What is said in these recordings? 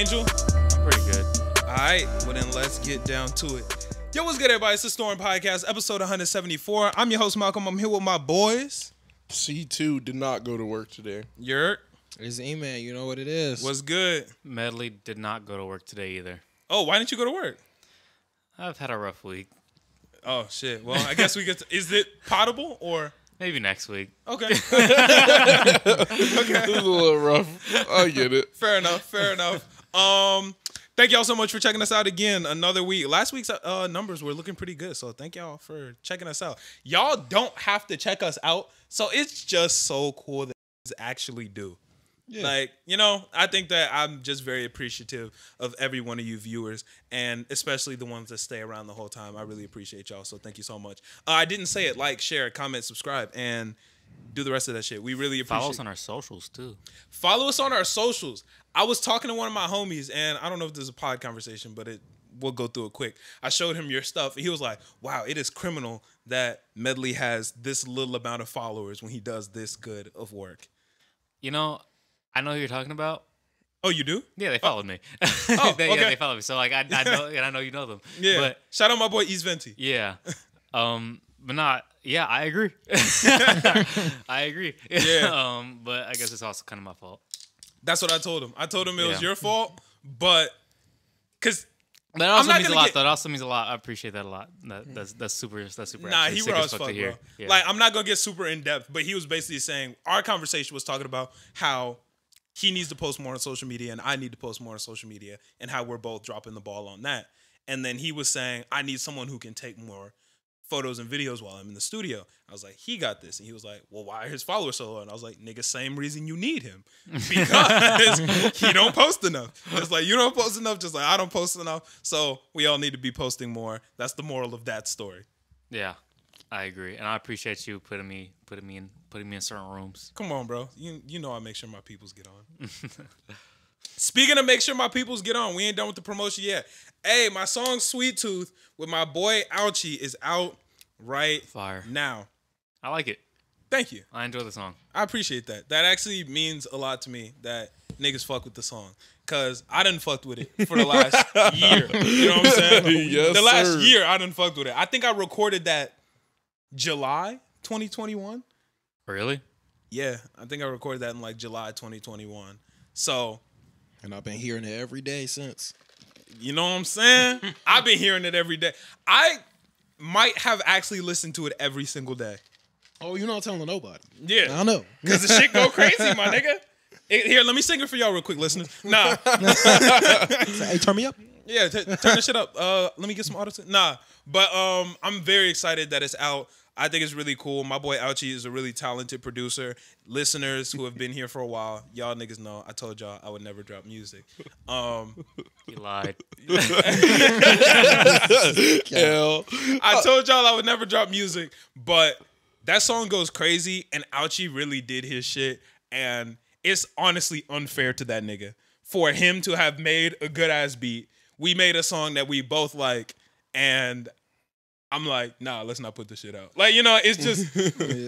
Angel? I'm pretty good. All right, well then let's get down to it. Yo, what's good, everybody? It's the Storm Podcast, episode 174. I'm your host, Malcolm. I'm here with my boys. C2 did not go to work today. Yurt. It's Eman. You know what it is. What's good? Medley did not go to work today either. Oh, why didn't you go to work? I've had a rough week. Oh, shit. Well, I guess we get to, is it potable or? Maybe next week. Okay. Okay. It's a little rough. I get it. Fair enough. Thank y'all so much for checking us out again. Another week. Last week's numbers were looking pretty good, so thank y'all for checking us out. Y'all don't have to check us out, so it's just so cool that you actually do. Yeah. Like, you know, I think that I'm just very appreciative of every one of you viewers, and especially the ones that stay around the whole time. I really appreciate y'all, so thank you so much. I didn't say it. Like, share, comment, subscribe, and do the rest of that shit. We really appreciate it. Follow us on our socials, too. Follow us on our socials. I was talking to one of my homies, and I don't know if this is a pod conversation, but we'll go through it quick. I showed him your stuff, and he was like, wow, it is criminal that Medley has this little amount of followers when he does this good of work. You know, I know who you're talking about. Oh, you do? Yeah, they followed me. Oh, okay. Yeah, they followed me. So, like, I know, and I know you know them. Yeah. But, shout out my boy East Venti. Yeah. But not. Yeah, I agree. I agree. Yeah. But I guess it's also kind of my fault. That's what I told him. I told him it was your fault, but because that also means a lot. That also means a lot. I appreciate that a lot. That's super. Nah, he raw as fuck, bro. Yeah. Like, I'm not gonna get super in depth, but he was basically saying our conversation was talking about how he needs to post more on social media and I need to post more on social media, and how we're both dropping the ball on that. And then he was saying I need someone who can take more photos and videos while I'm in the studio. I was like, he got this. And he was like, well, why are his followers so low? And I was like, nigga, same reason you need him. Because he don't post enough. It's like, you don't post enough, just like I don't post enough. So we all need to be posting more. That's the moral of that story. Yeah, I agree. And I appreciate you putting me in certain rooms. Come on, bro. You know I make sure my peoples get on. Speaking of make sure my peoples get on, we ain't done with the promotion yet. Hey, my song Sweet Tooth with my boy Ouchie is out right now. I like it. Thank you. I enjoy the song. I appreciate that. That actually means a lot to me that niggas fuck with the song. Because I done fucked with it for the last year. You know what I'm saying? Yes, the last sir. year I done fucked with it. I think I recorded that July 2021. Really? Yeah, I think I recorded that in like July 2021. So... And I've been hearing it every day since. You know what I'm saying? I've been hearing it every day. I might have actually listened to it every single day. Oh, you're not telling nobody. Yeah. I know. Because the shit go crazy, my nigga. Here, let me sing it for y'all real quick, listeners. Nah. Hey, turn me up. Yeah, turn the shit up. Let me get some auto. Nah. But I'm very excited that it's out. I think it's really cool. My boy Ouchie is a really talented producer. Listeners who have been here for a while, y'all niggas know I told y'all I would never drop music. You lied. I told y'all I would never drop music, but that song goes crazy, and Ouchie really did his shit, and it's honestly unfair to that nigga. For him to have made a good-ass beat, we made a song that we both like, and I'm like, nah, let's not put this shit out. Like, you know, it's just,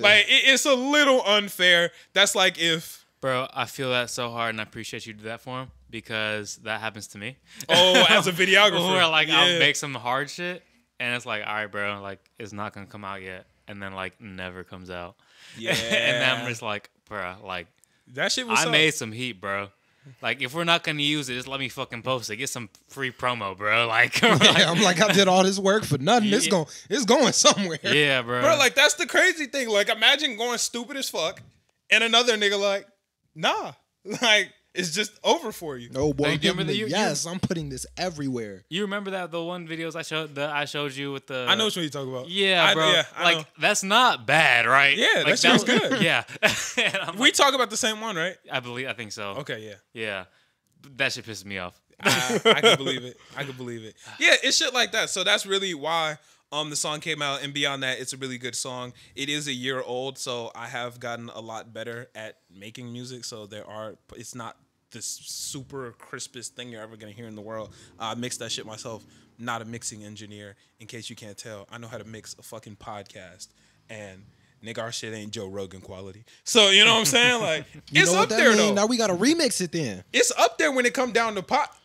like, it's a little unfair. That's like if... Bro, I feel that so hard, and I appreciate you do that for him, because that happens to me. Oh, as a videographer. Where, like, I'll make some hard shit, and it's like, all right, bro, like, it's not going to come out yet. And then, like, never comes out. Yeah. And then I'm just like, bro, like, that shit was I made some heat, bro. Like, if we're not going to use it, just let me fucking post it. Get some free promo, bro. Like, I'm like, I did all this work for nothing. Yeah. It's going somewhere. Yeah, bro. Bro, like, that's the crazy thing. Like, imagine going stupid as fuck, and another nigga like, nah. Like, it's just over for you. No, boy. Like, I'm putting this everywhere. You remember the one videos I showed you with the... I know what you're talking about. Yeah, bro. I like, know. That's not bad, right? Yeah, like, that shit was good. Yeah. We talk about the same one, right? I think so. Okay, yeah. Yeah. That shit pisses me off. I can believe it. Yeah, it's shit like that. So that's really why the song came out, and beyond that, it's a really good song. It is a year old, so I have gotten a lot better at making music. So it's not this super crispest thing you're ever gonna hear in the world. I mix that shit myself. Not a mixing engineer, in case you can't tell. I know how to mix a fucking podcast, and nigga, our shit ain't Joe Rogan quality. So you know what I'm saying? Like You it's know up what that there mean? though. Now we gotta remix it then. It's up there when it come down to pop.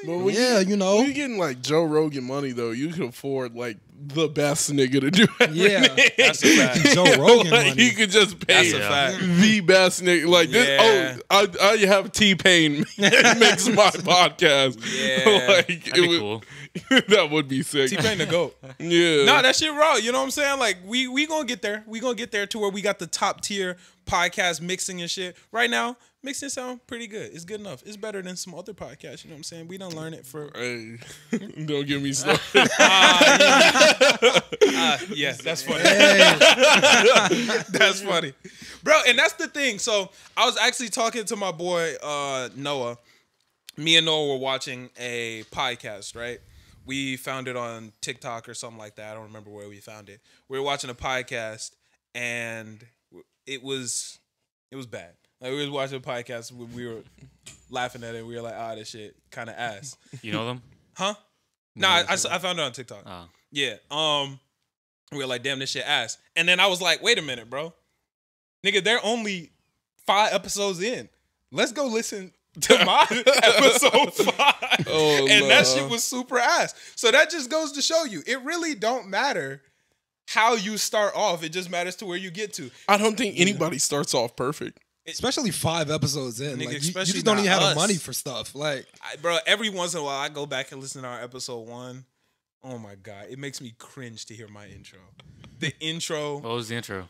But when Yeah, you know. when you getting like Joe Rogan money though, you can afford like the best nigga to do Yeah. everything. That's a fact. Joe Rogan like, money. you could just pay That's a fact. the best nigga. Like Yeah. this. Oh, I have T-Pain mix my podcast. Yeah. like That'd be cool. that would be sick. T-Pain the GOAT. Yeah. No, that shit raw. You know what I'm saying? Like we gonna get there. We gonna get there to where we got the top tier podcast mixing and shit. Right now, mixing sound pretty good. It's good enough. It's better than some other podcasts. You know what I'm saying? We don't learn it for. Hey, don't get me started. Yeah, that's funny. Hey. That's funny, bro. And that's the thing. So I was actually talking to my boy Noah. Me and Noah were watching a podcast, right? We found it on TikTok or something like that. I don't remember where we found it. We were watching a podcast, and it was bad. Like we was watching a podcast, we were laughing at it. We were like, "Ah, this shit kind of ass." You know them? Huh? You know Nah, them? I found it on TikTok. Oh. Yeah. We were like, "Damn, this shit ass." And then I was like, "Wait a minute, bro. Nigga, they're only 5 episodes in. Let's go listen to my episode 5." Oh, and that no. shit was super ass. So that just goes to show you, it really don't matter how you start off. It just matters to where you get to. I don't think anybody starts off perfect. Especially 5 episodes in. Nigga, Like, you especially just don't even not have us. the money for stuff. Like, Bro, every once in a while, I go back and listen to our episode 1. Oh my God. It makes me cringe to hear my intro. The intro, What was the intro?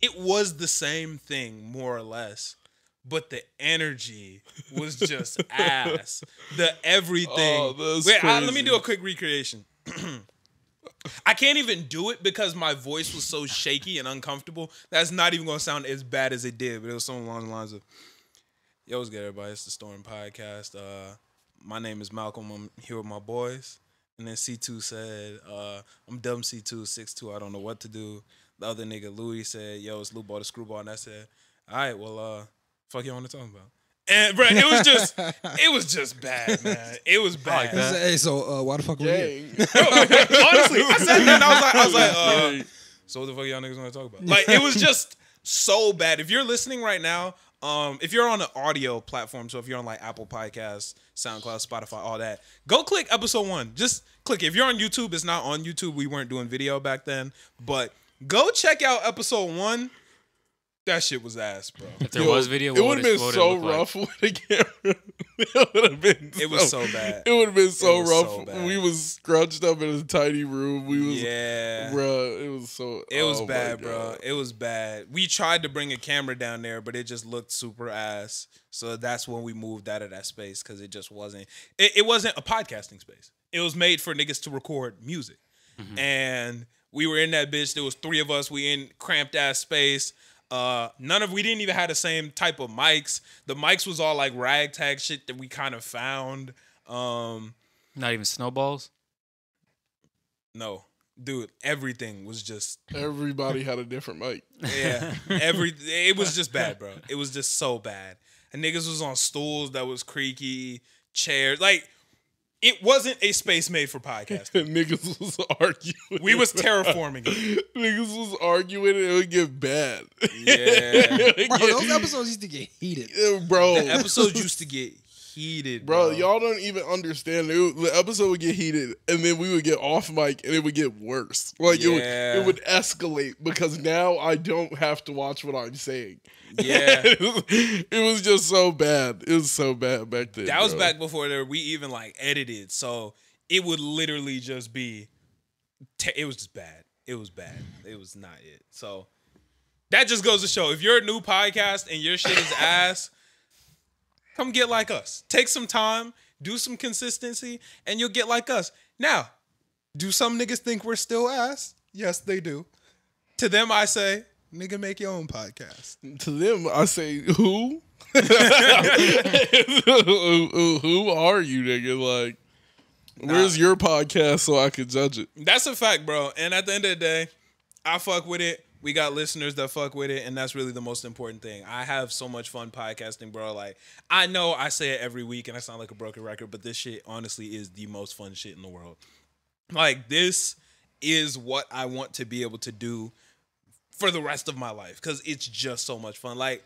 it was the same thing, more or less. But the energy was just ass. The everything. Oh, that's Wait, let me crazy. do a quick recreation. I can't even do it because my voice was so shaky and uncomfortable. That's not even going to sound as bad as it did. But it was something along the lines of, "Yo, what's good, everybody? It's the Storm Podcast. My name is Malcolm. I'm here with my boys." And then C2 said, "I'm dumb C2, 6'2". I don't know what to do." The other nigga, Louis, said, "Yo, it's Lou Ball the Screwball." And I said, "All right, well, fuck you want to talk about?" And bro, it was just bad, man. It was bad. like that. hey, so why the fuck we here? Dang. Honestly, I sat there and I was like, so what the fuck y'all niggas want to talk about? Like, it was just so bad. If you're listening right now, if you're on an audio platform, so if you're on like Apple Podcasts, SoundCloud, Spotify, all that, go click episode 1. Just click it. If you're on YouTube, it's not on YouTube. We weren't doing video back then, but go check out episode 1. That shit was ass, bro. If there was video, it what would have been what so look like? rough with a camera. It would have been. It was so bad. It would have been so was rough. so bad. We was scrunched up in a tiny room. We was, Yeah. bro. It was so. It was oh my bad, bro. God. It was bad. We tried to bring a camera down there, but it just looked super ass. So that's when we moved out of that space because it just wasn't. It wasn't a podcasting space. It was made for niggas to record music, and we were in that bitch. There was 3 of us. We in cramped ass space. We didn't even have the same type of mics. The mics was all like ragtag shit that we kind of found. Not even snowballs. No, dude, everything was just. Everybody had a different mic. Yeah, it was just bad, bro. It was just so bad. And niggas was on stools that was creaky, chairs. Like, it wasn't a space made for podcasting. Niggas was arguing. We was terraforming it. Niggas was arguing and it would get bad. Yeah. Bro, those episodes used to get heated. Bro. The episodes used to get heated, Bro, y'all don't even understand. The episode would get heated, and then we would get off mic, and it would get worse. Like Yeah. it would escalate because now I don't have to watch what I'm saying. Yeah. It was just so bad. It was so bad back then. That was bro. back before we even like edited. So it would literally just be, it was just bad. It was bad. It was not it. So that just goes to show, if you're a new podcast and your shit is ass, come get like us. Take some time, do some consistency, and you'll get like us. Now, do some niggas think we're still ass? Yes, they do. To them, I say, nigga, make your own podcast. To them, I say, who? Who are you, nigga? Like, where's your podcast so I could judge it? That's a fact, bro. And at the end of the day, I fuck with it. We got listeners that fuck with it, and that's really the most important thing. I have so much fun podcasting, bro. Like, I know I say it every week, and I sound like a broken record, but this shit honestly is the most fun shit in the world. Like, this is what I want to be able to do for the rest of my life because it's just so much fun. Like,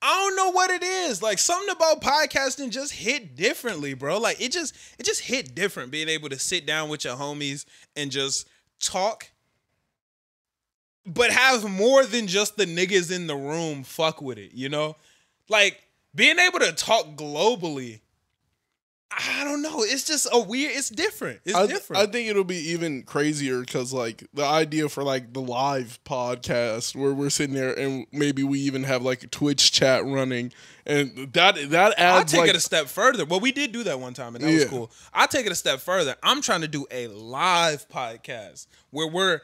I don't know what it is. Like, something about podcasting just hit differently, bro. Like, it just hit different being able to sit down with your homies and just talk, but have more than just the niggas in the room fuck with it, you know? Like, being able to talk globally, I don't know. It's just it's different. It's different. I think it'll be even crazier because, like, the idea for, like, the live podcast where we're sitting there and maybe we even have, like, a Twitch chat running. And that adds, I'll take it a step further. Well, we did do that one time, and that was cool. I'll take it a step further. I'm trying to do a live podcast where we're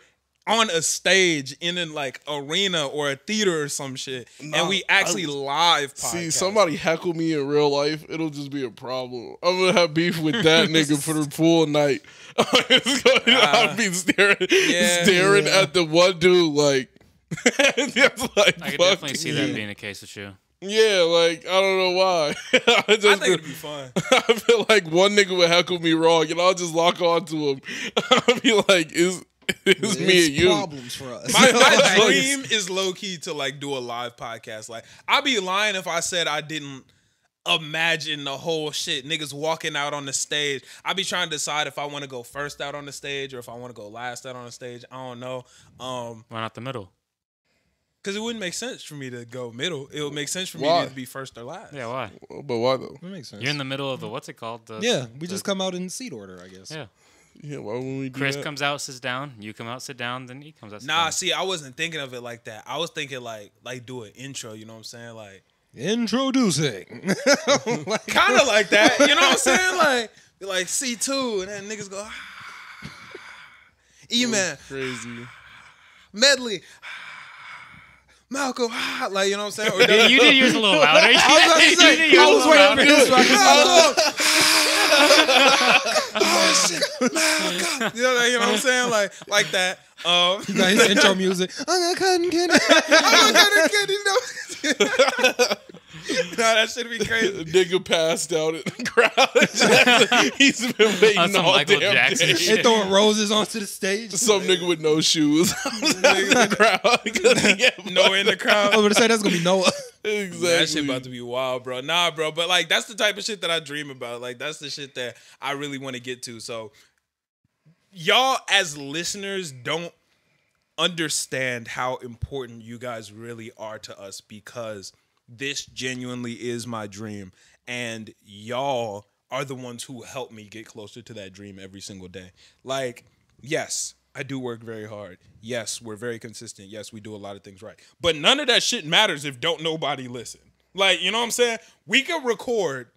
on a stage in a like arena or a theater or some shit, and we actually live podcast. See, somebody heckle me in real life, it'll just be a problem. I'm gonna have beef with that nigga for the full night. I'll be staring at the one dude like, just like I could definitely see that being the case with you. Yeah, like, I don't know why. I think it'd be fun. I feel like one nigga would heckle me wrong, and I'll just lock onto him. I'll be like, it's me and you. Problems for us. My dream is low key to like do a live podcast. Like, I'd be lying if I said I didn't imagine the whole shit. Niggas walking out on the stage. I'd be trying to decide if I want to go first out on the stage or if I want to go last out on the stage. I don't know. Why not the middle? Because it wouldn't make sense for me to go middle. It would make sense for me to be first or last. Yeah, why? But why though? That makes sense. You're in the middle of the what's it called? We just come out in seat order, I guess. Yeah. Yeah, why wouldn't we do Chris that? comes out, sits down. You come out, sit down. Then he comes out. Sit Nah, down. see, I wasn't thinking of it like that. I was thinking like do an intro. You know what I'm saying? Like Introducing. kind of like that. You know what I'm saying? Like be like C2, and then niggas go Eman, Crazy. Medley. Malcolm, like, you know what I'm saying? Or You did yours a little louder. I was waiting for this. Malcolm. You know what I'm saying? Like that. You got his intro music. I'm gonna cotton candy. Nah, that should be crazy. A nigga passed out in the crowd. He's been waiting On some all Michael damn Jackson day. shit. They throwing roses onto the stage. Some nigga with no shoes in the crowd. No in the crowd. I was going to say that's gonna be Noah. Exactly. That shit about to be wild, bro. Nah, bro. But like, that's the type of shit that I dream about. Like, that's the shit that I really want to get to. So, y'all as listeners don't understand how important you guys really are to us because this genuinely is my dream. And y'all are the ones who help me get closer to that dream every single day. Like, yes, I do work very hard. Yes, we're very consistent. Yes, we do a lot of things right. But none of that shit matters if don't nobody listen. Like, you know what I'm saying? We could record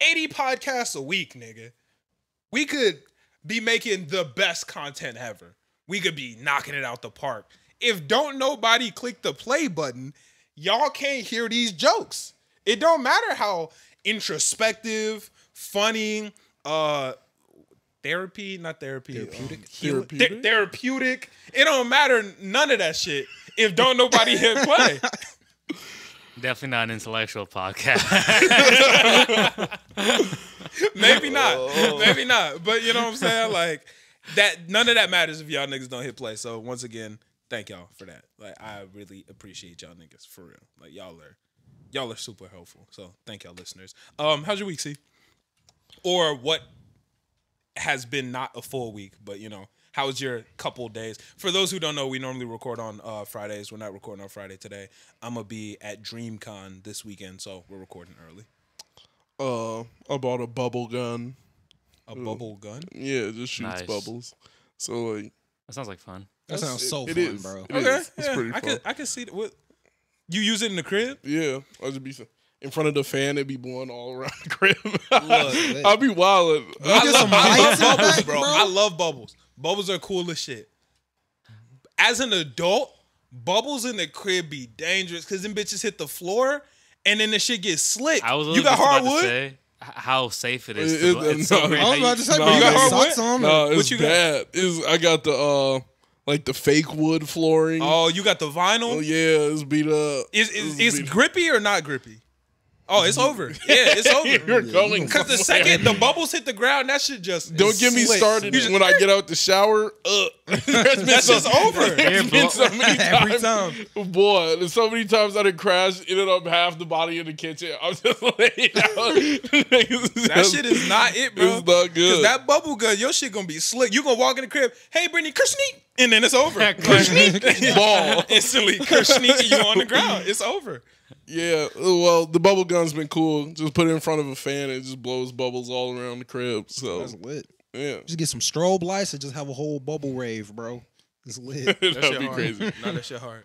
80 podcasts a week, nigga. We could be making the best content ever. We could be knocking it out the park. If don't nobody click the play button, y'all can't hear these jokes. It don't matter how introspective, funny, therapeutic. Therapeutic. It don't matter none of that shit if don't nobody hit play. Definitely not an intellectual podcast. Maybe not. Maybe not. But you know what I'm saying? Like that. None of that matters if y'all niggas don't hit play. So once again, thank y'all for that. Like, I really appreciate y'all niggas for real. Like, y'all are super helpful. So thank y'all listeners. How's your week, C? Or what has been not a full week, but you know, how was your couple days? For those who don't know, we normally record on Fridays. We're not recording on Friday today. I'm gonna be at Dreamcon this weekend, so we're recording early. I bought a bubble gun. A bubble gun? Yeah, it just shoots Nice. bubbles. So like That sounds like fun. That sounds so it fun, is. bro. It Okay, is. It's pretty fun. I can see that. What you use it in the crib? Yeah, I'll just be in front of the fan. It'd be blowing all around the crib. Look, I'll be wilding. Get some lights in the bubbles, back, bro. bro. I love bubbles. Bubbles are cool as shit. As an adult, bubbles in the crib be dangerous because them bitches hit the floor and then the shit gets slick. I was You got just about to hardwood? say how safe it is. It's so no, great I was how about to say, No, bro, you got you got socks on? No, What it's you got? bad. I got the like the fake wood flooring. Oh, you got the vinyl? Oh yeah, it's beat up. Is It's it's beat- grippy or not grippy? Oh, it's over. Yeah, it's over. You're going Because the second the bubbles hit the ground, that shit just Don't get me slick. started when I get out the shower. That's just over. There's been so many Every times, time. boy. There's so many times I done crashed, ended up half the body in the kitchen. I'm just laid out. That shit is not it, bro. It's not good. Because that bubble gun, your shit gonna be slick. You gonna walk in the crib, hey, Brittany, Kershneek, and then it's over. Kershneek. Ball. Instantly, Kershneek, you on the ground. It's over. Yeah, well, the bubble gun's been cool. Just put it in front of a fan and it just blows bubbles all around the crib. So That's lit. yeah, Just get some strobe lights and just have a whole bubble rave, bro. It's lit. That that'd shit be hard. crazy. Nah, that shit hard.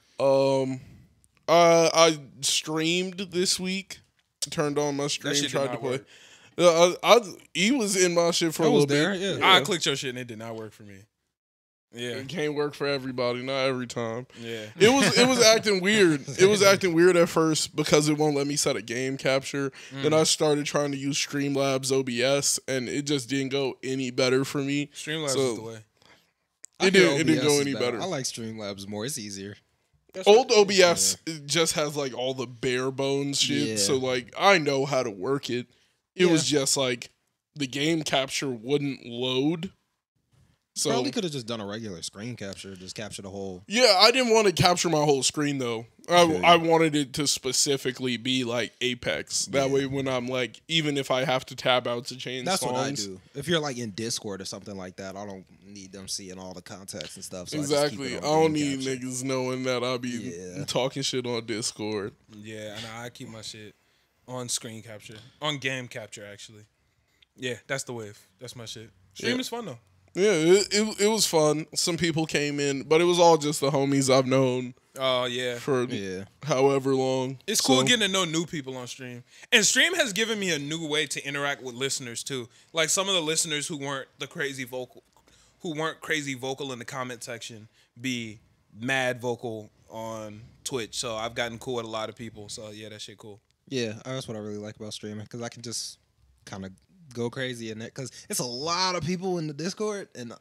I streamed this week. Turned on my stream, shit did tried to not play. work. He was in my shit for a I was little there, bit. yeah. I clicked your shit and it did not work for me. Yeah. It can't work for everybody, not every time. Yeah. It was acting weird. It was acting weird at first because it won't let me set a game capture. Then I started trying to use Streamlabs OBS and it just didn't go any better for me. Streamlabs So- is the way. It didn't go any better. I like Streamlabs more. It's easier. Old OBS just has like all the bare bones shit. Yeah. So like I know how to work it. It was just like the game capture wouldn't load. So Probably could have just done a regular screen capture, just capture the whole. yeah, I didn't want to capture my whole screen though. Okay. I wanted it to specifically be like Apex. That way when I'm like, even if I have to tab out to change That's songs. what I do. If you're like in Discord or something like that, I don't need them seeing all the context and stuff. So Exactly. I I, don't need niggas knowing that I'll be Yeah. talking shit on Discord. Yeah, and I keep my shit on screen capture. On game capture, actually. Yeah, that's the wave. That's my shit. Stream is fun, though. Yeah, it was fun. Some people came in, but it was all just the homies I've known Oh, yeah. for however long. It's cool So, getting to know new people on stream. And stream has given me a new way to interact with listeners, too. Like, some of the listeners who weren't crazy vocal in the comment section be mad vocal on Twitch. So I've gotten cool with a lot of people. So, yeah, that shit cool. Yeah, that's what I really like about streaming because I can just kind of go crazy in it because it's a lot of people in the Discord and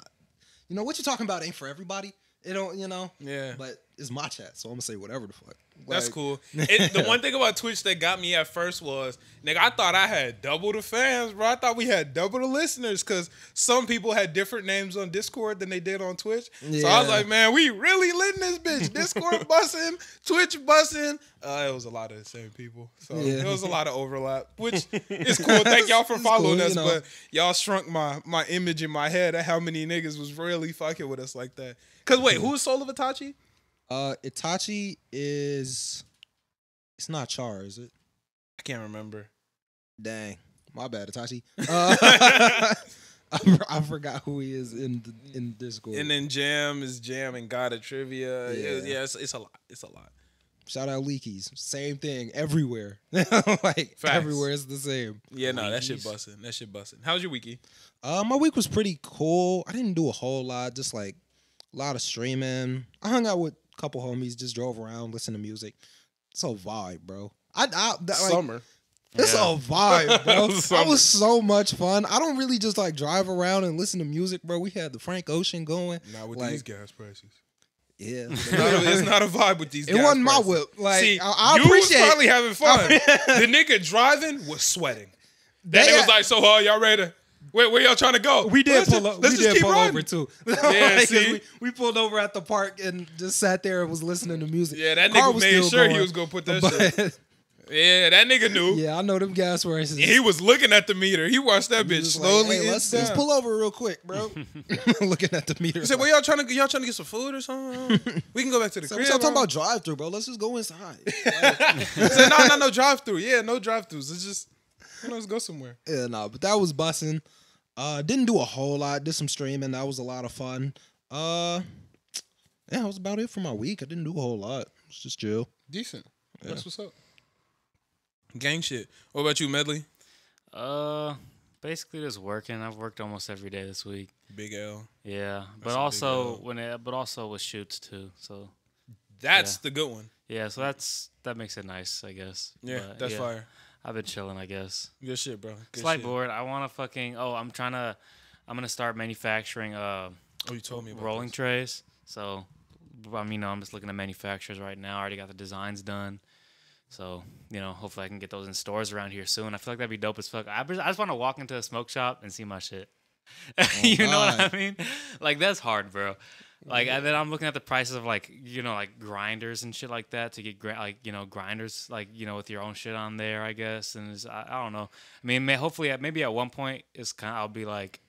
what you're talking about ain't for everybody. It don't, Yeah. But it's my chat, so I'm gonna say whatever the fuck. That's Like, cool. The one thing about Twitch that got me at first was, nigga, I thought I had double the fans, bro. I thought we had double the listeners because some people had different names on Discord than they did on Twitch. So I was Yeah. like, man, we really lit in this bitch. Discord bussing, Twitch bussing. It was a lot of the same people. So Yeah. there was a lot of overlap, which is cool. Thank y'all for It's following cool, us, you know. but y'all shrunk my image in my head at how many niggas was really fucking with us like that. Because wait, who is Soul of Itachi? Itachi is. It's not Char, is it? I can't remember. Dang, my bad, Itachi. I forgot who he is in Discord. And then Jam is Jam and God of Trivia. Yeah. It's a lot. It's a lot. Shout out Leakies. Same thing everywhere. Facts. Everywhere is the same. Yeah, no, that shit busting. That shit busting. How's your weeky? My week was pretty cool. I didn't do a whole lot, just like a lot of streaming. I hung out with a couple homies, just drove around, listened to music. It's a vibe, bro. Summer. It's a vibe, bro. Summer. That was so much fun. I don't really just like drive around and listen to music, bro. We had the Frank Ocean going. Not with Like- these gas prices. Yeah. It's not a vibe with these It gas wasn't my prices. whip. Like, See, I you appreciate was probably having fun. The nigga driving was sweating. That They nigga was had- like, so y'all ready to... Where y'all trying to go? We did Let's pull just- up. Let's We just did keep pull riding. over too. Yeah, see? we pulled over at the park and just sat there and was listening to music. Yeah, that Car nigga was made still sure he going, was going to put that but- shit. Yeah, that nigga knew. Yeah, I know them gas prices. He was looking at the meter. He watched that bitch Just like, slowly. hey, inch let's down. pull over real quick, bro. Looking at the meter. He said, "Well, y'all trying to get some food or something? We can go back to the So crib." stop talking about drive through, bro. Let's just go inside. He said, "No drive through. Yeah, no drive throughs. Let's just let's go somewhere." Yeah, no, but that was bussing. Didn't do a whole lot. Did some streaming. That was a lot of fun. Yeah, that was about it for my week. I didn't do a whole lot. It was just chill. Decent. That's what's up. Gang shit. What about you, Medley? Basically just working. I've worked almost every day this week. Big L. Yeah, That's but a also big but also with shoots too. So That's Yeah. the good one. yeah, so that makes it nice, I guess. Yeah, But, that's fire. I've been chilling, I guess. Good shit, bro. Good Slight shit. board. I want to fucking. I'm gonna start manufacturing Oh, you told me about rolling this. trays. So I'm just looking at manufacturers right now. I already got the designs done. So, hopefully I can get those in stores around here soon. I feel like that'd be dope as fuck. I just want to walk into a smoke shop and see my shit. You know what I mean? Like, that's hard, bro. Like, and then I'm looking at the prices of like grinders and shit like that to get grinders with your own shit on there, I guess. And I don't know. I mean, hopefully maybe at one point I'll be like,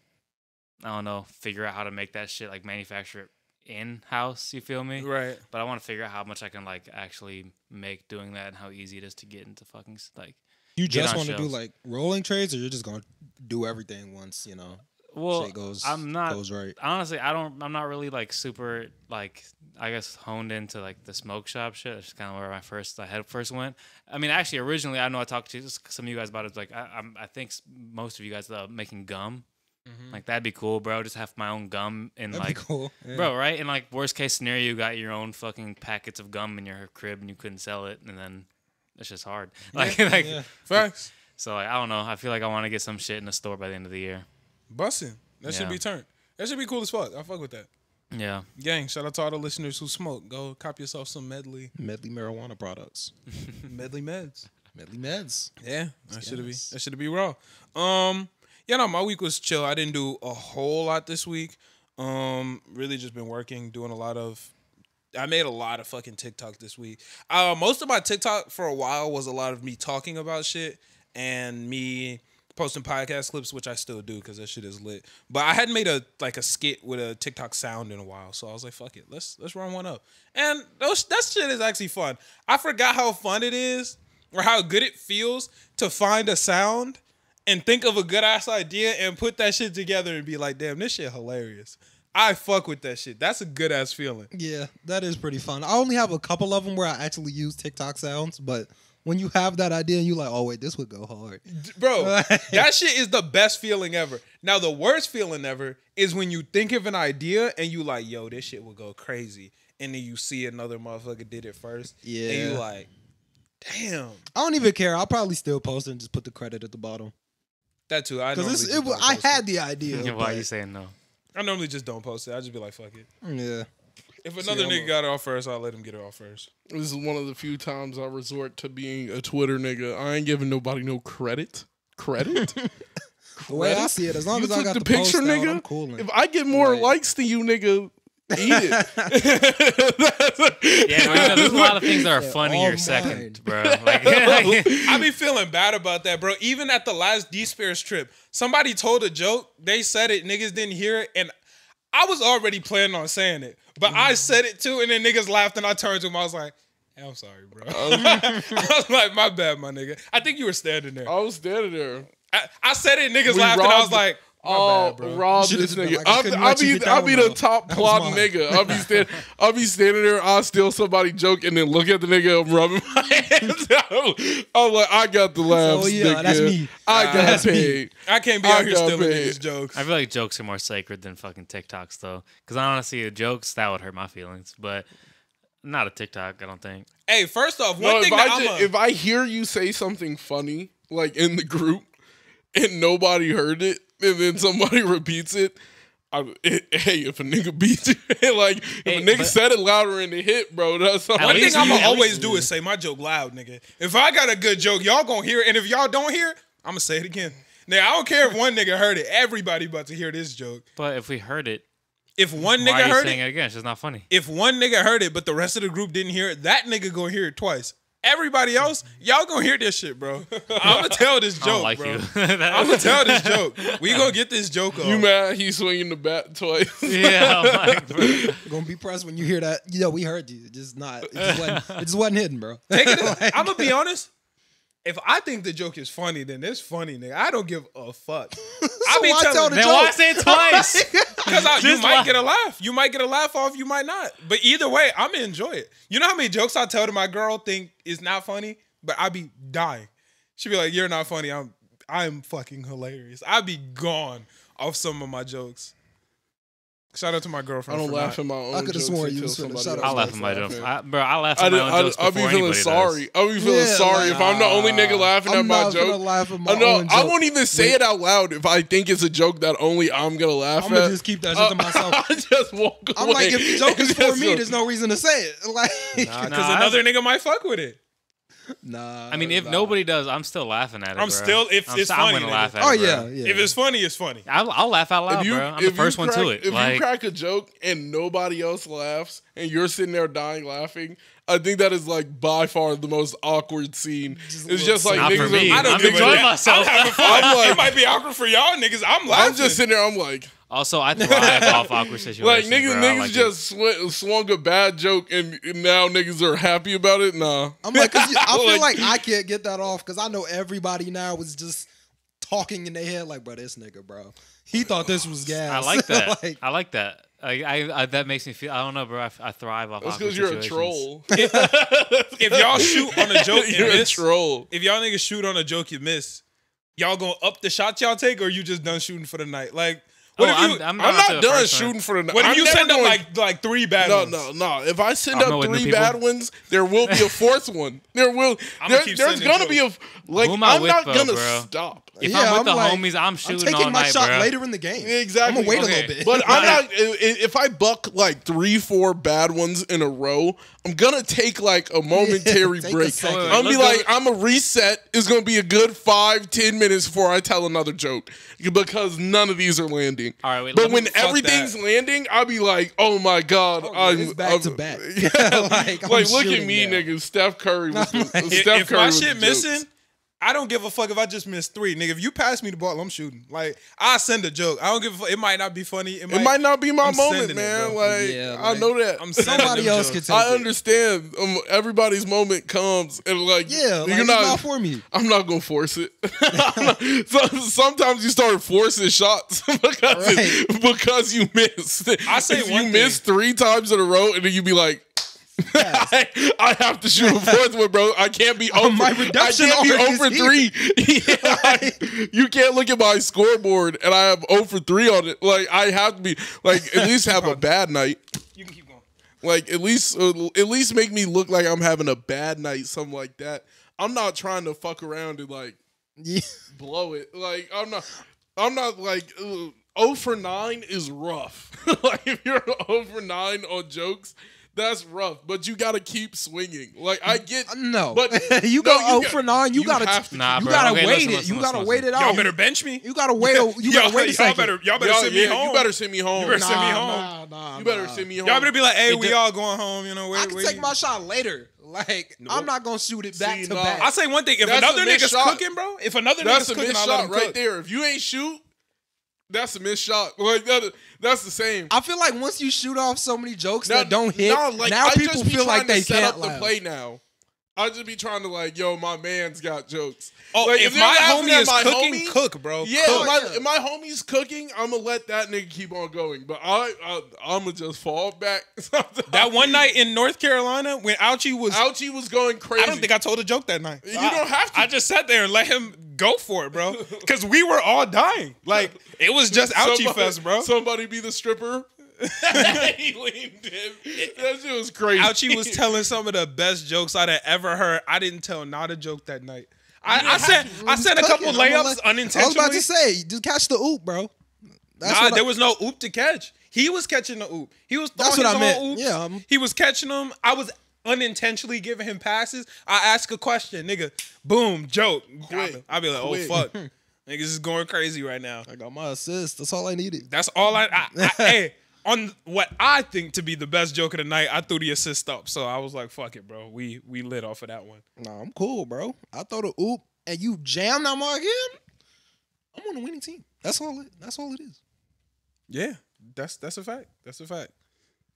I don't know, figure out how to make that shit, like manufacture it in house. You feel me? Right. But I want to figure out how much I can like actually make doing that and how easy it is to get into fucking like. You just want to do like rolling trades, or you're just gonna do everything once, Well, shit goes right. Honestly, I'm not really like super like, I guess, honed into like the smoke shop shit. That's kind of where I first went. I mean, actually, originally, I know I talked to some of you guys about it. Like, I think most of you guys making gum. Mm-hmm. Like, that'd be cool, bro. Just have my own gum and that'd be cool. Yeah. Bro, right? And like, worst case scenario, you got your own fucking packets of gum in your crib and you couldn't sell it, and then it's just hard. Yeah. Facts. So like, I don't know. I feel like I want to get some shit in the store by the end of the year. Bussin'. That should be turned. That should be cool as fuck. I fuck with that. Yeah. Gang, shout out to all the listeners who smoke. Go cop yourself some Medley marijuana products. Medley meds. Medley meds. Yeah. That should be raw. My week was chill. I didn't do a whole lot this week. Really just been working, I made a lot of fucking TikTok this week. Most of my TikTok for a while was a lot of me talking about shit and me posting podcast clips, which I still do because that shit is lit. But I hadn't made a skit with a TikTok sound in a while, so I was like, fuck it, let's run one up. And that shit is actually fun. I forgot how fun it is or how good it feels to find a sound and think of a good ass idea and put that shit together and be like, damn, this shit hilarious. I fuck with that shit. That's a good ass feeling. Yeah, that is pretty fun. I only have a couple of them where I actually use TikTok sounds, but when you have that idea and you're like, oh, wait, this would go hard. Bro, that shit is the best feeling ever. Now, the worst feeling ever is when you think of an idea and you like, yo, this shit will go crazy. And then you see another motherfucker did it first. Yeah. And you like, damn. I don't even care. I'll probably still post it and just put the credit at the bottom. That too. I had the idea. Why are you saying no? I normally just don't post it. I just be like, fuck it. Yeah. If another nigga got it off first, I'll let him get it off first. This is one of the few times I resort to being a Twitter nigga. I ain't giving nobody no credit. Credit? The way I see it, as long as I got the picture, post nigga. out, I'm cool. If I get more likes than you, nigga, eat it. Yeah, there's a lot of things that are funnier second, bro. Like, I be feeling bad about that, bro. Even at the last D-Spears trip, somebody told a joke, they said it, niggas didn't hear it, and I was already planning on saying it. But I said it too, and then niggas laughed, and I turned to him, I was like, hey, I'm sorry, bro. I was like, my bad, my nigga. I think you were standing there. I was standing there. I said it, niggas laughed, and I was like, oh, rob this nigga. I'll be the top plotting nigga. I'll be standing there. I'll steal somebody's joke and then look at the nigga and rubbing my hands. I'm like, I got the laughs, nigga. That's me. I got paid. I can't be out here stealing these jokes. I feel like jokes are more sacred than fucking TikToks, though. Because honestly, jokes, that would hurt my feelings. But not a TikTok, I don't think. Hey, first off, if I hear you say something funny, like in the group, and nobody heard it, and then somebody repeats it, hey, if a nigga beats you, like, if a nigga said it louder in the hit, bro, that's all. One thing I'm going to always do is say my joke loud, nigga. If I got a good joke, y'all going to hear it, and if y'all don't hear it, I'm going to say it again. Now, I don't care if one nigga heard it. Everybody about to hear this joke. But if we heard it, if one nigga why are you heard saying it again? It's just not funny. If one nigga heard it, but the rest of the group didn't hear it, that nigga going to hear it twice. Everybody else, y'all gonna hear this shit, bro. I'm gonna tell this joke, like bro. You. I'm gonna tell this joke. We gonna get this joke off. You mad? He's swinging the bat twice. Yeah, I'm like, bro. You're gonna be pressed when you hear that. We heard you. It just wasn't hidden, bro. Take it. I'm gonna be honest. If I think the joke is funny, then it's funny, nigga. I don't give a fuck. I be telling then why say it twice? Because you might get a laugh. You might get a laugh off. You might not. But either way, I'm gonna enjoy it. You know how many jokes I tell to my girl think is not funny, but I be dying. She be like, "You're not funny. I'm fucking hilarious." I be gone off some of my jokes. Shout out to my girlfriend. I don't laugh at my own jokes. I could have sworn you was I laugh at my jokes. Bro, I laugh at my own jokes I'll be feeling sorry. I'll be feeling sorry if I'm the only nigga laughing at my joke. I won't even say it out loud if I think it's a joke that only I'm gonna laugh at. I'm gonna just keep that shit to myself. I just walk away. I'm like, if the joke is for me, there's no reason to say it. Like, because another nigga might fuck with it. Nah. I mean, if nobody does, I'm still laughing at it. I'm bro. still if it's I'm funny. gonna nigga. laugh at Oh it. yeah, Bro. yeah. If it's funny, it's funny. I'll laugh out loud, bro. I'm the first one to it. If Like, you crack a joke and nobody else laughs and you're sitting there dying laughing, I think that is like by far the most awkward scene. It's just like not for niggas me. are, I don't I'm give a enjoying damn. myself. I'm having fun. I'm like- it might be awkward for y'all niggas. I'm laughing. I'm just sitting there, I'm like also, I thrive off awkward situations. like niggas, bro. I niggas like it. just swung a bad joke and now niggas are happy about it. Nah, I'm like, 'cause I feel like I can't get that off because I know everybody now is just talking in their head like, bro, this nigga, bro, he thought this was gas. I like that. Like, I like that. I that makes me feel. I don't know, bro. I thrive off. that's awkward because you're a situations. troll. If y'all shoot on a joke and You're a miss, troll. if y'all niggas shoot on a joke you miss, y'all gonna up the shots y'all take, or you just done shooting for the night? Like, what if you? I'm not done shooting for the night. What if I'm you never send up going- like 3 bad No, ones? no. If I send I'm up with new 3 people. bad ones, there will be a 4th one. There will. I'ma keep There's sending gonna be a like. Who am I I'm with, not though, gonna bro? stop. If Yeah, I'm with I'm the like, homies, I'm shooting taking all my night, shot bro. later in the game. Exactly. I'm gonna wait Okay. a little bit. But I'm not. If I buck like 3-4 bad ones in a row, I'm gonna take like a momentary take a break. second. I'm gonna be Let's like, I'm a reset. It's gonna be a good 5-10 minutes before I tell another joke because none of these are landing. All right, wait, but let me- when fuck everything's that. landing, I'll be like, oh my god, it's back to back. Like, I'm Like, look at shooting me, now. nigga. Steph Curry with the If, Steph if Curry my with shit the missing, jokes. I don't give a fuck if I just missed 3. Nigga, if you pass me the ball, I'm shooting. Like, I send a joke. I don't give a fuck. It might not be funny. It might not be my I'm moment, sending it, man. bro. Like, Yeah, I like, know that. I'm sending Somebody them else jokes. could take I it. understand. Everybody's moment comes, and like, Yeah, like, you're it's not. not for me. I'm not gonna force it. Sometimes you start forcing shots because you missed. I say if one you thing. miss 3 times in a row, and then you be like. I have to shoot a 4th one, bro. I can't be over. my redemption I can't arc be is over here. 3. You can't look at my scoreboard and I have 0 for 3 on it. Like I have to be like at least have a bad night. You can keep going. Like at least make me look like I'm having a bad night, something like that. I'm not trying to fuck around and like Yeah. blow it. Like I'm not like 0 for 9 is rough. Like if you're 0 for 9 on jokes, that's rough. But you gotta keep swinging. Like I get No, but you no, go 0 for 9. You gotta, have to Nah, you bro. gotta Okay, wait listen, it. listen, You gotta listen, wait it out. Y'all better bench me. You gotta wait. You gotta wait a second. Y'all better send me home. You better send me home. You better send me home. Nah, You better send me home. Y'all better be like, hey, we all going home. You know, I can take my shot later. Like I'm not gonna shoot it back See, to nah. back. I say one thing. If That's another a missed nigga's shot. cooking, bro. If another That's nigga's a cooking, missed I'll let shot him right cook. there. If you ain't shoot, that's a missed shot. Like that's the same. I feel like once you shoot off so many jokes Now- that don't hit, no, like, now I people just be feel trying like to they set can't up the laugh. play now. I just be trying to like, yo, my man's got jokes. Oh, Like, if they're my laughing homie at is my cooking, homie, cook, bro. Yeah, Cook. if my homie's cooking, I'm gonna let that nigga keep on going. But I'm gonna just fall back. That one night in North Carolina when Ouchie was going crazy. I don't think I told a joke that night. You don't have to. I just sat there and let him go for it, bro. Because we were all dying. Like, it was just Ouchie Fest, bro. Somebody be the stripper. He leaned in. That shit was crazy. Ouchie was telling some of the best jokes I'd have ever heard. I didn't tell not a joke that night. I sent a couple layups unintentionally. I was about to say, just catch the oop, bro. There was no oop to catch. He was catching the oop. He was throwing That's what his I own meant. oops. Yeah, He was catching them. I was unintentionally giving him passes. I ask a question, nigga. Boom, joke. I'll be like, oh, Quick. fuck. Niggas is going crazy right now. I got my assist. That's all I needed. That's all hey, on what I think to be the best joke of the night, I threw the assist up. So I was like, fuck it, bro. We lit off of that one. Nah, I'm cool, bro. I throw the oop and you jam that mug in. I'm on the winning team. That's all it is. Yeah, that's a fact. That's a fact.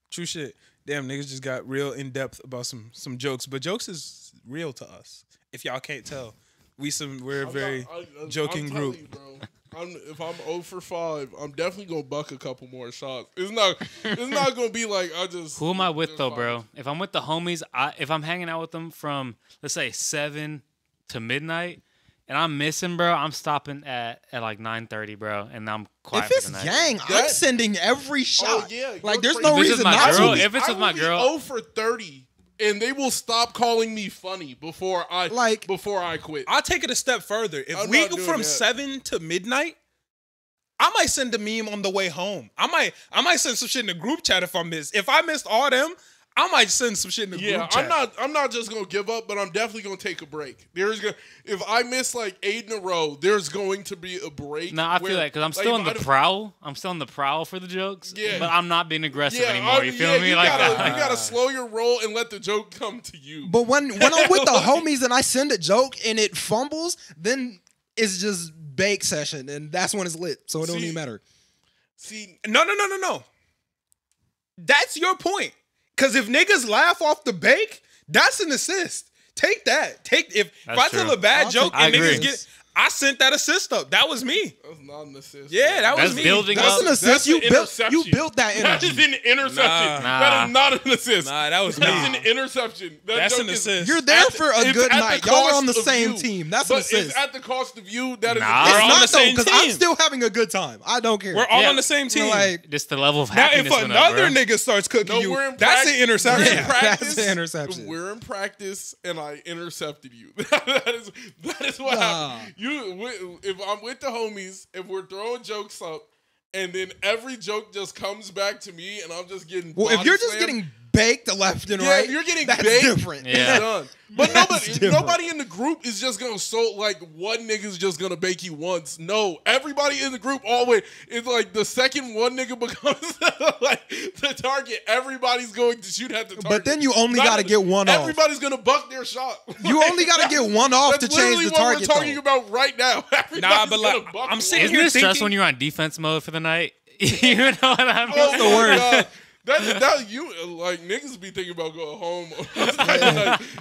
True shit. Damn, niggas just got real in depth about some jokes, but jokes is real to us. If y'all can't tell, we're a very joking I'm group. telling you, bro. If I'm 0 for 5, I'm definitely gonna buck a couple more shots. It's not gonna be like I just. Who am I with just though, fine. bro? If I'm with the homies, if I'm hanging out with them from let's say 7 to midnight, and I'm missing, bro, I'm stopping at like 9:30, bro, and I'm quiet If it's for the night. gang, I'm sending every shot. Oh yeah, Like you're there's no crazy. If it's reason my not girl, to. if it's with my girl, 0 for 30, and they will stop calling me funny before I quit. I'll take it a step further. If I'm we not go doing from that. 7 to midnight, I might send a meme on the way home. I might send some shit in the group chat if I miss. If I missed all them, I might send some shit in the group chat. I'm not just gonna give up, but I'm definitely gonna take a break. If I miss like 8 in a row, there's going to be a break. No, I feel like because I'm still on the prowl. I'm still on the prowl for the jokes. Yeah, but I'm not being aggressive anymore. You feel me? You gotta slow your roll and let the joke come to you. But when I'm with the homies and I send a joke and it fumbles, then it's just bake session, and that's when it's lit. So it don't even matter. No. That's your point. Because if niggas laugh off the bake, that's an assist. Take that. If I tell a bad joke and niggas get, I sent that assist up. That was me. That's not an assist. Yeah, that was me. That's an assist. You built that energy. That is an interception. That is not an assist. Nah, that was me. That's an interception. That's an assist. You're there for a good night. Y'all are on the same team. That's an assist. It's at the cost of you. That is. We're on the same team. I'm still having a good time. I don't care. We're all on the same team. Like, just the level of now, happiness. if another nigga starts cooking you, that's an interception. That's an interception. We're in practice, and I intercepted you. That is what happened. If I'm with the homies, if we're throwing jokes up, and then every joke just comes back to me, and I'm just getting if you're just getting baked left and right, if you're getting that's baked, different. It's done. But nobody in the group is just gonna one nigga's just gonna bake you once. No, everybody in the group always is like the second one nigga becomes like the target. Everybody's going to shoot at the target. But then you only gotta get one off. Everybody's gonna buck their shot. You only gotta get one off to change the target. That's what we're talking about right now. Nah, but like I'm sitting here thinking. Isn't it stressful when you're on defense mode for the night? You know what I mean? That's the worst. That you like niggas be thinking about going home.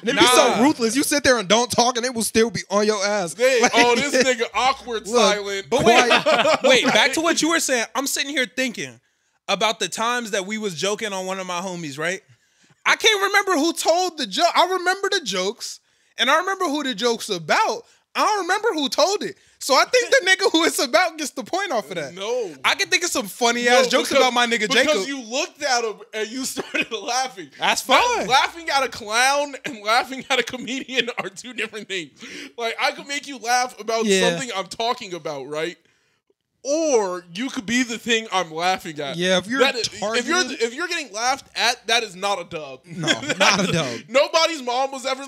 They be so ruthless. You sit there and don't talk, and it will still be on your ass. This nigga awkward, silent. But wait, back to what you were saying. I'm sitting here thinking about the times that we was joking on one of my homies, right? I can't remember who told the joke. I remember the jokes, and I remember who the joke's about. I don't remember who told it. So I think the nigga who it's about gets the point off of that. No. I can think of some funny ass jokes about my nigga Jacob. Because you looked at him and you started laughing. That's fine. Laughing at a clown and laughing at a comedian are two different things. Like, I could make you laugh about something I'm talking about, right? Or you could be the thing I'm laughing at. Yeah, if you're if you're getting laughed at, that is not a dub. No, not a dub. Nobody's mom was ever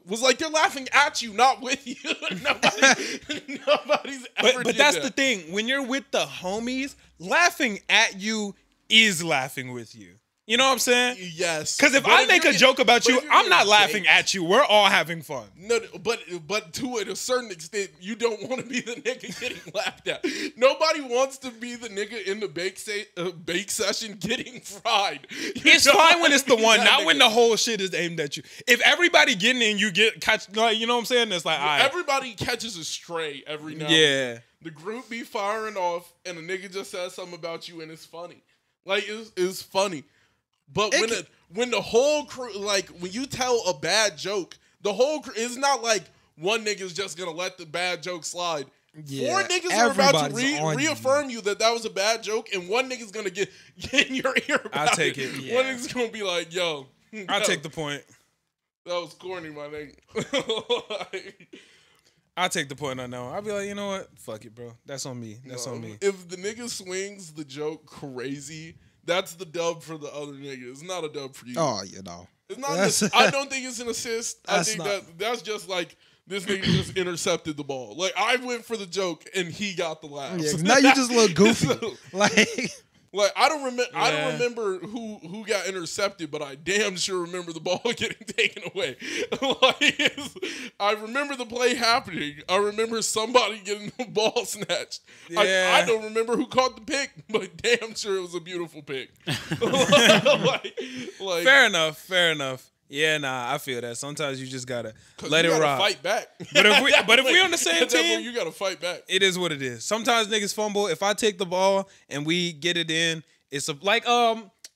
was like, they're laughing at you, not with you. Nobody's ever. But that's the thing. When you're with the homies, laughing at you is laughing with you. You know what I'm saying? Yes. Because if I make a joke about you, I'm not laughing at you. We're all having fun. No, but to a certain extent, you don't want to be the nigga getting laughed at. Nobody wants to be the nigga in the bake session getting fried. It's fine when it's the one, not when the whole shit is aimed at you. If everybody getting in, you catch. You know what I'm saying? It's like everybody catches a stray every now. Yeah. The group be firing off, and a nigga just says something about you, and it's funny. Like it's funny. But when the whole crew, like when you tell a bad joke, the whole crew, it's not like one nigga's just gonna let the bad joke slide. Yeah, 4 niggas are about to reaffirm you that was a bad joke, and one nigga's gonna get in your ear about I'll take it. One nigga's gonna be like, yo. I'll take the point. That was corny, my nigga. I'll take the point I know. I'll be like, you know what? Fuck it, bro. That's on me. That's on me. If the nigga swings the joke crazy, that's the dub for the other nigga. It's not a dub for you. Oh, you know. It's not. I don't think it's an assist. I think that's just like this nigga just intercepted the ball. Like I went for the joke and he got the laugh. Yeah, now you just look goofy. Like I don't remember who got intercepted, but I damn sure remember the ball getting taken away. I remember the play happening. I remember somebody getting the ball snatched. Yeah. I don't remember who caught the pick, but damn sure it was a beautiful pick. Fair enough. Yeah, nah, I feel that. Sometimes you just gotta let it rock. Fight back. But if we on the same team, you gotta fight back. It is what it is. Sometimes niggas fumble. If I take the ball and we get it in, it's like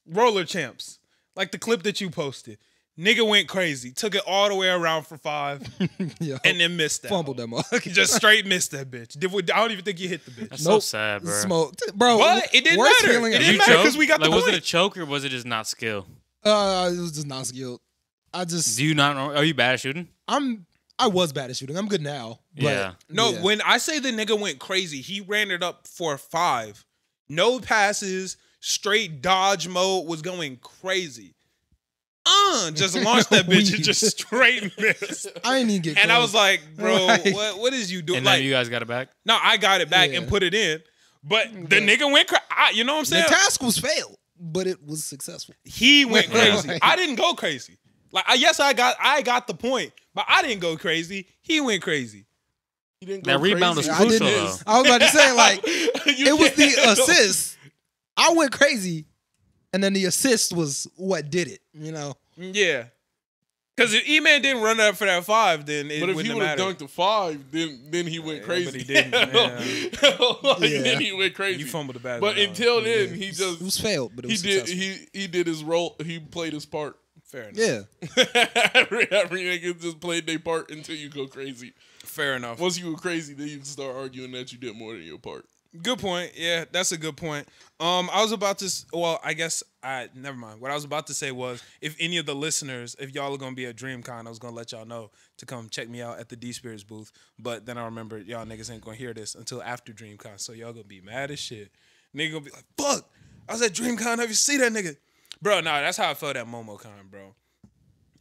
roller champs, like the clip that you posted. Nigga went crazy, took it all the way around for 5, and then missed that. Fumbled them. Just straight missed that bitch. I don't even think you hit the bitch. That's so sad, bro. Bro, what? It didn't matter. It didn't matter because we got the point. Was it a choke or was it just not skill? It was just not skilled. Do you not know? Are you bad at shooting? I was bad at shooting. I'm good now. Yeah. When I say the nigga went crazy, he ran it up for 5. No passes, straight dodge mode, was going crazy. just launched that bitch and just straight missed. I didn't even get And close. I was like, bro, Like- what is you doing? And Like, then you guys got it back. no, I got it back Yeah. and put it in. But the nigga went you know what I'm the saying? task was failed, but it was successful. He went Yeah. crazy. I didn't go crazy. Like, yes, I got the point, but I didn't go crazy. He went crazy. He didn't That go rebound crazy. was I crucial, didn't. though. I was about to say, like, You it was the can't- assist. I went crazy, and then the assist was what did it. You know, Yeah. Because if E-Man didn't run up for that 5, then it But if he wouldn't would have have mattered. dunked a 5, then he went Yeah, crazy. but he didn't, Like, Yeah. Then he went crazy. You fumbled the bad But one. until then, he it just was failed, but it he was did successful. he did his role. He played his part. Fair enough. Yeah, every nigga just played their part until you go crazy. Fair enough. Once you go crazy, then you can start arguing that you did more than your part. Good point. Yeah, that's a good point. I was about to. Well, I guess never mind. What I was about to say was, if any of the listeners, if y'all are gonna be at Dreamcon, I was gonna let y'all know to come check me out at the D Spirits booth. But then I remember y'all niggas ain't gonna hear this until after Dreamcon, so y'all gonna be mad as shit. Nigga gonna be like, "Fuck, I was at Dreamcon. Have you seen that nigga?" Bro, nah, that's how I felt at MomoCon, bro.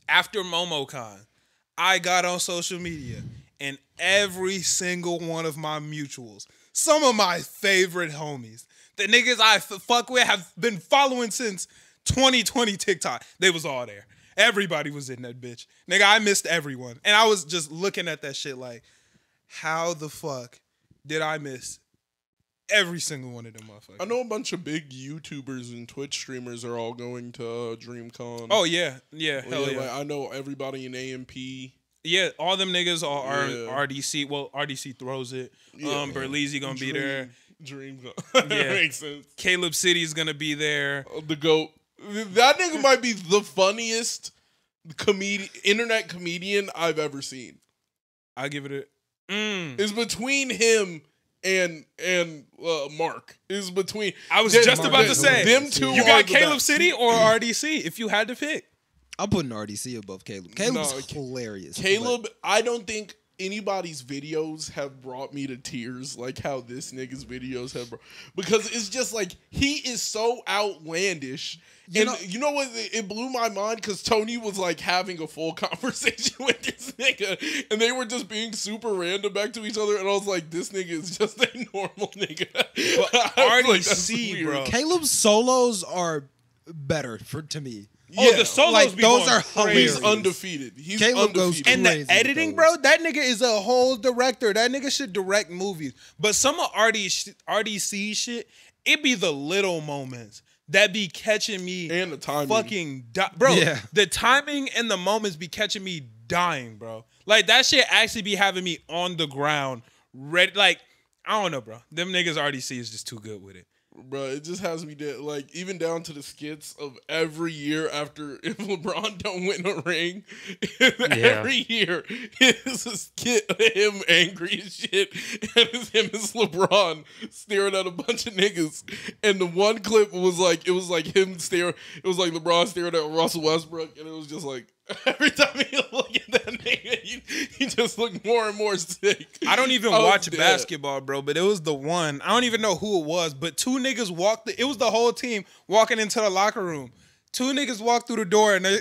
After MomoCon, I got on social media and every single one of my mutuals, some of my favorite homies, the niggas I fuck with, have been following since 2020 TikTok. They was all there. Everybody was in that bitch. Nigga, I missed everyone. And I was just looking at that shit like, how the fuck did I miss every single one of them motherfuckers? I know a bunch of big YouTubers and Twitch streamers are all going to Dreamcon. Oh, yeah. Yeah, hell yeah. Like, I know everybody in AMP. Yeah, all them niggas are Yeah. RDC. Well, RDC throws it. Yeah. Berleezy gonna be there. Dreamcon. Yeah. Makes sense. Caleb City's gonna be there. The GOAT. That nigga might be the funniest internet comedian I've ever seen. I give it a. It's between him and Mark. It's between. I was them- just about to say them two. You are got the Caleb best. City or RDC if you had to pick. I'm putting RDC above Caleb. Caleb's No, hilarious. Caleb, I don't think anybody's videos have brought me to tears like how this nigga's videos have brought, because it's just like he is so outlandish. You And know- you know what? It blew my mind because Tony was like having a full conversation with this nigga, and they were just being super random back to each other. And I was like, "This nigga is just a normal nigga." But I was like, that's RDC, weird. bro. Caleb's solos are better to me. Oh, Yeah, the solos like, be those going are crazy. He's undefeated. He's Caleb goes undefeated. And the crazy with editing, those. bro, that nigga is a whole director. That nigga should direct movies. But some of RDC shit, it be the little moments that be catching me And the timing. fucking bro. Yeah. The timing and the moments be catching me dying, bro. Like that shit actually be having me on the ground, ready. Like I don't know, bro. Them niggas RDC is just too good with it. Bro, it just has me dead. Like, even down to the skits of every year after if LeBron don't win a ring, every year it's a skit of him angry as shit, and it's him as LeBron staring at a bunch of niggas. And the one clip was like, it was like him staring, it was like LeBron staring at Russell Westbrook, and it was just like, every time you look at that nigga, he just looked more and more sick. I don't even I was watch dead. basketball, bro, but it was the one. I don't even know who it was, but two niggas walked. It was the whole team walking into the locker room. Two niggas walked through the door, and they,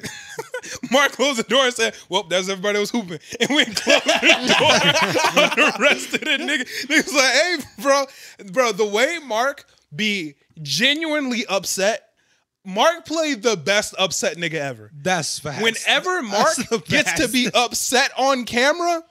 Mark closed the door and said, "Well, that's everybody that was hooping." And we closed the door on the rest of the niggas. Niggas like, "Hey, bro, the way Mark be genuinely upset." Mark played the best upset nigga ever. That's fast. Whenever Mark That's the gets to best. be upset on camera,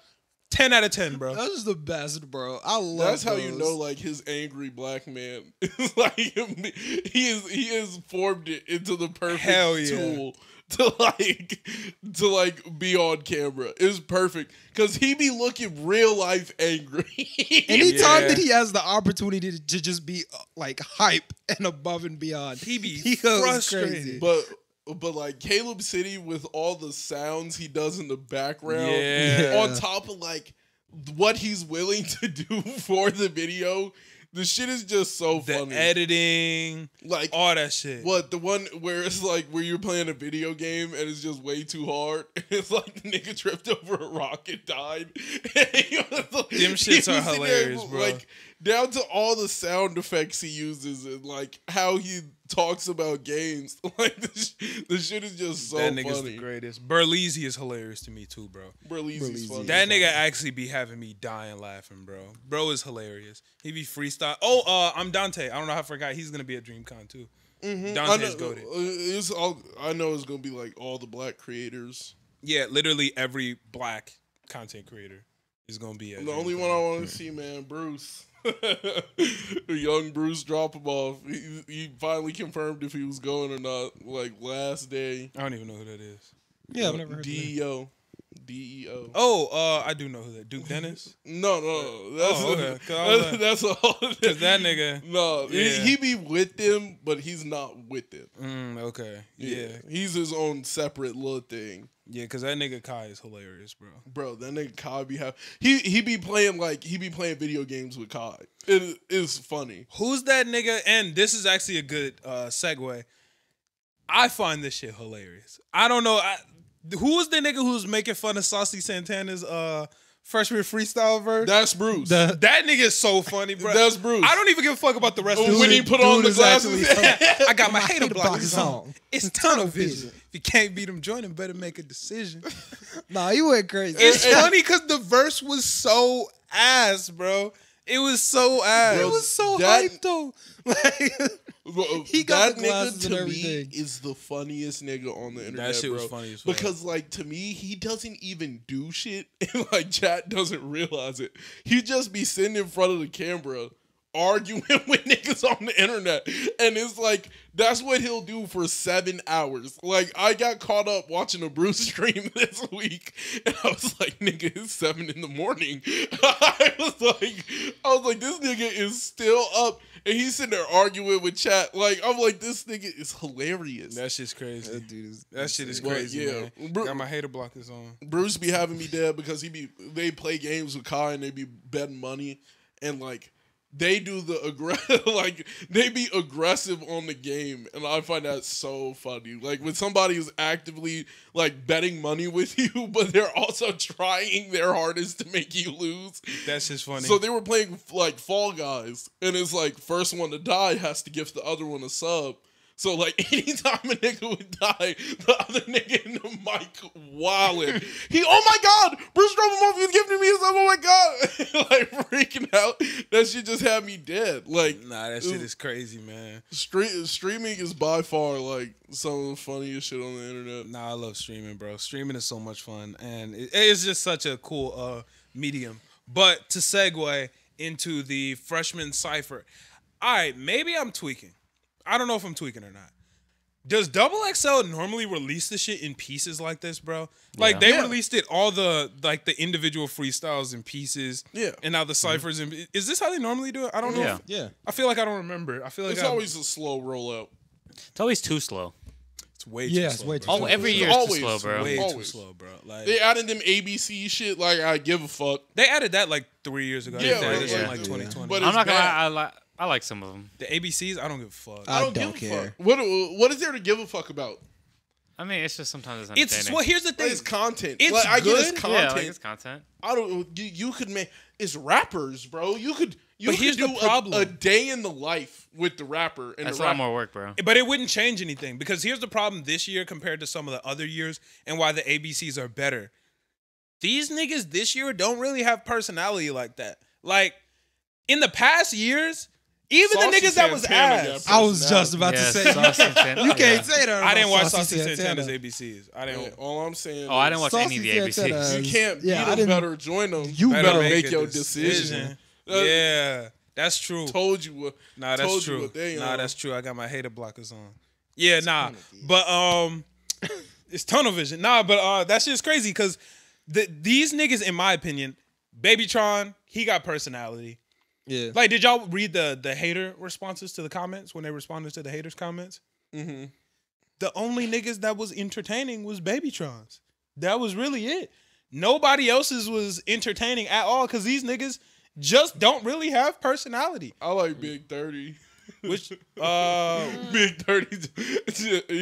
10 out of 10, bro. That's the best, bro. I love. That's how you those. know, like, his angry black man is like he is formed it into the perfect Hell yeah. tool to be on camera. It's perfect because he be looking real life angry. Anytime Yeah. that he has the opportunity to just be like hype and above and beyond, He be goes frustrated. crazy. But like Caleb City with all the sounds he does in the background, Yeah. on top of like what he's willing to do for the video, the shit is just so The funny. editing, Like all that shit. what, the one where it's like where you're playing a video game and it's just way too hard. It's like the nigga tripped over a rock and died. Them shits are hilarious, bro. Like down to all the sound effects he uses and like how he talks about games. Like the shit is just so that nigga's funny. the greatest. Burleezy is hilarious to me too, bro. Burleezy's funny. That nigga actually be having me dying laughing, bro. Bro is hilarious. He be freestyle. Oh, I'm Dante. I don't know how I forgot. He's gonna be at Dreamcon too. Dante's goated. I know it's gonna be like all the black creators. Yeah, literally every black content creator is gonna be at The only Dreamcon. one I want to see, man, Bruce. Young Bruce drop him off. He finally confirmed if he was going or not. Like last day. I don't even know who that is. Yeah, I've never heard of that. DEO. Oh, I do know who that. Duke Dennis. No. That's okay. 'Cause I was like- that's all. Cause that nigga. No, Yeah. he be with them, but he's not with them. Okay. Yeah. He's his own separate little thing. Yeah. Cause that nigga Kai is hilarious, bro. Bro, that nigga Kai he be playing video games with Kai. It is funny. Who's that nigga? And this is actually a good segue. I find this shit hilarious. I don't know. Who was the nigga who was making fun of Saucy Santana's freshman freestyle verse? That's Bruce. That nigga is so funny, bro. That's Bruce. I don't even give a fuck about the rest of the When he shit. put on the glasses. I got my hater blockers blockers on. on. It's tunnel vision. If you can't beat him, join him. Better make a decision. Nah, you went crazy. It's funny because the verse was so ass, bro. It was so ass. Bro, It was so that- hyped though. Like, he got that the glasses nigga and to everything. me is the funniest nigga on the internet. That shit was bro. funny as fuck. Because like to me, he doesn't even do shit, and like chat doesn't realize it. He just be sitting in front of the camera arguing with niggas on the internet, and it's like that's what he'll do for 7 hours. Like I got caught up watching a Bruce stream this week, and I was like, nigga, it's 7 in the morning. I was like, this nigga is still up. And he's sitting there arguing with chat. Like, I'm like, this nigga is hilarious. That shit's crazy. That dude is That shit is But, crazy, yeah. man. Bru- Got my hater blockers on. Bruce be having me dead because they play games with Kai and they be betting money. And, like, they do they be aggressive on the game. And I find that so funny. Like, when somebody is actively, like, betting money with you, but they're also trying their hardest to make you lose. That's just funny. So they were playing like Fall Guys, and it's like first one to die has to give the other one a sub. So like anytime a nigga would die, the other nigga in the mic wilding. Oh my god, Bruce drove him off. He was giving me a sub. Oh my god, like freaking out. That shit just had me dead. Like nah, that shit is crazy, man. streaming is by far like some of the funniest shit on the internet. Nah, I love streaming, bro. Streaming is so much fun, and it's just such a cool medium. But to segue into the freshman cipher, all right, maybe I'm tweaking. I don't know if I'm tweaking or not. Does XXL normally release the shit in pieces like this, bro? Like they released it all the individual freestyles in pieces. Yeah. And now the ciphers is this how they normally do it? I don't know. Yeah. Yeah. I feel like I don't remember. I feel like It's always a slow rollout. It's always too slow. it's way Yeah, too it's slow. way bro. too Oh, slow. every It's year is too always slow, bro. Way too Always. slow, bro. Like They added them ABC shit. Like I give a fuck. they added that like 3 years ago. Yeah, They added like, that in yeah. like 2020. But I'm it's not gonna bad. lie, I like some of them. The ABCs, I don't give a fuck. I don't give a care. fuck. What is there to give a fuck about? I mean, it's just sometimes it's It's entertaining. well. Here's the thing. It's content. It's like, I get it's good. content. Yeah, like it's content. I don't. You could make. It's rappers, bro. You could. You But could here's do the problem. a day in the life with the rapper and That's the a lot rapper. more work, bro. But it wouldn't change anything because here's the problem this year compared to some of the other years and why the ABCs are better. These niggas this year don't really have personality like that. Like in the past years, even Saucy the niggas that was Santana ass. got I was just about Yeah, to say Saucy Santana. you can't Yeah. say that. I didn't about watch Saucy Santana. Santana's ABCs. I didn't. Yeah, all I'm saying. Oh, I didn't watch Saucy any of the Santana. ABCs. You can't beat Yeah, I them. didn't- Better join them. You better make a your decision. Yeah, that's true. Told you what. Nah, told that's you true. what they Nah, on. that's true. I got my hater blockers on. Yeah, nah. But it's tunnel vision. Nah, but that shit's crazy because these niggas, in my opinion, Babytron, he got personality. Yeah. Like, did y'all read the hater responses to the comments when they responded to the haters' comments? Mm-hmm. The only niggas that was entertaining was Babytron's. That was really it. Nobody else's was entertaining at all because these niggas just don't really have personality. I like Big 30. Which Big 30.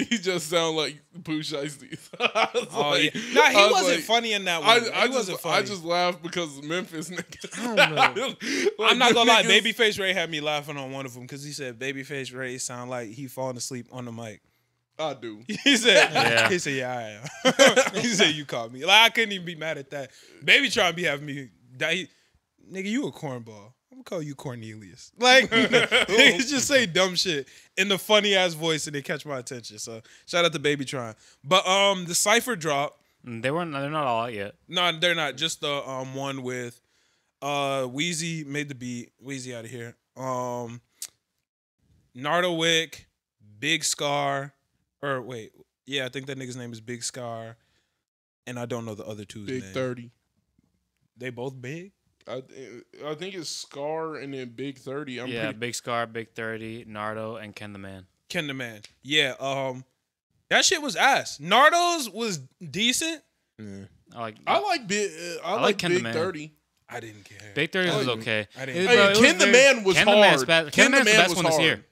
He just sound like Pooh Shiesty. Oh yeah. Nah, he wasn't funny in that one. He wasn't funny. I just laughed because Memphis niggas. I don't know. I'm not gonna lie, Babyface Ray had me laughing on one of them because he said Babyface Ray sound like he falling asleep on the mic. I do. He said, Yeah. he said, yeah, I am. He said, you caught me. Like I couldn't even be mad at that. Baby trying to be having me. Nigga, you a cornball. I'm gonna call you Cornelius. Like, niggas just say dumb shit in the funny ass voice and they catch my attention. So shout out to Baby trying. But the cipher drop. They're not all out yet. No, they're not. Just the one with Wheezy made the beat. Wheezy out of here. Nardo Wick, Big Scar. Or wait, yeah, I think that nigga's name is Big Scar, and I don't know the other two's Big name. 30. They both big. I think it's Scar and then Big 30. Big Scar, Big 30, Nardo, and Ken the Man. Ken the Man. Yeah. That shit was ass. Nardo's was decent. I like Ken the Big Man. 30. I didn't care. Big 30 was okay. I didn't. Hey, Ken the Man was hard. Ken the Man's the best one this hard. year.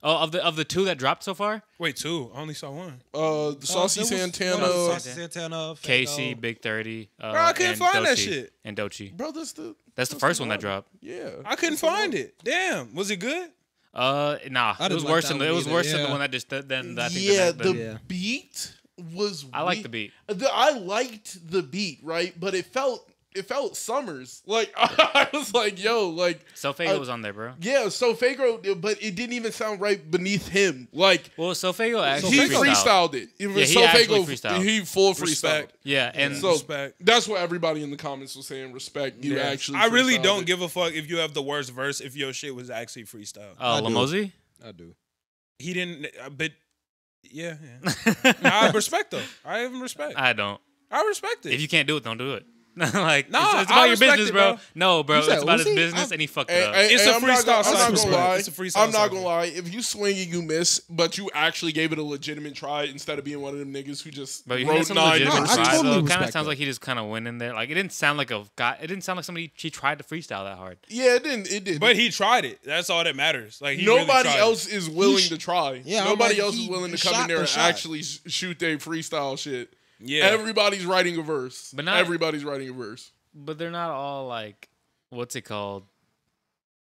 Oh, of the two that dropped so far, Wait, two. I only saw one. The Saucy Santana. Saucy Santana. Casey, Big 30. Bro, I couldn't and find that Doechii. shit. And Doechii. Bro, that's the first one that dropped. Yeah. I couldn't find it. Damn. Was it good? Nah. I It was didn't worse like than that it was one worse either, than the yeah. one that just then. I think Yeah, the beat was. I like the beat. I liked the beat, right? But it felt Summers. Like I was like, yo, like Sofago was on there, bro. yeah, so Fagro, but it didn't even sound right beneath him. Like Well, Sofago actually he freestyled. freestyled it. he actually freestyled. He full freestyled. Respect. Yeah, and So Respect. that's what everybody in the comments was saying. Respect. You actually. I really freestyled don't it. give a fuck if you have the worst verse if your shit was actually freestyle. I do. Lamozy. I do. He didn't. But yeah. Nah, I respect though. I even respect. I don't. I respect it. If you can't do it, don't do it. Like, Nah, it's I about your respect business, it, bro. bro. No, bro, You said it's about his Uzi? business, and he fucked it Hey, up. hey, It's hey, a I'm not freestyle gonna- I'm not cypher. gonna lie. It's a freestyle I'm not cypher. gonna lie. If you swing and you miss, but you actually gave it a legitimate try instead of being one of them niggas who just But you wrote had some 9 legitimate No, I try, totally though. Kind of respect sounds that. like he just kind of went in there. Like, it didn't sound like a guy. It didn't sound like somebody she tried to freestyle that hard. Yeah, it didn't. It did. But he tried it. That's all that matters. Like he really nobody tried else is willing to try. Yeah, I'm nobody like, else is he willing to come in shot there the and shot. actually shoot their freestyle shit. it. Yeah. Everybody's writing a verse. But not- everybody's writing a verse. But they're not all like, what's it called?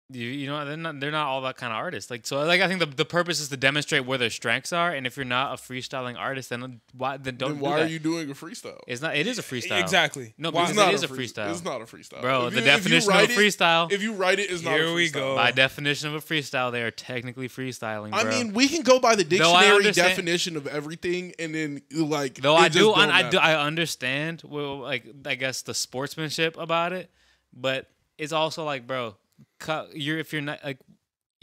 You know, they're not all that kind of artists. Like, so like I think the purpose is to demonstrate where their strengths are. And if you're not a freestyling artist, then don't Then do why that. are you doing a freestyle? It's not. It is a freestyle. Exactly. No, Why- because It's not it is a free- freestyle. It's not a freestyle, Bro, If the you- if you definition of write a it- freestyle. If you write it, it's not. Here a freestyle. we go. By definition of a freestyle, they are technically freestyling, bro. I mean, we can go by the Though I dictionary understand- definition of everything, and then like. though it I just do, don't I matter. understand. Well, like I guess the sportsmanship about it, but it's also like, bro, if you're not a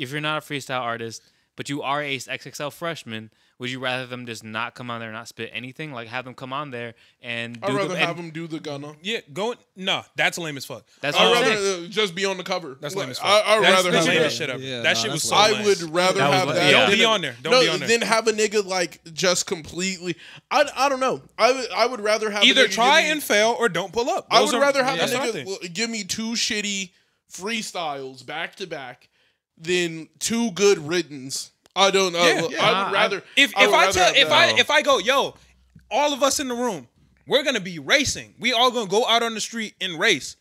freestyle artist, but you are a XXL freshman, would you rather them just not come on there and not spit anything? Like have them come on there and do I'd rather the, have them do the gunner. Yeah, going. No, that's lame as fuck. That's I'd what I'm rather saying. just be on the cover. That's Like, lame as fuck. I'd That's rather the have lamest that. shit ever. Yeah, that no, shit was that's so lame. I lame. would rather That was have like- that. yeah. Don't be on there. Don't be on there. Then have a nigga like just completely. I don't know. I would rather have a Either nigga try give me- and fail or don't pull up. I Those would are- rather have that's a what I think. nigga give me 2 shitty freestyles back to back than 2 good writtens. I don't know. Yeah, I yeah. would rather. If I would I rather tell have that. if I go, yo, all of us in the room, we're gonna be racing. We all gonna go out on the street and race.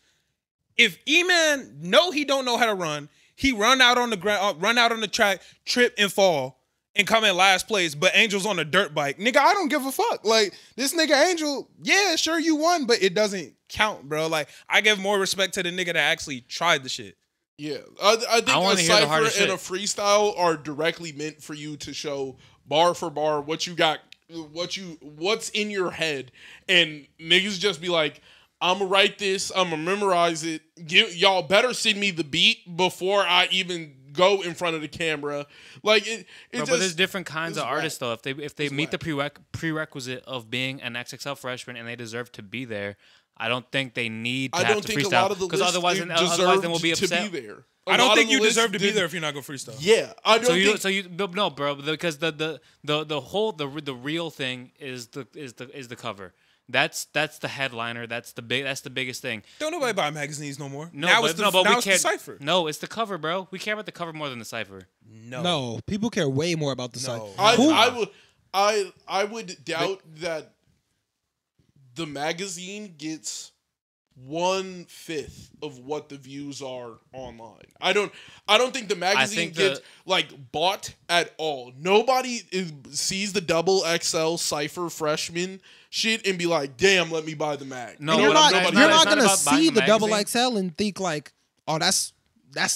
If Eman he don't know how to run, he run out on the ground, run out on the track, trip and fall, and come in last place. But Angel's on a dirt bike, nigga. I don't give a fuck. Like this nigga Angel, yeah, sure you won, but it doesn't count, bro. Like I give more respect to the nigga that actually tried the shit. Yeah, I think I a wanna hear the cipher hardest and a shit. freestyle are directly meant for you to show bar for bar what you got, what's in your head, and niggas just be like, I'm gonna write this, I'm gonna memorize it. Y'all better send me the beat before I even go in front of the camera. Like it Bro, just, but there's different kinds it's of artists whack. though. If they meet the prerequisite of being an XXL freshman and they deserve to be there, I don't think they need to I have don't to think a freestyle lot of the because list otherwise deserved then we'll be upset. to be there. I don't think you deserve to deserve be there if you're not gonna freestyle. Yeah, I don't think. No, bro, because the whole the real thing is the cover. That's the headliner. That's the biggest thing. Don't nobody buy magazines no more. No, now but, it's the, no, but now we it's the can't. cipher. No, it's the cover, bro. We care about the cover more than the cipher. No, people care way more about the cipher. I would doubt that the magazine gets 1/5 of what the views are online. I don't think the magazine gets like bought at all. Nobody sees the XXL Cypher Freshman shit and be like, "Damn, let me buy the mag." No, you're not gonna about buying see the magazine. XXL and think like, "Oh, that's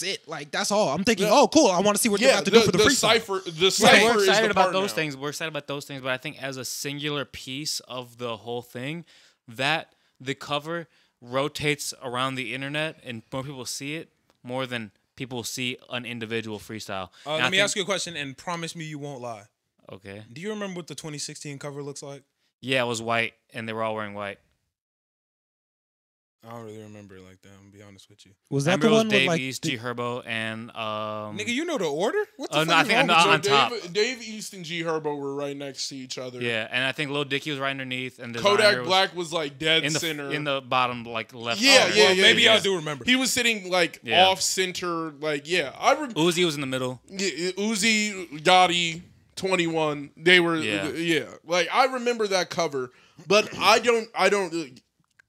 it." Like that's all. I'm thinking, "Oh, cool. I want to see what they're about to do for the freestyle." The cipher we're is excited the about part those now. things. We're excited about those things, but I think as a singular piece of the whole thing, that the cover rotates around the internet and more people see it more than people see an individual freestyle. Let me ask you a question and promise me you won't lie. Okay. Do you remember what the 2016 cover looks like? Yeah, it was white, and they were all wearing white. I don't really remember it like that. I'm gonna be honest with you. Was I that the remember one it with was like Dave East, G Herbo, and Nigga, you know the order? What the fuck no, I is think wrong no, with you? on top. Dave East and G Herbo were right next to each other. Yeah, and I think Lil Dicky was right underneath, and Kodak Designer was Black was like dead in the center. in the bottom like left. Yeah, corner. yeah, Well, yeah. maybe yeah. I do remember. He was sitting like Yeah. off center, like Uzi was in the middle. Uzi, Gotti, 21. They were Yeah. Like I remember that cover, but I don't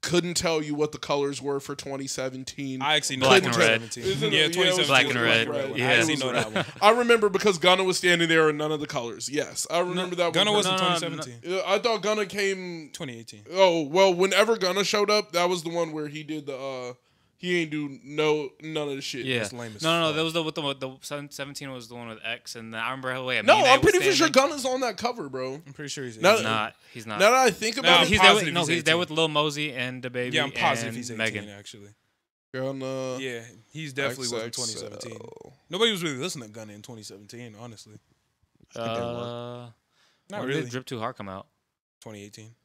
couldn't tell you what the colors were for 2017. I actually know Black and 2017. red. Isn't it? Yeah, Yeah, it was 2017. black and red. I actually Yeah. know that one. I remember because Gunna was standing there and none of the colors. Yes, I remember that. Gunna one. was in No, no, 2017. I thought Gunna came. 2018. Oh well, whenever Gunna showed up, that was the one where he did the. He ain't do none of the shit. Yeah. That's lame as No, fuck. that was the 17 was the one with X, and then I remember how No, I'm pretty sure Gunna's on that cover, bro. I'm pretty sure he's Now- 18. He's not. Now that I think No, about it, he's positive there. he's He's there 18. with Lil Mosey and the baby. Yeah, I'm positive and he's 18, Megan. actually. Gunna. Yeah, he's definitely was in XXL. 2017. Nobody was really listening to Gunna in 2017, honestly. Not Not when really. did Drip 2 Hard come out? 2018.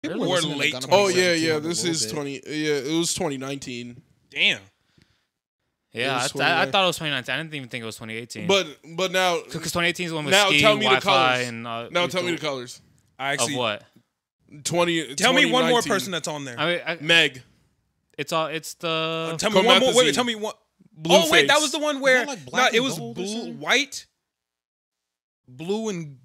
People Or were listening to late Gunna Oh Boy yeah, 17 yeah. a This little is bit. 20. Yeah, it was 2019. Damn. Yeah, was I thought it was 2019. I didn't even think it was 2018. But now, because 2018 is the one with now Ski, tell me the Wi-Fi, colors. and Now tell me the colors. I actually. of what? 20. Tell me one more 2019. person that's on there. I mean, Meg. it's the Tell me one more. Wait, Comethazine. tell me one. Blue Oh wait, that face. was the one where that like black it and was gold or blue, something? white, blue and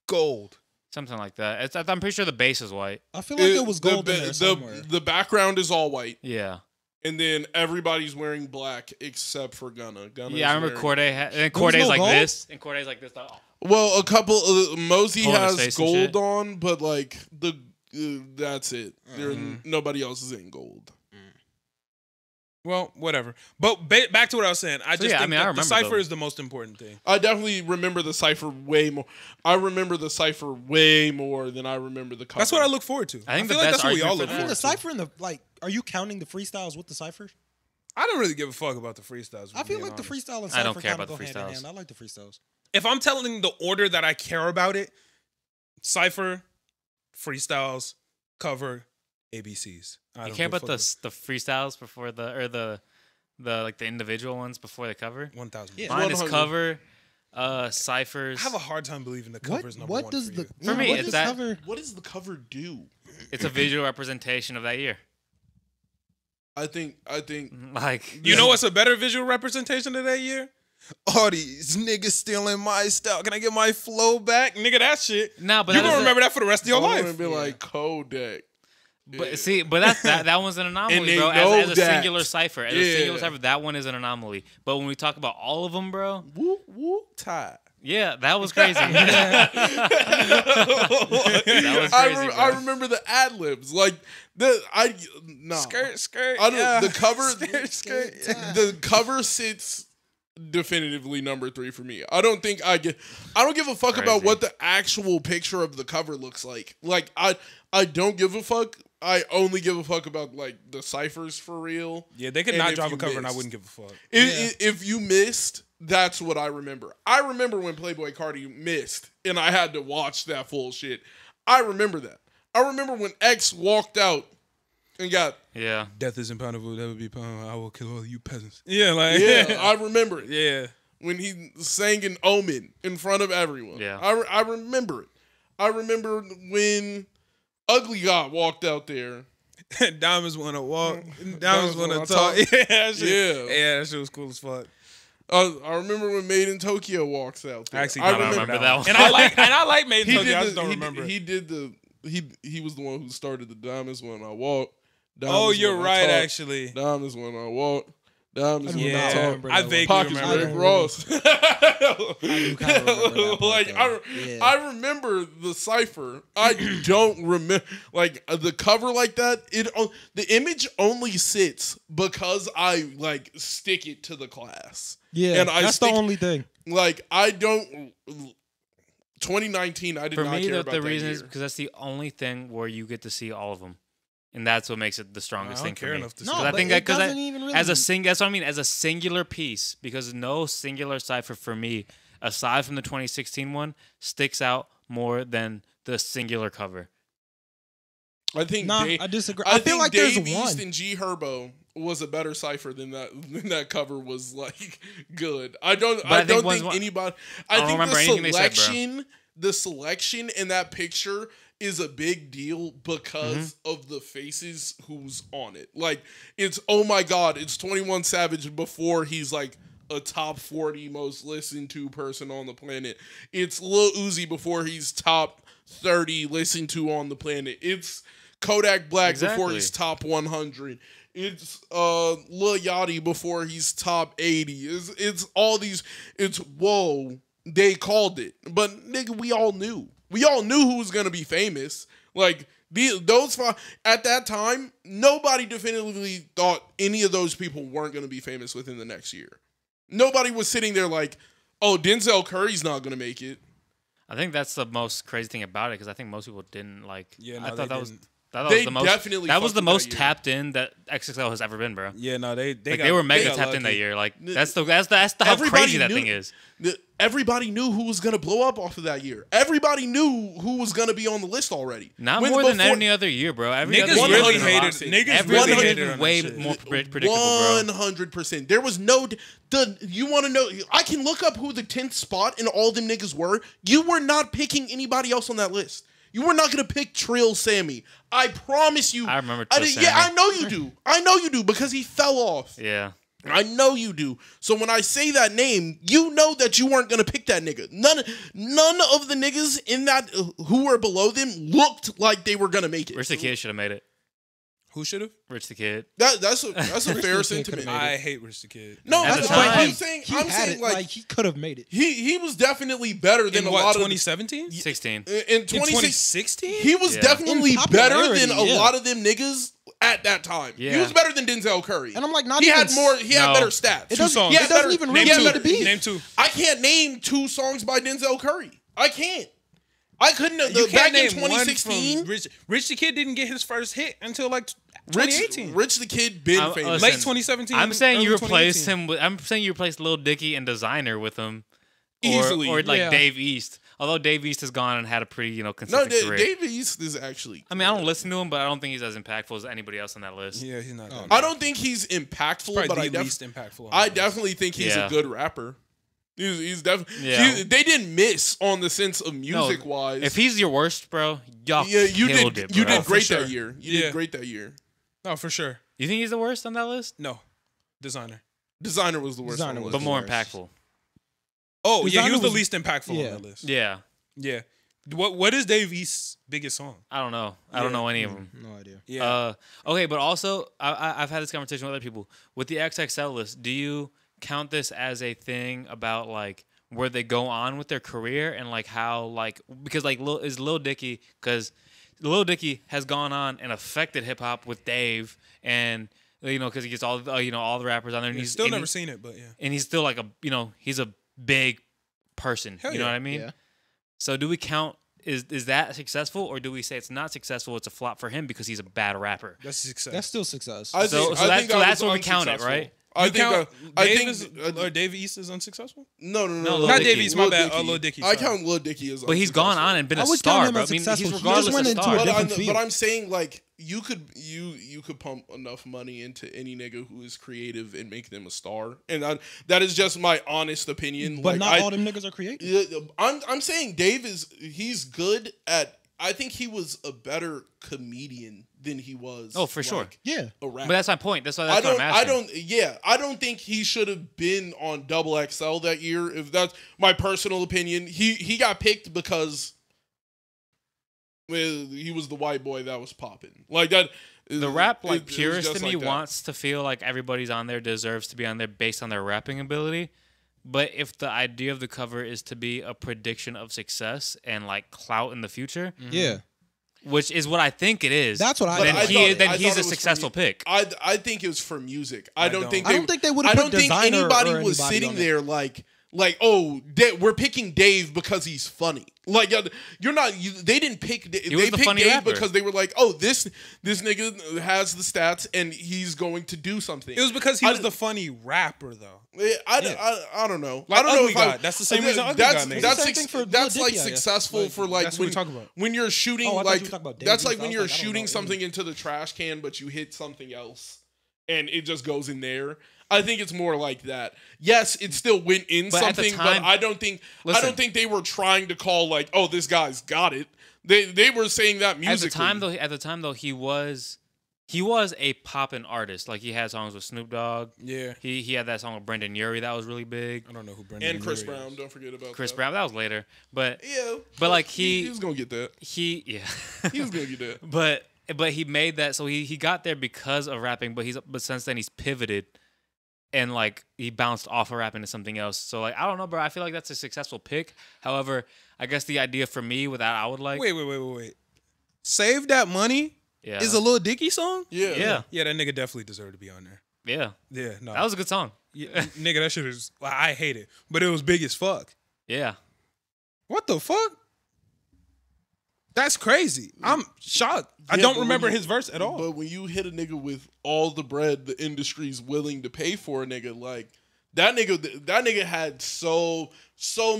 gold. something like that. I'm pretty sure the base is white. I feel like it was gold in there somewhere. The background is all white, Yeah. and then everybody's wearing black except for Gunna. Gunna's Yeah, I remember wearing- Corday. And was Corday's no like gold? this, and Corday's like this. Oh. Well, a couple. Mosey Pulling his has face and shit. gold on, but like that's it. Mm-hmm. Nobody else is in gold. Well, whatever. But back to what I was saying. I So, just yeah, I think mean, I that the remember cipher those. is the most important thing. I definitely remember the cipher way more. I remember the cipher way more than I remember the cover. That's what I look forward to. I think the feel like best that's what we all argument look for I mean, forward the to. cipher and the like. Are you counting the freestyles with the ciphers? I don't really give a fuck about the freestyles. I feel being like the honest. freestyle and I don't cipher care kind of about go the hand in freestyles. hand. I like the freestyles. If I'm telling the order that I care about it, cipher, freestyles, cover, ABCs. I You don't care give a about fuck the freestyles before the like the individual ones before the cover. 1,000. Yeah. Mine is 100. cover, ciphers. I have a hard time believing the cover is number What one does for the you. For me, what it's does that- cover? What does the cover do? It's a visual representation of that year. I think. Like You know what's a better visual representation of that year? All these niggas stealing my style. Can I get my flow back? Nigga, that shit. No, but You that gonna doesn't- remember that for the rest of your I'm life. gonna be like Kodak. But see, but that one's an anomaly, they bro. know As a that. singular cipher, as a Yeah. singular cipher, that one is an anomaly. But when we talk about all of them, bro, Whoop whoop tie. yeah, that was crazy. that was crazy, I bro. remember the ad libs. Like Skirt, skirt. I don't. yeah. The cover. Skirt, yeah. The cover sits definitively number 3 for me. I don't think I don't give a fuck about Crazy. what the actual picture of the cover looks like. Like I don't give a fuck. I only give a fuck about like the ciphers for real. Yeah, they could And not if drop a you cover and I missed. wouldn't give a fuck. If you missed, that's what I remember. I remember when Playboy Cardi missed, and I had to watch that full shit. I remember that. I remember when X walked out and got. Yeah, Death is impoundable. That would be pound. I will kill all you peasants. Yeah, like Yeah, I remember it. yeah. When he sang an Omen in front of everyone. Yeah. I remember it. I remember when Ugly God walked out there. Diamonds want to walk. Diamonds want to talk. Yeah, that shit was cool as fuck. I remember when Made in Tokyo walks out there. Actually, I don't remember that one. And I like Made in Tokyo. I just don't remember. He was the one who started the Diamonds when I walk. Oh, you're right. Talk. Actually, Diamonds when I walk. Diamonds when I talk. I vaguely Pockets remember. Rick Ross. I remember the cipher. I don't remember like the cover like that. The image only sits because I like stick it to the class. Yeah, and that's the only thing. Like I don't. 2019, I did not care about that. For me, the reason is because that's the only thing where you get to see all of them. And that's what makes it the strongest thing for me. I think that really that's what I mean. As a singular piece, because no singular cipher for me, aside from the 2016 one, sticks out more than the singular cover. I think. I disagree. I feel like Dave there's East one. and G Herbo was a better cipher than that. That cover was like good. I don't think anybody. I think the selection in that picture is a big deal because of the faces who's on it. Like, it's, oh my God, it's 21 Savage before he's like a top 40 most listened to person on the planet. It's Lil Uzi before he's top 30 listened to on the planet. It's Kodak Black before he's top 100. It's Lil Yachty before he's top 80. It's all these, it's whoa, they called it. But nigga, we all knew. We all knew who was gonna be famous. Like those five at that time, nobody definitively thought any of those people weren't gonna be famous within the next year. Nobody was sitting there like, "Oh, Denzel Curry's not gonna make it." I think that's the most crazy thing about it because I think most people didn't like. Yeah, I thought that was. That was the most tapped in that XXL has ever been, bro. Yeah, no, they were mega tapped in that year. Like that's how crazy that thing is. Everybody knew who was gonna blow up off of that year. Everybody knew who was gonna be on the list already. Not more than any other year, bro. Niggas really hated. Niggas really hated way more predictable, bro. 100%. There was no. You want to know? I can look up who the 10th spot and all them niggas were. You were not picking anybody else on that list. You were not going to pick Trill Sammy. I promise you. I remember Trill Sammy. Yeah, I know you do. I know you do because he fell off. Yeah. I know you do. So when I say that name, you know that you weren't going to pick that nigga. None of the niggas in that who were below them looked like they were going to make it. Rich the Kid should have made it. Who should have? Rich the Kid. That's a fair sentiment. I hate Rich the Kid. No, I'm saying like he could have made it. He was definitely better than in a lot of 2017? 16. In 2016? He was definitely better than a lot of them niggas at that time. Yeah. He was better than Denzel Curry. And I'm like, he had better stats. It doesn't even really need to be. Name two. I can't name 2 songs by Denzel Curry. I can't. I couldn't. You back can't in name 2016, Rich the Kid didn't get his first hit until like 2018. Rich the Kid been famous. Late 2017. I'm saying you replace him with. I'm saying you replace Lil Dicky and Designer with him, easily, or like Dave East. Although Dave East has gone and had a pretty consistent career. Dave East is actually. I mean, I don't listen to him, but I don't think he's as impactful as anybody else on that list. Yeah, he's not. I don't think he's impactful, but the least impactful. I definitely think he's a good rapper. He's definitely. Yeah. They didn't miss on the sense of music wise. If he's your worst, bro, you did. You did great that year. You did great that year. No, for sure. You think he's the worst on that list? No, Designer was the worst. But more impactful. Oh yeah, he was the least impactful on that list. Yeah. Yeah. What is Dave East's biggest song? I don't know. I don't know any of them. No idea. Yeah. Okay, but also I've had this conversation with other people. With the XXL list, do you count this as a thing about like where they go on with their career and like how like because like Lil Dicky because Lil Dicky has gone on and affected hip hop with Dave and because he gets all all the rappers on there and he's still never seen it, but yeah, and he's still like he's a big person. Hell you know what I mean? Yeah. So do we count? Is that successful, or do we say it's not successful? It's a flop for him because he's a bad rapper. That's success. That's still success. So that's what we count it, right? I think Dave East is unsuccessful. No, not Dave East. My bad. Lil Dicky. I count Lil Dicky as. But he's gone on and been a would star. count him Bro. as I mean, successful. he's He just regardless went a into star. a different field. But I'm saying like you could pump enough money into any nigga who is creative and make them a star, and that is just my honest opinion. But like, not all them niggas are creative. I'm saying Dave he's good at I think he was a better comedian than he was. Oh, for sure. Yeah. A rapper. But that's my point. That's what I'm asking. I don't think he should have been on XXL that year. If that's my personal opinion, he got picked because he was the white boy that was popping like that. The rap purist in me wants to feel like everybody's on there deserves to be on there based on their rapping ability. But if the idea of the cover is to be a prediction of success and like clout in the future, Yeah. which is what I think it is. That's what I then thought. he's a successful pick. I think it was for music. I don't think they would have put Designer anybody or was anybody sitting on it. there like we're picking Dave because he's funny. Like you're not. They didn't pick. They picked Dave rapper. because they were like, oh, this nigga has the stats and he's going to do something. It was because he was the funny rapper, though. I don't know. Like I don't know Ugly if God. That's the same reason Ugly God made it. That's Same thing for that's Lil like Dicky, I guess. successful Like, for like that's what we talk about. when you're shooting Oh, I thought you were talking about Dave. that's like I when was you're like, I don't shooting know. something into the trash can, but you hit something else and it just goes in there. I think it's more like that. Yes, it still went in But at the something, time- but I don't think they were trying to call like, oh, this guy's got it. They were saying that musically. At the time though, he was a poppin' artist. Like he had songs with Snoop Dogg. Yeah. He had that song with Brendan Urie that was really big. I don't know who Brendan And Chris Urie is. Brown, don't forget about Chris that. Brown, that was later. But Yeah. But like he was gonna get that. he He was gonna get that. But he made that, so he got there because of rapping. But since then he's pivoted, and like he bounced off of rapping to something else. So like I don't know, bro. I feel like that's a successful pick. However, I guess the idea for me with that I would like. Wait. Save That Money Yeah. is a Lil Dicky song? Yeah. Yeah, that nigga definitely deserved to be on there. Yeah. Yeah, no. That was a good song. Yeah, nigga, that shit is, I hate it. But it was big as fuck. Yeah. What the fuck? That's crazy. I'm shocked. I Yeah, don't but remember when you- his verse at all. But when you hit a nigga with all the bread the industry's willing to pay for a nigga, like that nigga had so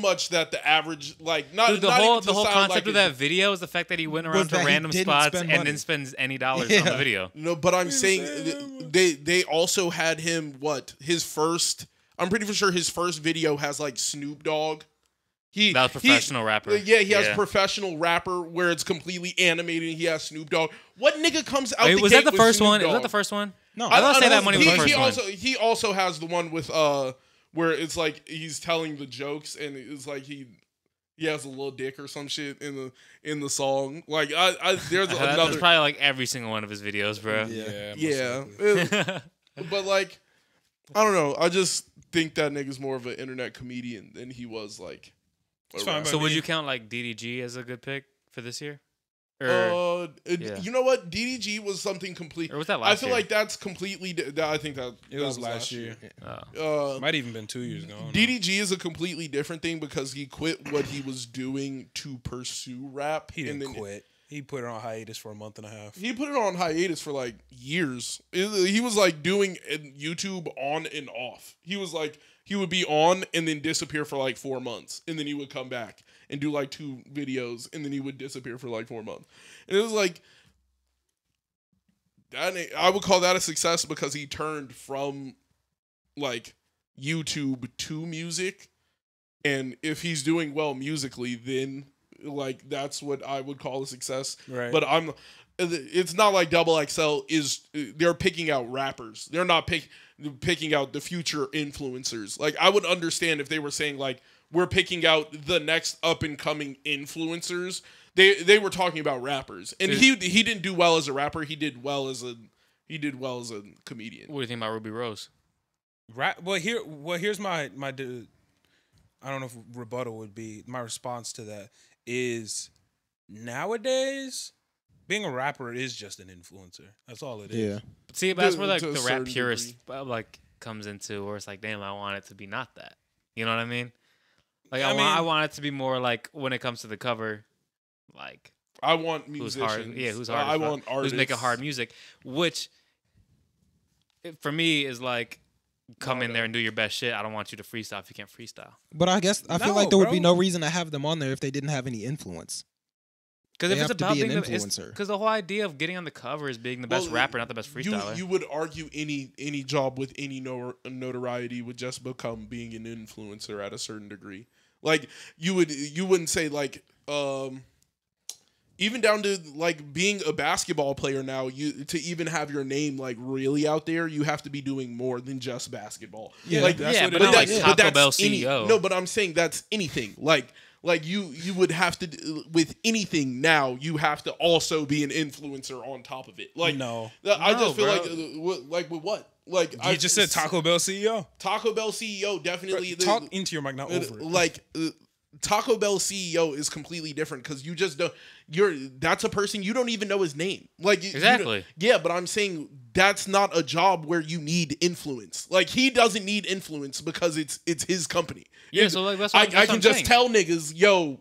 much that the average like not Dude, the not whole even to sound concept like of that video is the fact that he went around to that he random didn't spots spend and money. didn't spend any dollars on the video. No, but I'm saying they also had him his first. I'm pretty sure his first video has like Snoop Dogg. That was professional rapper. Yeah, he has professional rapper where it's completely animated. He has Snoop Dogg. What nigga comes out? Wait, the was gate that the with first Snoop one? Dogg? Was that the first one? No, I thought Say That Money was the first one. He also has the one with where it's like he's telling the jokes and it's like he has a little dick or some shit in the song. Like there's That's another. probably like every single one of his videos, bro. Yeah. But like, I don't know. I just think that nigga's more of an internet comedian than he was like. It's fine, So would you count like DDG as a good pick for this year? Yeah. You know what? DDG was something complete. Or was that last I feel year? like that's completely. I think that It was last year. Might even been 2 years ago. I don't know. DDG is a completely different thing because he quit what he was doing to pursue rap. He didn't quit. He put it on hiatus for a month and a half. He put it on hiatus for like years. He was like doing YouTube on and off. He was like, he would be on and then disappear for like 4 months. And then he would come back and do like 2 videos. And then he would disappear for like 4 months. And it was like, I would call that a success because he turned from like YouTube to music. And if he's doing well musically, then like that's what I would call a success. Right. But it's not like XXL they're picking out rappers. They're not picking out the future influencers. Like I would understand if they were saying like we're picking out the next up and coming influencers. They were talking about rappers. And he didn't do well as a rapper. He did well as a comedian. What do you think about Ruby Rose? Here's my I don't know if rebuttal would be my response to that is nowadays being a rapper is just an influencer. That's all it is. Yeah. But see, that's where like To a the rap certain purist like comes into where it's like, damn, I want it to be not that. You know what I mean? Like I want it to be more like when it comes to the cover, like I want who's musicians. hard, who's hard. I want artists. Who's making hard music, which for me is like come in there and do your best shit. I don't want you to freestyle if you can't freestyle. But I guess I feel No, like there would be bro. no reason to have them on there if they didn't have any influence. Because They if it's have to about be an being influencer. because the whole idea of getting on the cover is being the best Well, rapper, not the best freestyler. You would argue any job with any notoriety would just become being an influencer at a certain degree. Like you wouldn't say like even down to like being a basketball player now, to even have your name like really out there, you have to be doing more than just basketball. Yeah, like that's what but it not is. like Taco Bell CEO. No, but I'm saying that's anything. Like you would have to with anything now. You have to also be an influencer on top of it. Like No. I just feel bro. like with what? Like You just said Taco Bell CEO. Taco Bell CEO definitely. Talk into your mic, not over it. Like Taco Bell CEO is completely different because you just don't. That's a person you don't even know his name. Like Exactly. Yeah, but I'm saying that's not a job where you need influence. Like he doesn't need influence because it's his company. Yeah, so like that's what I I'm can just saying. tell niggas, yo,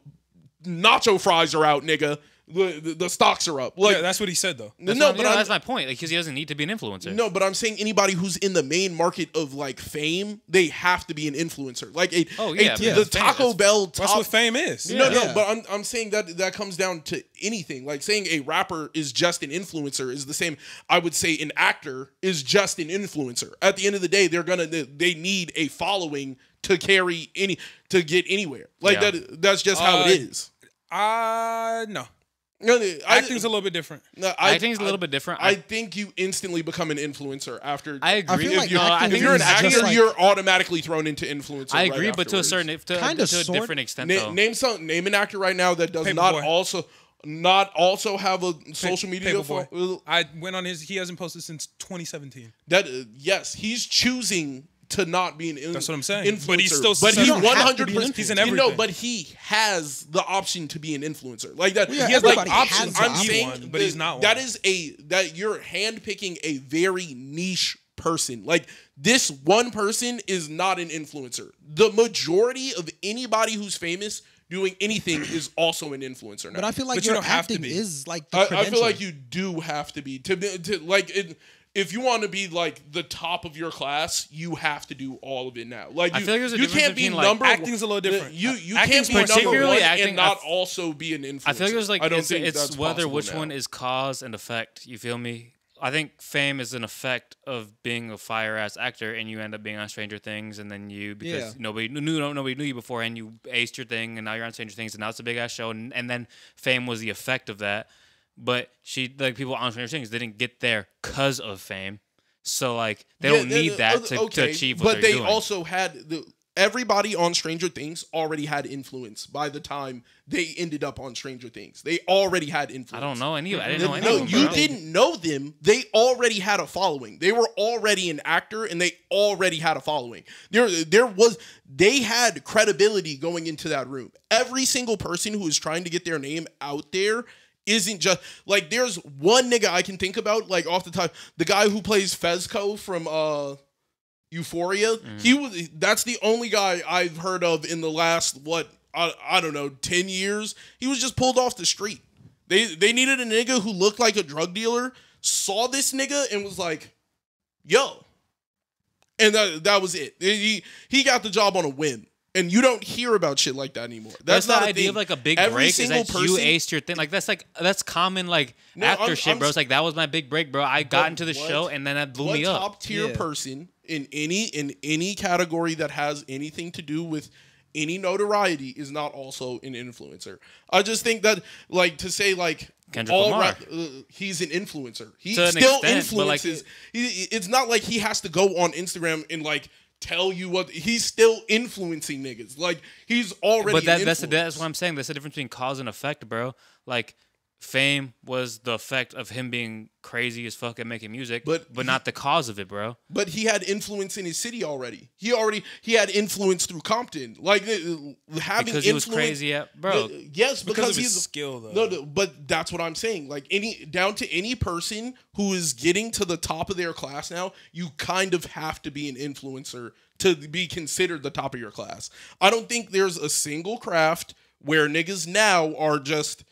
nacho fries are out, nigga. The stocks are up. Like Yeah, that's what he said though. That's my point. Like, because he doesn't need to be an influencer. no, but I'm saying anybody who's in the main market of like fame, they have to be an influencer. Like the that's fame. Taco Bell. That's what fame is. No, Yeah. but I'm saying that comes down to anything. Like saying a rapper is just an influencer is the same. I would say an actor is just an influencer. At the end of the day, they need a following to get anywhere. Like that's just how it is. No. No, Acting's a little bit different. No, Acting's a little bit different. I think you instantly become an influencer after. I agree. I feel like if acting you're an is actor, just like- you're automatically thrown into influencer. I agree, right but to a afterwards. certain, to a different extent, though. Name an actor right now that does Paperboy. not also have a social media. Paperboy. I went on his. He hasn't posted since 2017. That yes, he's choosing to not be an influencer. That's what I'm saying. But he's still But he successful. 100%. He's in everything. But he has the option to be an influencer. Like that. Yeah, He has like everybody has options. the I'm option. saying, but he's not That one. is that you're handpicking a very niche person. Like this one person is not an influencer. The majority of anybody who's famous doing anything is also an influencer now. But I feel like But you your don't have to acting be. is like the I credential. feel like you do have to be to like it. If you want to be like the top of your class, you have to do all of it now. Like I feel like there's a you difference can't be between, like, number. acting's a little different. You Acting's can't be number particularly one acting- and not also be an influencer. I feel like there's like I don't it's, think it's that's whether possible which now. one is cause and effect. You feel me? I think fame is an effect of being a fire ass actor, and you end up being on Stranger Things, and then because nobody knew you before, and you aced your thing, and now you're on Stranger Things, and now it's a big ass show, and then fame was the effect of that. But people on Stranger Things didn't get there because of fame, so like they don't need that to achieve what but they're they doing. also had everybody on Stranger Things already had influence by the time they ended up on Stranger Things. They already had influence. I don't know any. I didn't know any. No, of them, you bro. didn't know them. They already had a following. They were already an actor, and they already had a following. They had credibility going into that room. Every single person who is trying to get their name out there isn't just like there's one nigga I can think about like off the top. The guy who plays Fezco from Euphoria. That's the only guy I've heard of in the last I don't know 10 years. He was just pulled off the street. They needed a nigga who looked like a drug dealer, saw this nigga and was like, yo. And that was it. He got the job on a whim. And you don't hear about shit like that anymore. That's not the a idea thing. of like a big Every break is single that you aced your thing. Like that's common like actor shit, bro. It's like that was my big break, bro. I got into the show and then that blew me up. Top tier person in any category that has anything to do with any notoriety is not also an influencer. I just think that like to say like Kendrick Lamar. He's an influencer. He To an still extent, influences. It's not like he has to go on Instagram and like tell you what he's still influencing niggas. Like he's already. But that's what I'm saying. That's the difference between cause and effect, bro. Like fame was the effect of him being crazy as fuck at making music, but not the cause of it, bro. But he had influence in his city already. He had influence through Compton. Like having because he was crazy at bro. Yes, because of his he's skill though. No, but that's what I'm saying. Like down to any person who is getting to the top of their class now, you kind of have to be an influencer to be considered the top of your class. I don't think there's a single craft where niggas now are just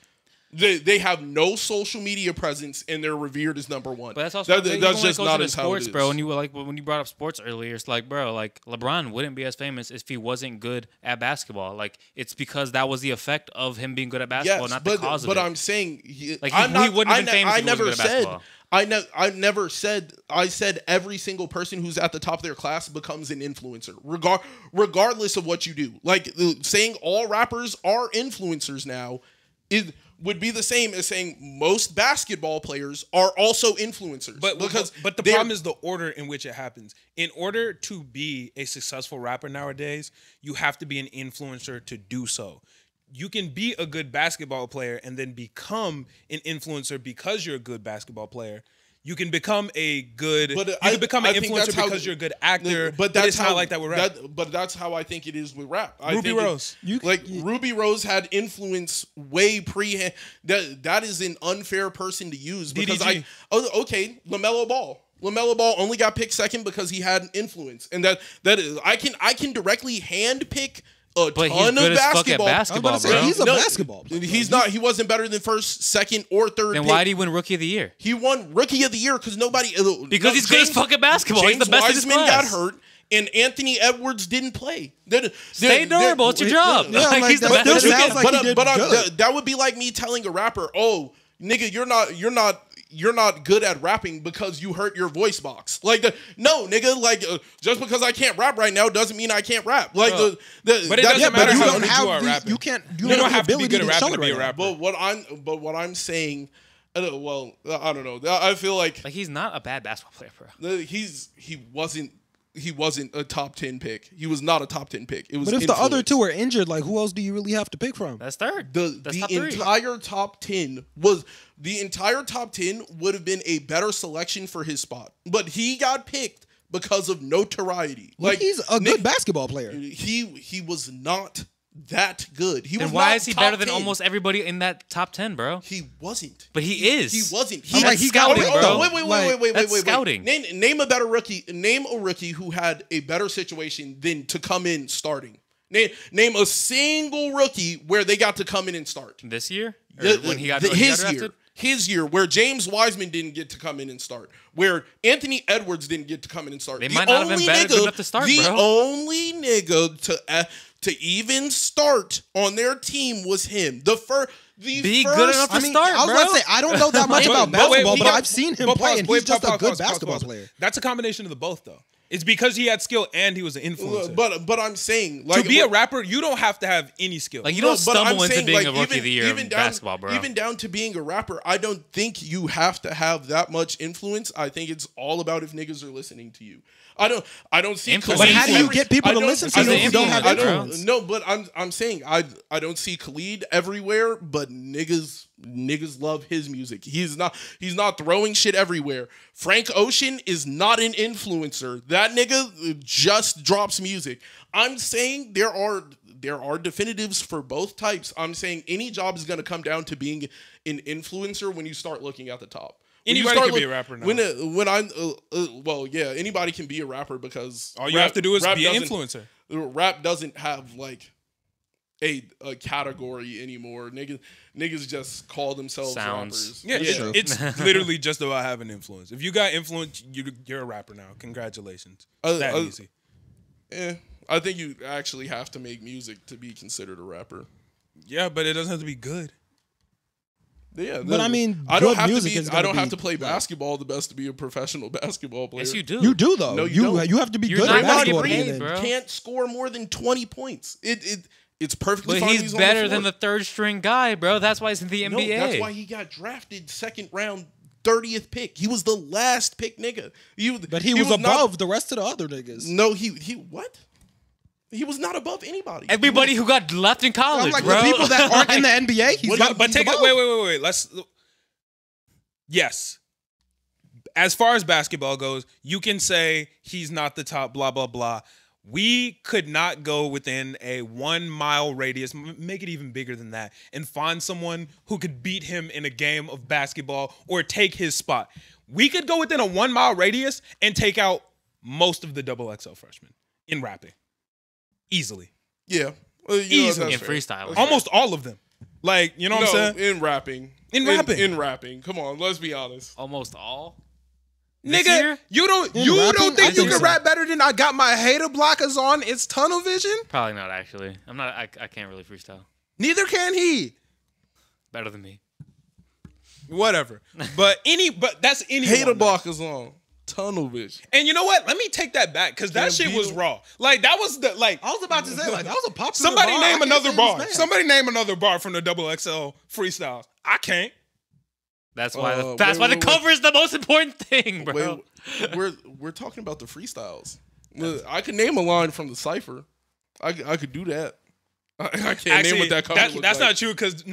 they have no social media presence and they're revered as number one. But that's also that's just not as sports, how it bro. is. And you were like when you brought up sports earlier, it's like, bro, like LeBron wouldn't be as famous if he wasn't good at basketball. Like it's because that was the effect of him being good at basketball, not the cause of it. But I'm saying, he wouldn't have been famous if he wasn't good at basketball. I never said. I said every single person who's at the top of their class becomes an influencer, regardless of what you do. Like saying all rappers are influencers now is would be the same as saying most basketball players are also influencers. But the problem is the order in which it happens. In order to be a successful rapper nowadays, you have to be an influencer to do so. You can be a good basketball player and then become an influencer because you're a good basketball player. You can become a good. You can become an influencer because you're a good actor. But it's not like that with rap. But that's how I think it is with rap. Ruby Rose, Ruby Rose had influence way pre. That is an unfair person to use because LaMelo Ball. LaMelo Ball only got picked second because he had influence, and that is I can directly hand pick a ton of basketball. He's a basketball player. He's not. He wasn't better than first, second, or third. Then pick. why did he win Rookie of the Year? He won Rookie of the Year because nobody. Because he's good as fucking basketball. James He's the best Wiseman in his class. got hurt, and Anthony Edwards didn't play. Stay durable. It's your job. Yeah, like, he's the that best. still sounds like he did good. That would be like me telling a rapper, "Oh, nigga, you're not good at rapping because you hurt your voice box." No, nigga, just because I can't rap right now doesn't mean I can't rap. But it doesn't matter how good you are rapping. You can't. You don't have to be good at rapping to be a rapper. But what I'm saying, I don't know. I feel like he's not a bad basketball player, bro. He wasn't a top 10 pick. He was not a top 10 pick. It was. But if the other two are injured, who else do you really have to pick from? That's third. The entire top 10 would have been a better selection for his spot. But he got picked because of notoriety. He's a good basketball player. He was not that good. Then why is he better than almost everybody in that top 10, bro? He wasn't. But he is. He wasn't. That's scouting, bro. Wait. Scouting. Name a better rookie. Name a rookie who had a better situation than to come in starting. Name a single rookie where they got to come in and start. This year? When he got drafted? His year, where James Wiseman didn't get to come in and start, where Anthony Edwards didn't get to come in and start. They might not have been better good enough to start, bro. The only nigga to even start on their team was him. Good enough to start, I was about to say, I don't know that much about basketball, but I've seen him play, and he's just a good basketball player. That's a combination of the both, though. It's because he had skill and he was an influencer. But I'm saying, to be a rapper, you don't have to have any skill. You don't stumble into being a rookie of the year in basketball, bro. Even down to being a rapper, I don't think you have to have that much influence. I think it's all about if niggas are listening to you. I don't see. Influence. But how do you get people to listen to you if you don't have influence? No, but I'm saying I don't see Khalid everywhere, but niggas love his music. He's not throwing shit everywhere. Frank Ocean is not an influencer. That nigga just drops music. I'm saying there are definitives for both types. I'm saying any job is going to come down to being an influencer when you start looking at the top. Anybody can be a rapper now. Anybody can be a rapper because all you have to do is be an influencer. Rap doesn't have a category anymore. Niggas just call themselves rappers. Yeah, it's literally just about having influence. If you got influence, you're a rapper now. Congratulations. That easy. I think you actually have to make music to be considered a rapper. Yeah, but it doesn't have to be good. Yeah, but I mean, I don't have to play basketball the best to be a professional basketball player. Yes, you do. You do though. No, you have to be good at basketball. Bro. Can't score more than 20 points. It's perfectly but fine. He's better than the third string guy, bro. That's why he's in the NBA. No, that's why he got drafted second round, 30th pick. He was the last pick nigga. But he was above the rest of the other niggas. No, he what? He was not above anybody. Everybody who got left in college, bro. The people that aren't in the NBA, but take it. Wait. Yes. As far as basketball goes, you can say he's not the top, blah, blah, blah. We could not go within a 1 mile radius, make it even bigger than that, and find someone who could beat him in a game of basketball or take his spot. We could go within a 1 mile radius and take out most of the XXL freshmen in rapping. Easily. Yeah. Easily. In freestyle. Almost all of them. You know what I'm saying? In rapping. In rapping. Come on, let's be honest. Almost all? Nigga, you don't think you can rap better than I got my hater blockers on? It's tunnel vision? Probably not, actually. I can't really freestyle. Neither can he. Better than me. Whatever. But that's any hater blockers on. tunnel vision. And you know what? Let me take that back because that shit was raw. Like that was the like. I was about to say like that was a popular. Somebody bar. name I can't another say bar. this man. Somebody name another bar from the XXL freestyles. I can't. That's why. wait, the cover is the most important thing, bro. Wait, we're talking about the freestyles. I could name a line from the cipher. I could do that. I can't name what that cover looks That's like. not true because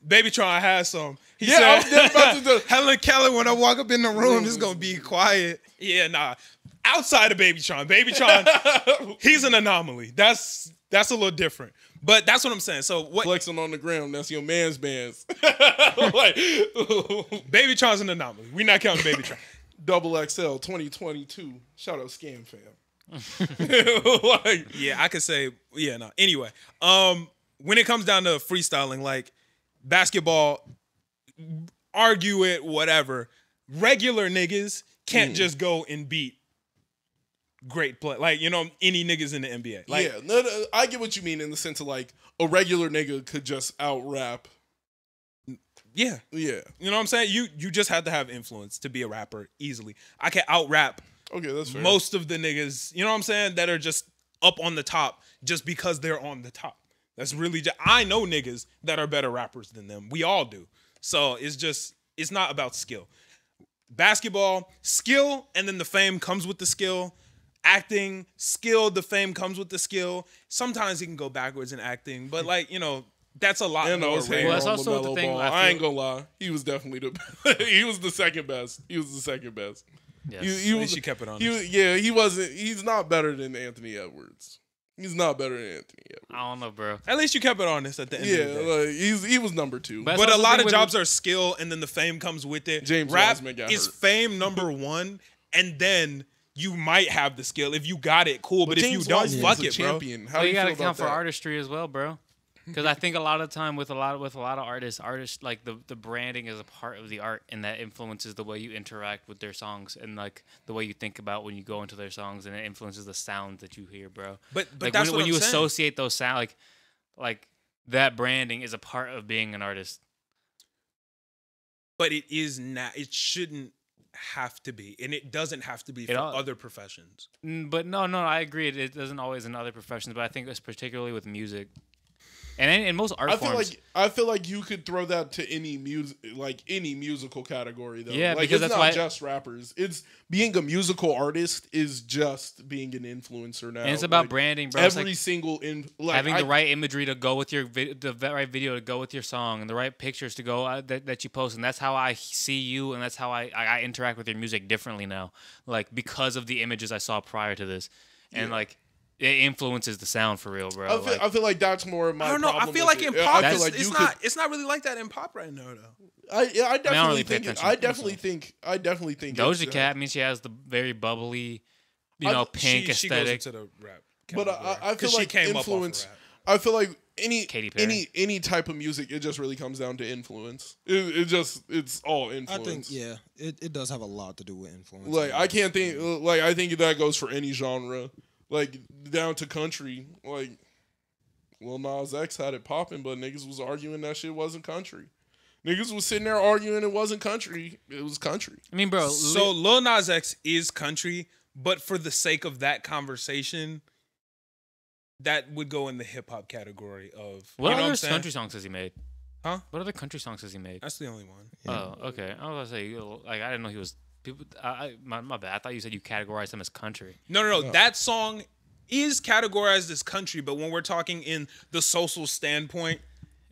Babytron has some. He I was said, just about to do. Helen Keller, when I walk up in the room, it's gonna be quiet. Yeah, nah. Outside of Babytron, he's an anomaly. That's a little different. But that's what I'm saying. So what? Flexing on the ground. That's your man's bands. Babytron's an anomaly. We're not counting Babytron. XXL 2022. Shout out Scam Fam. Yeah, I could say, yeah, no. Anyway, when it comes down to freestyling, like basketball, argue it, whatever. Regular niggas can't just go and beat great play. Like, any niggas in the NBA. Like, yeah, no, I get what you mean in the sense of like a regular nigga could just out rap. yeah. Yeah. You know what I'm saying? You just have to have influence to be a rapper easily. I can out rap Okay, that's fair. most of the niggas, you know what I'm saying, that are just up on the top just because they're on the top. That's really I know niggas that are better rappers than them. We all do. So it's not about skill. Basketball, skill, and then the fame comes with the skill. Acting, skill, the fame comes with the skill. Sometimes you can go backwards in acting, but that's a lot more. Well, that's also the thing. I ain't gonna lie. He was definitely he was the second best. Yes. He At least you kept it on. He wasn't. He's not better than Anthony Edwards. He's not better than Anthony Edwards. I don't know, bro. At least you kept it honest at the end of the day. Like he was number 2. But- But That's a also lot the of thing jobs are skill, and then the fame comes with it. James Rap Wiseman got is hurt. fame number 1, and then you might have the skill. If you got it, cool. But if you James don't, Wiseman's fuck a it, bro. champion. How Well, do you you gotta feel about count for that? artistry as well, bro. Because I think a lot of time with a lot of artists like the branding is a part of the art, and that influences the way you interact with their songs and like the way you think about when you go into their songs, and it influences the sounds that you hear, bro. But like that's when what you I'm saying. associate those sound like that branding is a part of being an artist. But it is not. It shouldn't have to be, and it doesn't have to be for other professions. But no, I agree. It doesn't always in other professions, but I think it's particularly with music. And in most art forms, I feel like you could throw that to any any musical category though. Yeah, like, because it's that's not why just rappers. It's being a musical artist is just being an influencer now. and it's about Like, branding, bro. It's Every like single having the right imagery to go with your the right video to go with your song, and the right pictures to go that you post, and that's how I see you, and that's how I interact with your music differently now. Like because of the images I saw prior to this, and like. It influences the sound for real, bro. I feel like that's more of my. I don't know. I problem feel with like in it. pop, I feel like it's not really like that in pop right now, though. I don't definitely really pay think. attention I to definitely think. Doja Cat, I mean, she has the very bubbly, pink She goes aesthetic. into the rap. But I feel she like came influence. up off of rap. I feel like Katy Perry. any type of music, it just really comes down to influence. It's all I influence. think it does have a lot to do with influence. Like I can't think. Like I think that goes for any genre. Like down to country. Like Lil Nas X had it popping, but niggas was arguing that shit wasn't country. Niggas was sitting there arguing it wasn't country. It was country. I mean, bro. So Lil Nas X is country, but for the sake of that conversation, that would go in the hip hop category of what you know other what I'm saying? country songs has he made? Huh? What other country songs has he made? That's the only one. Oh, okay. I was gonna say, like, I didn't know he was. People, my bad. I thought you said you categorized him as country. No. That song is categorized as country, but when we're talking in the social standpoint,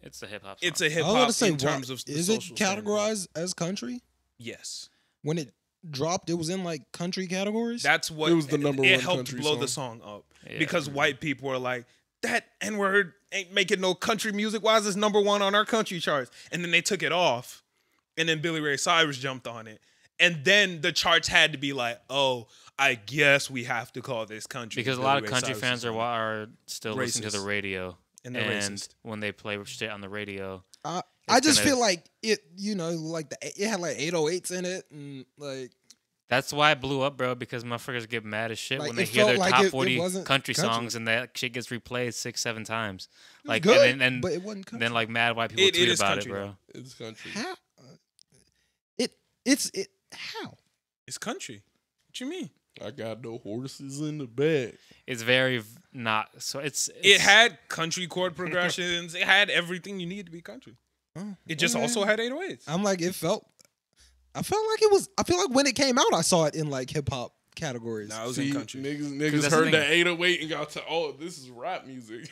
It's a hip hop song. it's a hip I was about hop to say, in terms of the is it social standpoint. categorized as country? Yes. When it dropped, it was in like country categories. That's what It was the number it one helped country blow song. the song up Yeah. because white people were like, that N-word ain't making no country music. Why is this number one on our country charts? And then they took it off, and then Billy Ray Cyrus jumped on it, and then the charts had to be like, oh, I guess we have to call this country because a Billy lot of Ray country Cyrus fans is are on it. are still listening to the Racist. radio, And they're racist. when they play shit on the radio, I It's just gonna- feel like it. Like it had like 808s in it, and like that's why it blew up, bro. Because motherfuckers get mad as shit Like, when they it hear felt their like top it 40 wasn't country country. songs, and that shit gets replayed 6-7 times. was Like good, and but it wasn't country. then like mad white people It tweet is about country, it, bro. It's country. how how It's country. What What you mean? I got no horses in the back. It's very not. So It had country chord progressions. It had everything you need to be country. It just also had 808s. I'm like, I felt like it was. I feel like when it came out, I saw it in like hip hop categories. Nah, it was See, in country. niggas that's heard the the thing. 808 and got to, oh, this is rap music.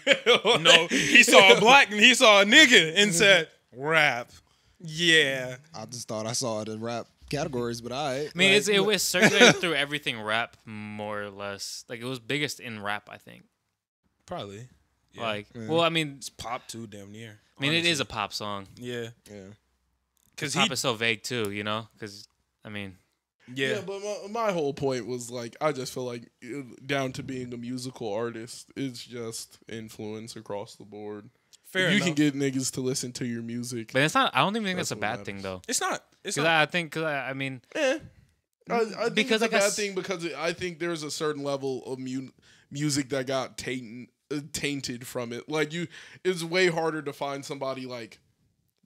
No, he saw a black and he saw a nigga and said rap. Yeah. I just thought I saw it in rap categories, but I I mean, it was circulated through everything rap, more or less. Like, it was biggest in rap, I think. Probably. Yeah. Like, well, I mean, It's pop too, damn near. I mean, it honestly. is a pop song. Yeah. yeah. Because Pop is so vague too, you know? Because, I mean, yeah. But my whole point was like, I just feel like down to being a musical artist, it's just influence across the board. Fair You enough. can get niggas to listen to your music. but it's not, I don't even think That's that's a what bad thing, matters. though. It's not. It's Because not. I mean, I think Because it's a I bad guess- thing because I think there's a certain level of music that got tainted from it. Like it's way harder to find somebody like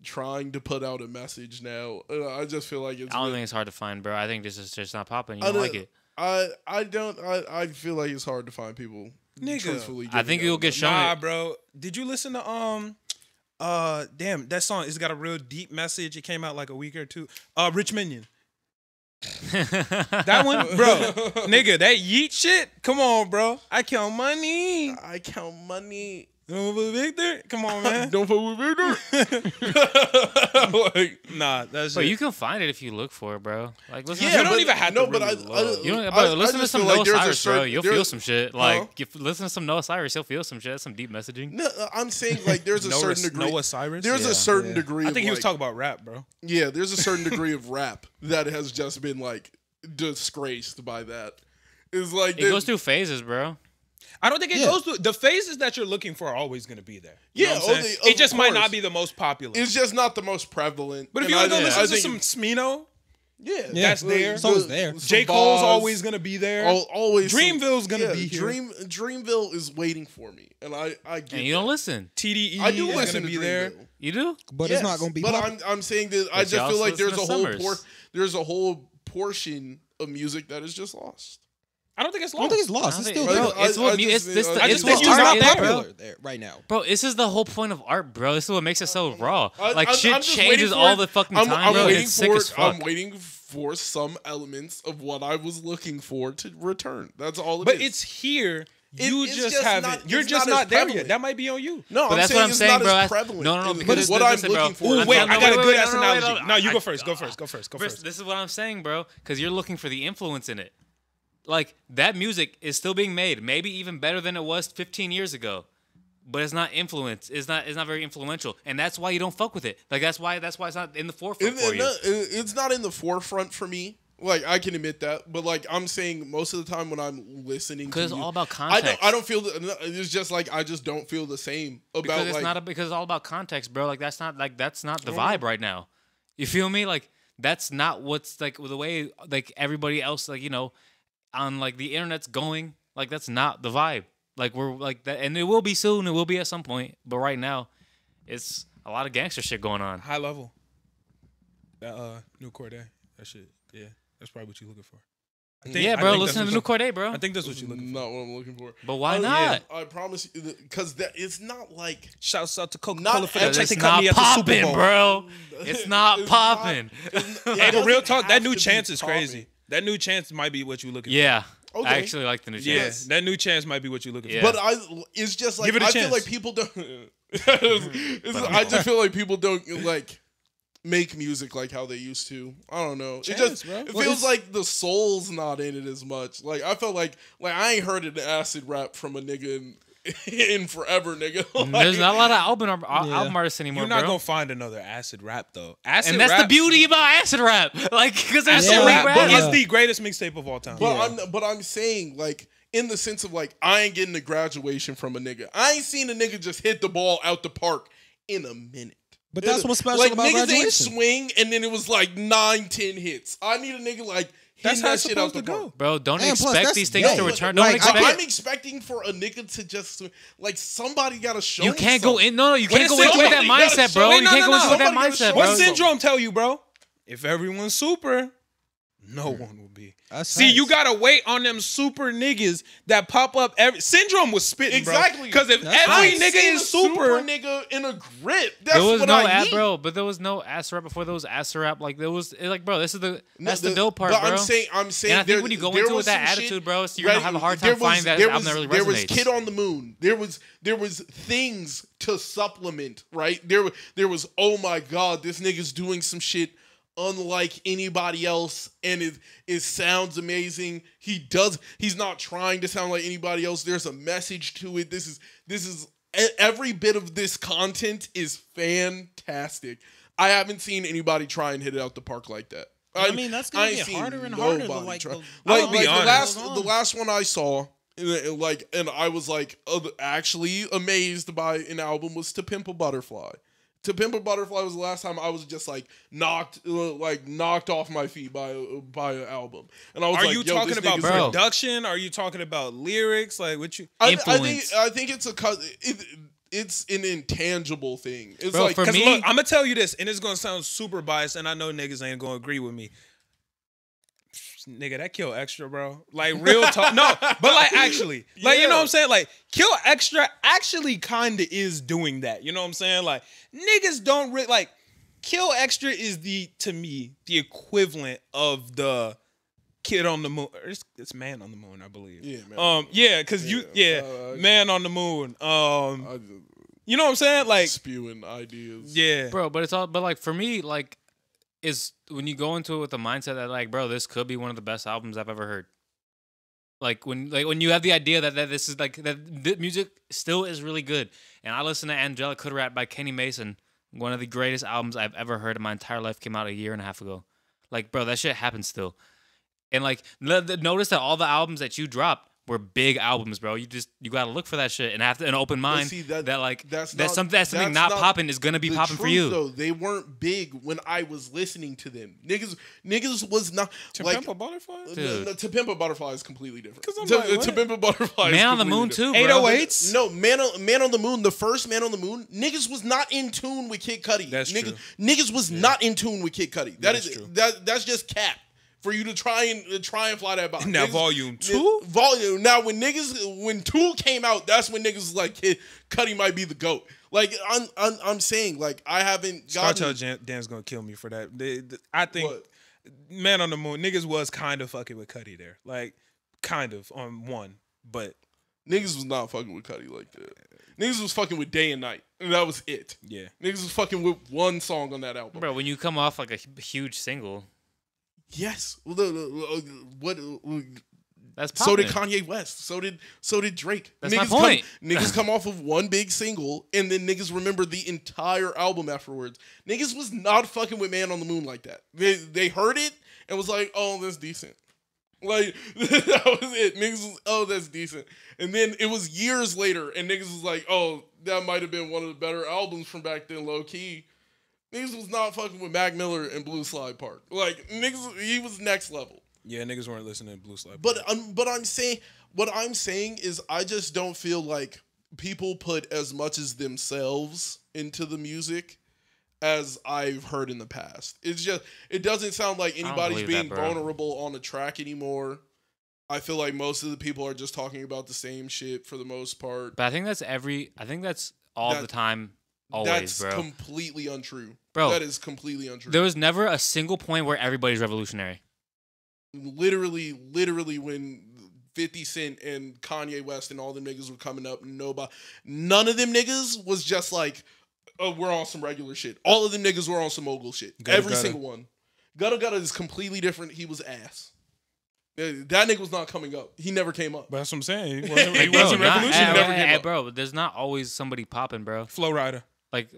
trying to put out a message now. I just feel like it's. I don't think it's hard to find, bro. I think this is just not popping. You I don't like it. I feel like it's hard to find people. Nigga. Truthfully, I think giving you'll out get a shown Nah, it. bro. Did you listen to damn, that song, it's got a real deep message. It came out like a week or two. Rich Minion. That one, bro. Nigga, that yeet shit. Come on, bro. I count money. I count money. Over Victor. Come on, man. Don't fuck with Victor. Like, Nah, that's But it. you can find it if you look for it, bro. Like, listen You to don't even have to but really love. You don't, I- bro, I listen to just some feel like Noah there's a Cyrus, bro. certain- You'll there's- feel some shit. Like, Huh? if listen to some Noah Cyrus, you'll feel some shit. That's some deep messaging. No, I'm saying like there's a certain degree. Noah Cyrus. There's Yeah. a certain Yeah. degree. I think of, he was like- talking about rap, bro. Yeah, there's a certain degree of rap that has just been like disgraced by that. It's like It goes through phases, bro. I don't think it Yeah. goes through the phases that you're looking for are always going to be there. You know Yeah, what I'm oh, saying? they- It just of might course. not be the most popular. It's just not the most prevalent. But if And you want to I go think- listen I to think- some Smino, yeah, that's there. It's always there. J. Cole's always going to be there. always Dreamville's gonna be here. Dreamville is waiting for me, and I get. And you don't that. listen. TDE I do is listen going to to be there. Dreamville. You do? but Yes, it's not going to be. But popular. I'm saying that I But just you feel also like there's listen a to whole Summers. there's a whole portion of music that is just lost. I don't think it's I lost. don't think it's lost. It's still Bro, there. Bro, it's what I it's just- this. I I It's just what think It's you're art not is, popular bro. there right now. Bro, this is the whole point of art, bro. This is what makes it so raw. Like I'm shit just waiting changes for all it. the fucking I'm time, bro. waiting It's sick for as it. fuck. I'm waiting for some elements of what I was looking for to return. That's all it is. But it's here. You it's just just haven't. not- You're it's just not as not there prevalent. yet. That might be on you. no, But I'm that's saying what I'm it's saying, not bro. as That's- prevalent. no, no, in because what listen, I'm bro. looking for. Ooh, is wait, not- I got a good ass no, analogy. No, you I- go first. Go first. Go first. Go first. This is what I'm saying, bro. Because you're looking for the influence in it. Like, that music is still being made, maybe even better than it was 15 years ago. But it's not influence. It's not very influential. And that's why you don't fuck with it. Like, that's why it's not in the forefront for you. It's not in the forefront for me. Like, I can admit that, but like I'm saying, most of the time when I'm listening, Because to it's all about context. I don't feel. It's just like I just don't feel the same about Because it's like. not because it's all about context, bro. Like, that's not the vibe right now. You feel me? Like, that's not what's like the way like everybody else, like, you know, on like the internet's going. Like, that's not the vibe. Like, we're like that, and it will be soon. It will be at some point. But right now, it's a lot of gangster shit going on. High level. That new Corday. That shit. Yeah, that's probably what you're looking for. Yeah, bro. Listen to the new Corday, bro. I think that's what you're looking for. not what I'm looking for. But why Oh, not? yeah, I promise you, because it's not like Shouts out to Coca-Cola Not for the every- check It's they cut not me at the Super popping, Bowl. bro. It's not it's popping. Hey, but real doesn't talk, that have new to be chance is popping. crazy. That new chance might be what you're looking Yeah. Okay. I actually like the new for. chance. Yeah, that new chance might be what you're looking Yeah. for. But it's just like Give it a I chance. feel like people don't. I just feel like people don't like make music like how they used to. I don't know. Chance, bro. It Well, feels it's- like the soul's not in it as much. Like I felt like I ain't heard an acid rap from a nigga in forever, nigga. There's not a lot of album Yeah. artists anymore, You're not bro. gonna find another acid rap though. Acid And that's rap, the beauty about acid rap. Like, because there's Acid so many rap rappers. is the greatest mixtape of all time. But I'm saying like in the sense of like I ain't getting a graduation from a nigga. I ain't seen a nigga just hit the ball out the park in a minute. But that's what's special like, about niggas graduation. ain't swing and then it was like 9-10 hits. I need a nigga like That's hitting how that it's shit out supposed the to park. go. Bro, don't And plus, expect that's these things gay. to return. Like, Don't expect. I'm expecting for a nigga to just like somebody gotta show. You me can't go something. in. No, you can't What go is into it with that somebody mindset, gotta bro. show- You can't go into it with that Somebody gotta mindset, show bro. What me syndrome tell you, bro? If everyone's super, No one will be. That's See, facts. you gotta wait on them super niggas that pop up. Syndrome was spitting, Exactly. Because if That's every facts. nigga is super, nigga in a grip. That's There was what no I need. bro, but there was no ass rap before there was ass rap. Like there was, like, bro, that's the dope part, but bro. I'm saying, and I think when you go into it with that attitude, bro, so you're gonna have a hard time finding that album that really resonates. There was Kid on the Moon. There was things to supplement, right? There was, oh my god, this nigga's doing some shit unlike anybody else, and it sounds amazing. He's not trying to sound like anybody else. There's a message to it. This is every bit of this content is fantastic. I haven't seen anybody try and hit it out the park like that. I mean, that's gonna get harder and harder. The last one I saw, and I was like actually amazed by an album was To Pimp a Butterfly. To Pimp a Butterfly was the last time I was just knocked off my feet by an album. And I was you talking about production? Are you talking about lyrics? Like what you? I think it's an intangible thing. It's bro, like, for me, look, I'm gonna tell you this, and it's gonna sound super biased, and I know niggas ain't gonna agree with me. Nigga, that Kill Extra, bro. Like real talk. No, but like actually, like you know what I'm saying. Like Kill Extra actually kind of is doing that. You know what I'm saying? Like niggas don't really like Kill Extra is to me the equivalent of the Kid on the Moon. It's Man on the Moon, I believe. Yeah, man. Man on the Moon. You know what I'm saying? Like spewing ideas. Yeah, bro. But it's all. But like for me, like. Is when you go into it with the mindset that like, bro, this could be one of the best albums I've ever heard. Like when you have the idea that this is like that the music still is really good. And I listened to Angelic Hood Rat by Kenny Mason, one of the greatest albums I've ever heard in my entire life. Came out a year and a half ago. Like, bro, that shit happens still. And like, notice that all the albums that you dropped were big albums, bro. You gotta look for that shit and have an open mind. See, that's something not popping is gonna be popping for you. Though they weren't big when I was listening to them. Niggas was not To like Pimp a Butterfly. To Pimp a Butterfly is completely different. To Pimp a Butterfly. Man on the Moon too. 808s. No, Man on the Moon. The first Man on the Moon, niggas was not in tune with Kid Cudi. That's true. Niggas was not in tune with Kid Cudi. That's true. That's just cap. For you to try and fly that box. Now volume 2? Now when 2 came out, that's when niggas was like, Cudi might be the GOAT. Like I'm saying, like I haven't gotten. Dan's gonna kill me for that. I think what? Man on the Moon, niggas was kind of fucking with Cudi there. Like kind of on one, but niggas was not fucking with Cudi like that. Niggas was fucking with Day and Night, and that was it. Yeah. Niggas was fucking with one song on that album. Bro, when you come off like a huge single. Yes. What? That's so did Kanye West. So did Drake. That's my point. Niggas come off of one big single, and then niggas remember the entire album afterwards. Niggas was not fucking with Man on the Moon like that. They heard it and was like, oh, that's decent. Like that was it. Niggas was, oh, that's decent. And then it was years later, and niggas was like, oh, that might have been one of the better albums from back then, low key. Niggas was not fucking with Mac Miller and Blue Slide Park. Like niggas, he was next level. Yeah, niggas weren't listening to Blue Slide Park. But I'm saying what I'm saying is I just don't feel like people put as much as themselves into the music as I've heard in the past. It's just it doesn't sound like anybody's being vulnerable on the track anymore. I feel like most of the people are just talking about the same shit for the most part. But I think that's all the time. Always, that's completely untrue. Bro, that is completely untrue. There was never a single point where everybody's revolutionary. Literally when 50 Cent and Kanye West and all them niggas were coming up, none of them niggas was just like, oh, we're on some regular shit. All of them niggas were on some mogul shit. Every single one. Gutta Gutta is completely different. He was ass. That nigga was not coming up. He never came up. But that's what I'm saying. He wasn't revolutionary. Never came up. Bro, there's not always somebody popping, bro. Flow Rider. Like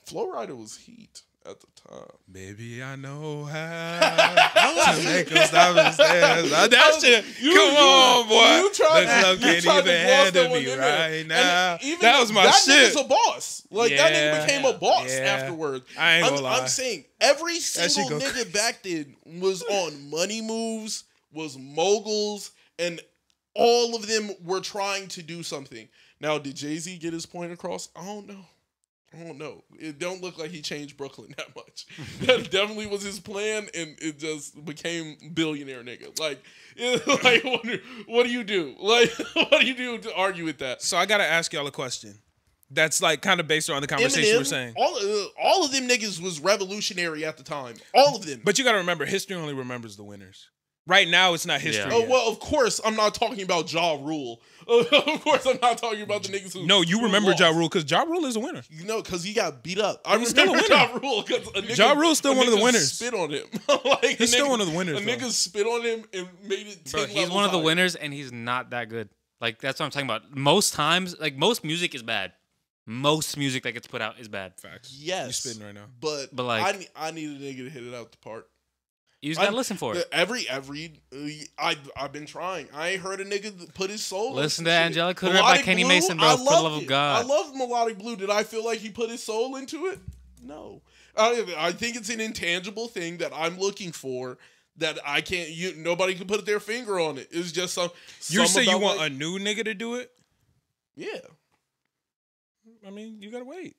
Flow Rider was heat at the time. Baby, I know how to make them stop and stare. That shit. Come on, boy. You tried love can't even handle me right now. That was my shit. That nigga's a boss. Like that nigga became a boss afterwards. I ain't gonna lie. I'm saying every single nigga back then was on money moves, was moguls, and all of them were trying to do something. Now, did Jay-Z get his point across? I don't know. I don't know. It don't look like he changed Brooklyn that much. That definitely was his plan, and it just became billionaire nigga. Like, what do you do? Like, what do you do to argue with that? So I gotta ask y'all a question. That's like kind of based on the conversation we're saying. All of them niggas was revolutionary at the time. All of them. But you gotta remember, history only remembers the winners. Right now, it's not history. Yeah. Yet. Well, of course, I'm not talking about Ja Rule. Of course, I'm not talking about the niggas who. No, you remember Ja Rule because Ja Rule is a winner. You know, because he got beat up. I He's still a remember winner. Ja Rule because Ja Rule's still one of the winners. Spit on him. Like, He's still one of the winners. A nigga spit on him and made it. 10 Bro, he's one of the higher. winners, and he's not that good. Like, that's what I'm talking about. Most times, like, most music is bad. Most music that gets put out is bad. Facts. Yes, You spitting right now. But like, I need a nigga to hit it out the park. You just gotta listen for it. I've been trying. I ain't heard a nigga put his soul. Listen to shit. Angelic Hood by Kenny Blue, Mason, bro. I For the loved love of it. God. I love Melodic Blue. Did I feel like he put his soul into it? No. I think it's an intangible thing that I'm looking for that I can't. Nobody can put their finger on it. It's just some. You say you want like, a new nigga to do it? Yeah. I mean, you gotta wait.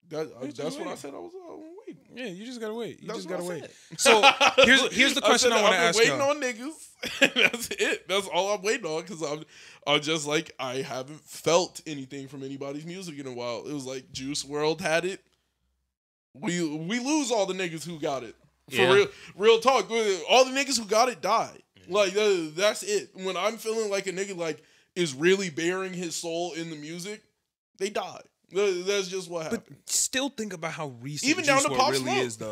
That's what I said. I was waiting. Yeah, you just gotta wait. You That's just what gotta I wait. said. So here's the question I want to ask I've been y'all. waiting on niggas. That's it. That's all I'm waiting on because I'm just like I haven't felt anything from anybody's music in a while. It was like Juice WRLD had it. We lose all the niggas who got it. For real talk. All the niggas who got it died. Like that's it. When I'm feeling like a nigga like is really bearing his soul in the music, they die. That's just what happened. But still think about how recent Even down Juice to WRLD Pop really Smoke. is, though.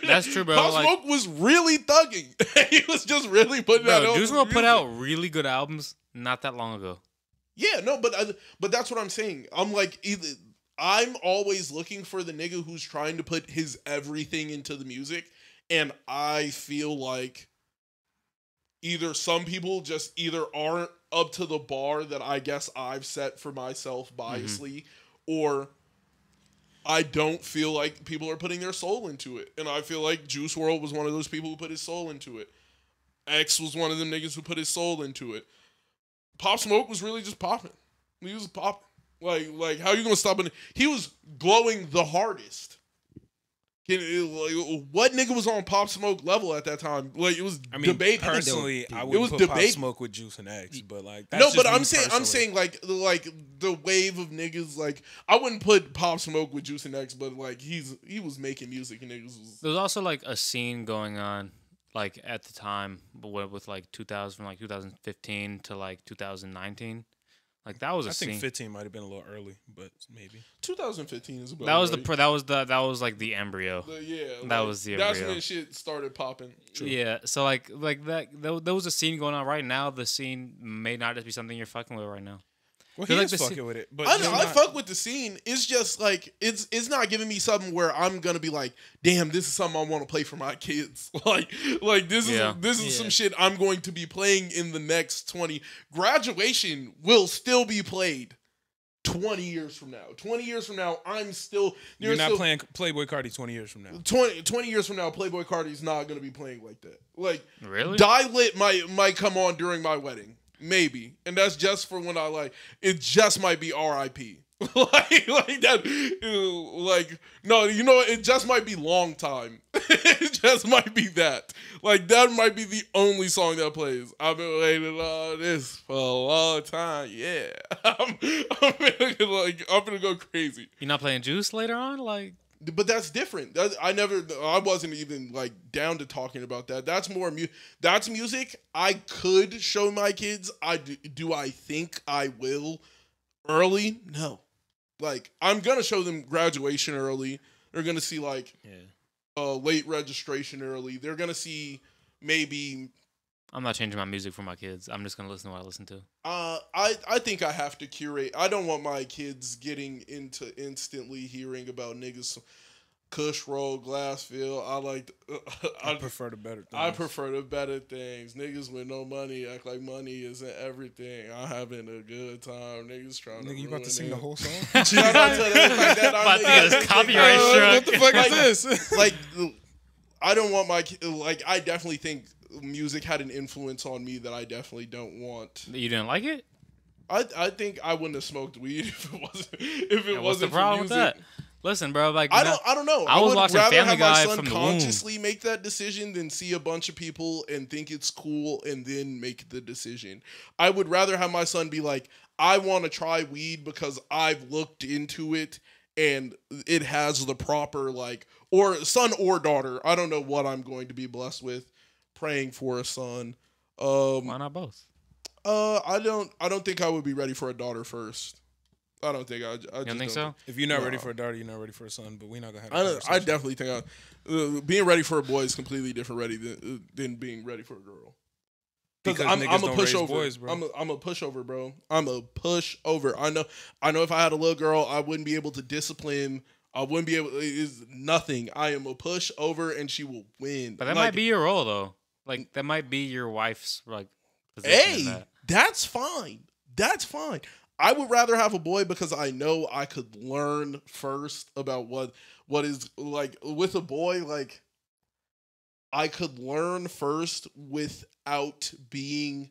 That's true, bro. Pop Like, Smoke was really thugging. He was just really putting that bro, on. Juice WRLD put out really good albums not that long ago. Yeah, no, but that's what I'm saying. I'm like I'm always looking for the nigga who's trying to put his everything into the music, and I feel like either some people just either aren't up to the bar that I guess I've set for myself biasly, or I don't feel like people are putting their soul into it. And I feel like Juice WRLD was one of those people who put his soul into it. X was one of them niggas who put his soul into it. Pop Smoke was really just popping. He was popping. Like how you gonna stop it? He was glowing the hardest. What nigga was on Pop Smoke level at that time? Like it was debate. Personally, I would put Pop Smoke with Juice and X, but like that's no, just but me I'm personally. saying like the wave of niggas. Like I wouldn't put Pop Smoke with Juice and X, but like he was making music and niggas was. There was also like a scene going on, like at the time, with like 2015 to like 2019. Like that was a scene. I think 15 might have been a little early, but maybe 2015 is about that was right. that was like the embryo. That was the That's embryo. when shit started popping. True. Yeah, so like that there was a scene going on right now. The scene may not just be something you're fucking with right now. Well, he like is fucking with it, but I fuck with the scene. It's just like it's not giving me something where I'm gonna be like, damn, this is something I want to play for my kids. like this is some shit I'm going to be playing in the next 20. Graduation will still be played 20 years from now. 20 years from now, I'm still. You're not playing Playboy Cardi 20 years from now. 20 years from now, Playboy Cardi's not gonna be playing like that. Like really, Die Lit might come on during my wedding. Maybe. And that's just for when I like it just might be R.I.P. like that no, you know it just might be long time. It just might be that. Like that might be the only song that plays. I've been waiting on this for a long time. Yeah. I'm gonna go crazy. You're not playing Juice later on? Like but that's different. I wasn't even like down to talking about that. That's more that's music I could show my kids. Do I think I will early? No. Like I'm gonna show them Graduation early. They're gonna see like late registration early. They're gonna see maybe. I'm not changing my music for my kids. I'm just gonna listen to what I listen to. I think I have to curate. I don't want my kids getting into instantly hearing about niggas, Kush Roll, Glassfield. I prefer the better things. I prefer the better things. Niggas with no money act like money isn't everything. I'm having a good time. Niggas trying to. Nigga, you about to sing the whole song? Shout out to them like that. About to get his copyright struck. What the fuck is this? Like, I don't want my like. I definitely think music had an influence on me that I definitely don't want. You didn't like it? I think I wouldn't have smoked weed if it wasn't. What's the for problem with music. that? Listen, bro. Like I don't know. I was would watching rather Family have my Guy son from the womb. consciously make that decision than see a bunch of people and think it's cool and then make the decision. I would rather have my son be like, I want to try weed because I've looked into it and it has the proper like, or son or daughter. I don't know what I'm going to be blessed with. Praying for a son. Why not both? I don't think I would be ready for a daughter first. I don't think I You don't think so? If you're not ready for a daughter, you're not ready for a son. But we're not gonna have. I definitely think being ready for a boy is completely different than being ready for a girl. Because I'm a pushover. Boys, bro. I'm a pushover, bro. I'm a pushover. I know. If I had a little girl, I wouldn't be able to discipline. I wouldn't be able. It's nothing. I am a pushover, and she will win. But that might be your role, though. Like that might be your wife's like. Position in that. That's fine. That's fine. I would rather have a boy because I know I could learn first about what is like with a boy. Like I could learn first without being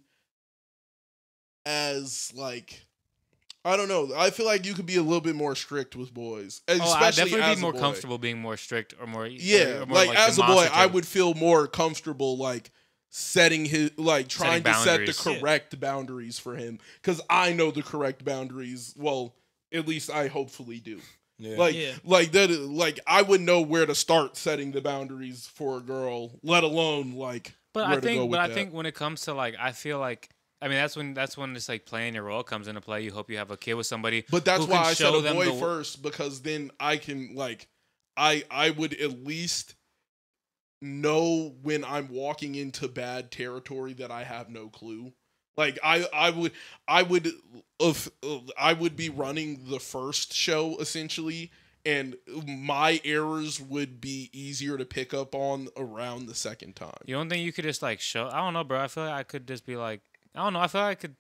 as like I don't know. I feel like you could be a little bit more strict with boys, especially I'd definitely as be more a boy. comfortable being more strict or more. Yeah, or more, like as a boy, I demonstrative. would feel more comfortable like setting his like trying to set the correct boundaries for him because I know the correct boundaries. Well, at least I hopefully do. Yeah. Like that. Like I would know where to start setting the boundaries for a girl, let alone like. But where I to go think, with I that. think when it comes to like, I feel like. I mean, that's when it's like playing your role comes into play. You hope you have a kid with somebody. But that's who why can I said show a them boy first because then I can like, I would at least know when I'm walking into bad territory that I have no clue. Like I would be running the first show essentially, and my errors would be easier to pick up on around the second time. You don't think you could just like show? I don't know, bro. I feel like I could just be like, I don't know. I feel like I could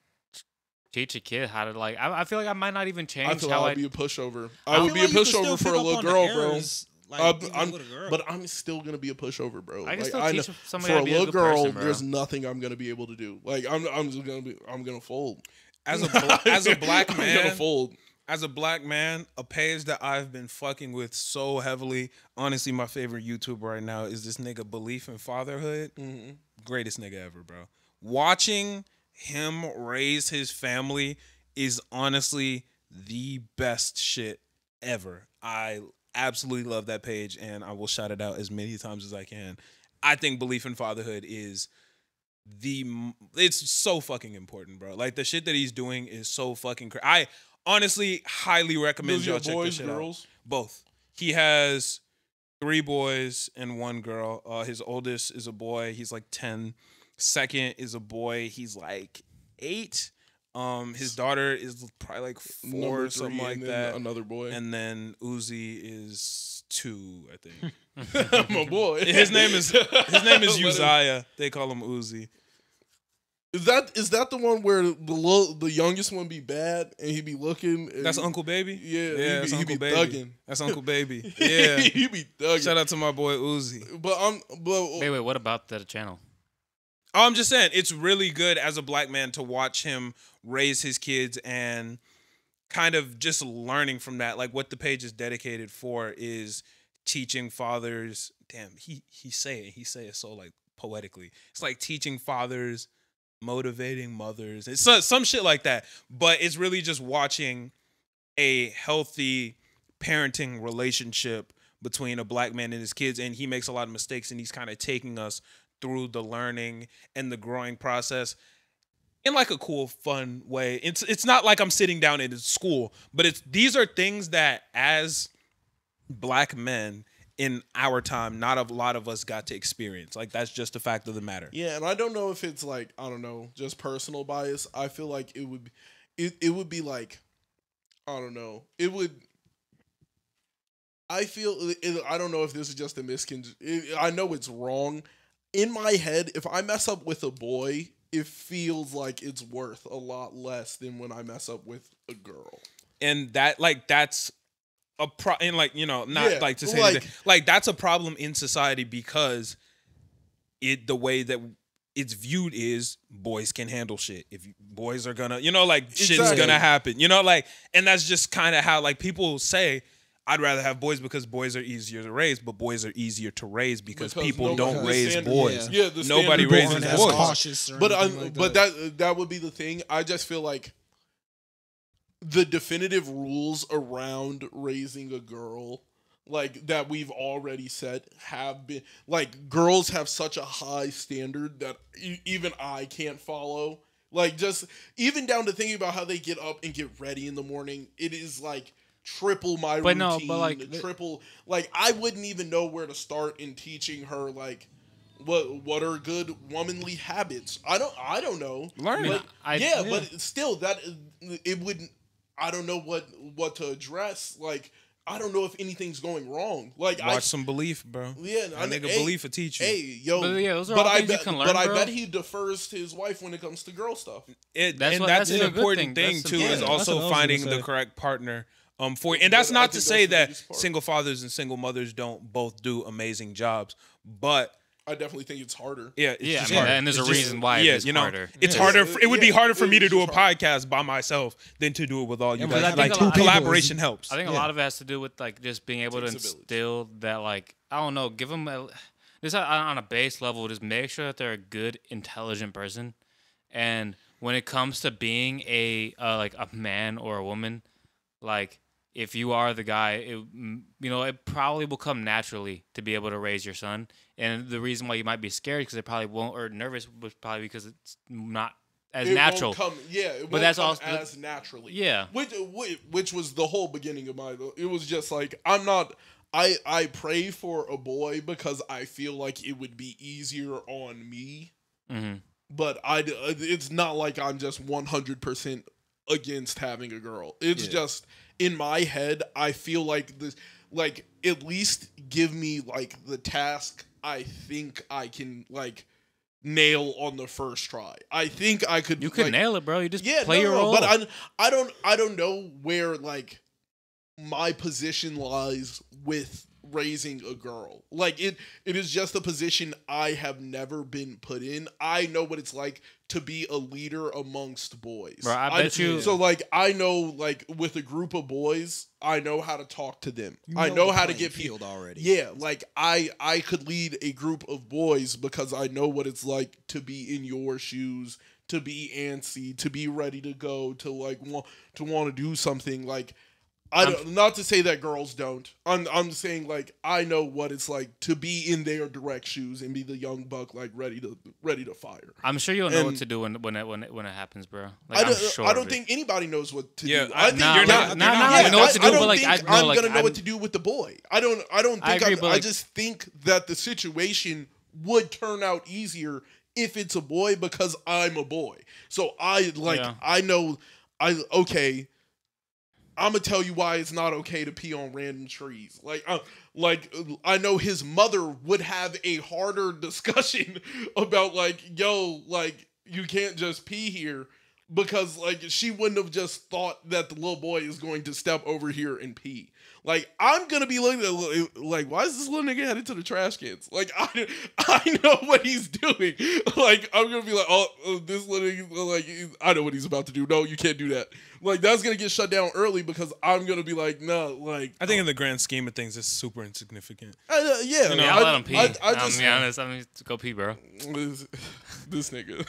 teach a kid how to like. I feel like I might not even change I feel how I'd be a pushover. I would be a pushover for a little girl, bro. But I'm still gonna be a pushover, bro. I can like, still teach somebody for how to a be a little good girl, person, bro. there's nothing I'm gonna be able to do. Like I'm gonna fold. As a black I'm man, gonna fold. As a black man, a page that I've been fucking with so heavily. Honestly, my favorite YouTuber right now is this nigga Belief in Fatherhood. Mm-hmm. Greatest nigga ever, bro. Watching him raise his family is honestly the best shit ever. I absolutely love that page, and I will shout it out as many times as I can. I think Belief in Fatherhood is it's so fucking important, bro. Like the shit that he's doing is so fucking crazy. I honestly highly recommend y'all check this shit girls? out. Both. He has 3 boys and 1 girl. His oldest is a boy. He's like 10. Second is a boy. He's like 8. His daughter is probably like 4 or something like that. Another boy. And then Uzi is 2, I think. My boy. His name is Uzziah. They call him Uzi. Is that the one where the youngest one be bad and he be looking? That's Uncle Baby? Yeah, that's he Uncle be Baby. thugging. That's Uncle Baby. Yeah. he be thugging. Shout out to my boy Uzi. But Wait, what about the channel? Oh, I'm just saying, it's really good as a black man to watch him raise his kids and kind of just learning from that. Like what the page is dedicated for is teaching fathers. Damn, he say it so like poetically. It's like teaching fathers, motivating mothers. It's some shit like that. But it's really just watching a healthy parenting relationship between a black man and his kids. And he makes a lot of mistakes, and he's kind of taking us through the learning and the growing process in like a cool, fun way. It's not like I'm sitting down in school, but these are things that as black men in our time, not a lot of us got to experience. Like that's just the fact of the matter. Yeah, and I don't know if it's like, I don't know, just personal bias. I feel like it would be like, I don't know. I don't know if this is just a misconception. I know it's wrong. In my head, if I mess up with a boy, it feels like it's worth a lot less than when I mess up with a girl. And that's a and like, you know, not like to say like, that, like that's a problem in society because the way that it's viewed is boys can handle shit. If boys are gonna, like shit's Exactly. gonna happen, like, and that's just kind of how like people say, I'd rather have boys because boys are easier to raise, but boys are easier to raise because people don't raise boys. Yeah, the Nobody standard raises born as boys. cautious or But anything like but that would be the thing. I just feel like the definitive rules around raising a girl, like that we've already said, have been like girls have such a high standard that even I can't follow. Like just even down to thinking about how they get up and get ready in the morning, it is like triple my routine. No, but like triple, like I wouldn't even know where to start in teaching her like what are good womanly habits. I don't know. Learn it. Like, but still that it wouldn't. I don't know what to address. Like I don't know if anything's going wrong. Like Watch some Belief, bro. Yeah, that nigga Belief will teach you. Hey, yo, those are all things you can learn, I bro. bet he defers to his wife when it comes to girl stuff. That's an important thing too. Is also finding the correct partner. And that's not to say that single fathers and single mothers don't both do amazing jobs, but I definitely think it's harder. Yeah, it's harder. And there's a reason why it's harder. It's harder. It would be harder for me to do a podcast by myself than to do it with all you guys. Like collaboration helps. I think a lot of it has to do with like just being able to instill that, like, I don't know, give them just on a base level, just make sure that they're a good, intelligent person. And when it comes to being a man or a woman, like if you are the guy, it probably will come naturally to be able to raise your son. And the reason why you might be scared because they probably won't, or nervous, was probably because it's not as natural. It won't come as naturally. Yeah, which was the whole beginning of my. It was just like I'm not. I pray for a boy because I feel like it would be easier on me. Mm-hmm. But it's not like I'm just 100% against having a girl. It's just in my head. I feel like this, like at least give me like the task I think I can like nail on the first try. I think I could. You could like, nail it, bro. You just play your role. But I don't know where like my position lies with raising a girl. Like it is just a position I have never been put in. I know what it's like to be a leader amongst boys. Bro, I bet you. So like I know like with a group of boys, I know how to talk to them. I know how to get people already. Yeah, like I could lead a group of boys because I know what it's like to be in your shoes, to be antsy, to be ready to go, to like want to do something. Like not to say that girls don't. I'm saying like I know what it's like to be in their direct shoes and be the young buck like ready to fire. I'm sure you'll know what to do when it happens, bro. Like, I don't think anybody knows what to do. I think you're not. I know what to do, but like I'm gonna know what to do with the boy. I don't think. I just think that the situation would turn out easier if it's a boy because I'm a boy. So I know. Okay. I'm gonna tell you why it's not okay to pee on random trees. Like I know his mother would have a harder discussion about like, yo, like you can't just pee here because like she wouldn't have just thought that the little boy is going to step over here and pee. Like I'm gonna be looking at like, why is this little nigga headed to the trash cans? Like I know what he's doing. Like I'm gonna be like, oh, this little nigga, like I know what he's about to do. No, you can't do that. Like that's gonna get shut down early because I'm gonna be like, no, like I think in the grand scheme of things, it's super insignificant. I'll let him pee. I'll be honest. I mean, go pee, bro. This nigga.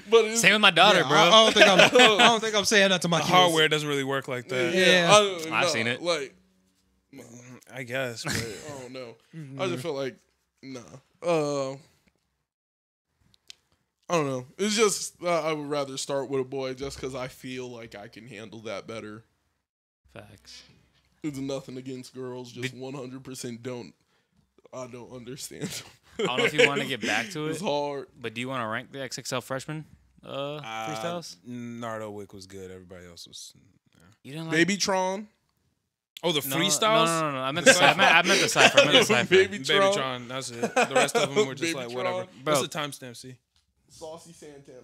But same with my daughter, bro. I don't think I'm saying that to my kids. Hardware doesn't really work like that. Yeah. I've seen it. Like, I guess. But I don't know. I just feel like nah. I don't know. It's just I would rather start with a boy just because I feel like I can handle that better. Facts. There's nothing against girls. Just 100% don't. I don't understand. I don't know if you want to get back to it. It's hard. But do you want to rank the XXL Freshmen freestyles? Nardo Wick was good. Everybody else was. You didn't like Baby Tron. Oh, the freestyles? No. I meant the cypher. Baby Tron. That's it. The rest of them were just like whatever. Bro. What's the timestamp? See. Saucy Santana.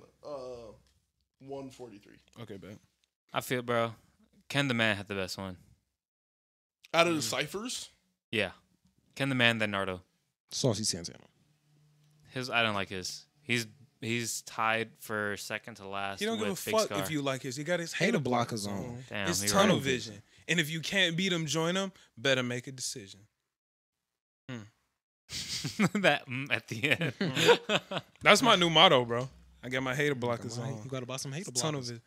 143. Okay, bet. I feel, bro. Ken the Man had the best one. Out of the ciphers? Yeah. Ken the Man, then Nardo. Saucy Santana. I don't like his. He's tied for second to last. He don't give a with Big fuck Scar. if you like his. He got his Hater hater blockers on. Damn, It's you're tunnel right. vision. And if you can't beat him, join him. Better make a decision. That at the end. That's my new motto, bro. I got my hater blockers You on. gotta buy some hater Tunnel blockers. vision.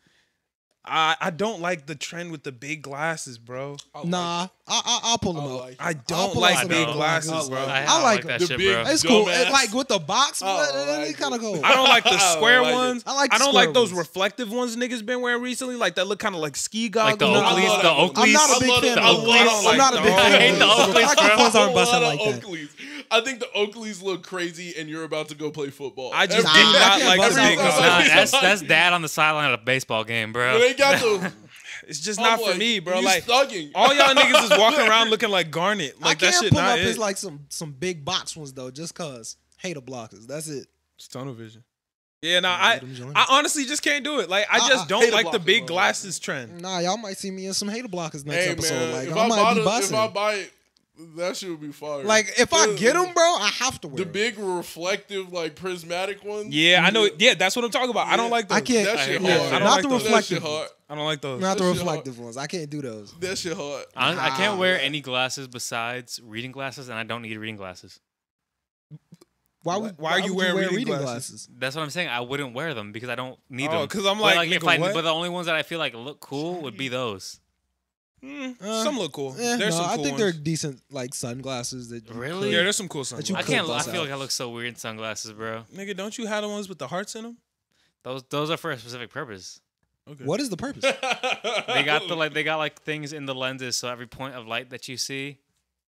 I don't like the trend with the big glasses, bro. Nah, I'll pull them out. like I I'll don't pull like out some big hater glasses, blockers. bro. I like that the shit, big- bro. It's cool. Dumbass. Like with the box, like it's kind of cool. I don't like the I square like it. ones. I like the I don't square like those ones. reflective ones niggas been wearing recently, like that look kind of like ski goggles. Like the I Oakleys, love the that one. Oakleys. I'm not a I big love fan the of Oakleys. Oakleys. I'm not a big I fan. hate of the those. Oakleys, Reflective bro. ones aren't busting I like love that. Oakleys. I think the Oakleys look crazy, and you're about to go play football. I just Every- do not like the Every big time goggles. Nah, that's dad on the sideline at a baseball game, bro. They got the. It's just I'm not for like, me, bro. he's Like thugging. all y'all niggas is walking around looking like Garnet. I Like that can't shit pull not up it. as like some big box ones though, just cause hater blockers. That's it. It's tunnel vision. Yeah, no, Get them joints. I honestly just can't do it. Like I just don't hater like the blockers, big bro. glasses trend. Nah, y'all might see me in some hater blockers next Hey episode. man, Like if I might be if busting. I buy it, that shit would be fire. Like if I get them, bro, I have to wear the 'em. big reflective, like prismatic ones. Yeah, I know. Yeah, that's what I'm talking about. I don't like those. I can't. That shit yeah, hard. I don't not like the those. That shit reflective. hard. I don't like those. Not the That shit reflective ones. I can't do those. That shit hard. I can't wear any glasses besides reading glasses, and I don't need reading glasses. Why are you would wearing reading glasses? That's what I'm saying. I wouldn't wear them because I don't need Oh, them. 'cause I'm But, like, if nigga, what? but the only ones that I feel like look cool would be those. Some look cool. Yeah, There's no, some I cool think ones. they're decent, like sunglasses. That you Really? Yeah, there's some cool That you sunglasses. I could can't. I bust feel out. like I look so weird in sunglasses, bro. Nigga, don't you have the ones with the hearts in them? Those are for a specific purpose. Okay. What is the purpose? They got like things in the lenses, so every point of light that you see,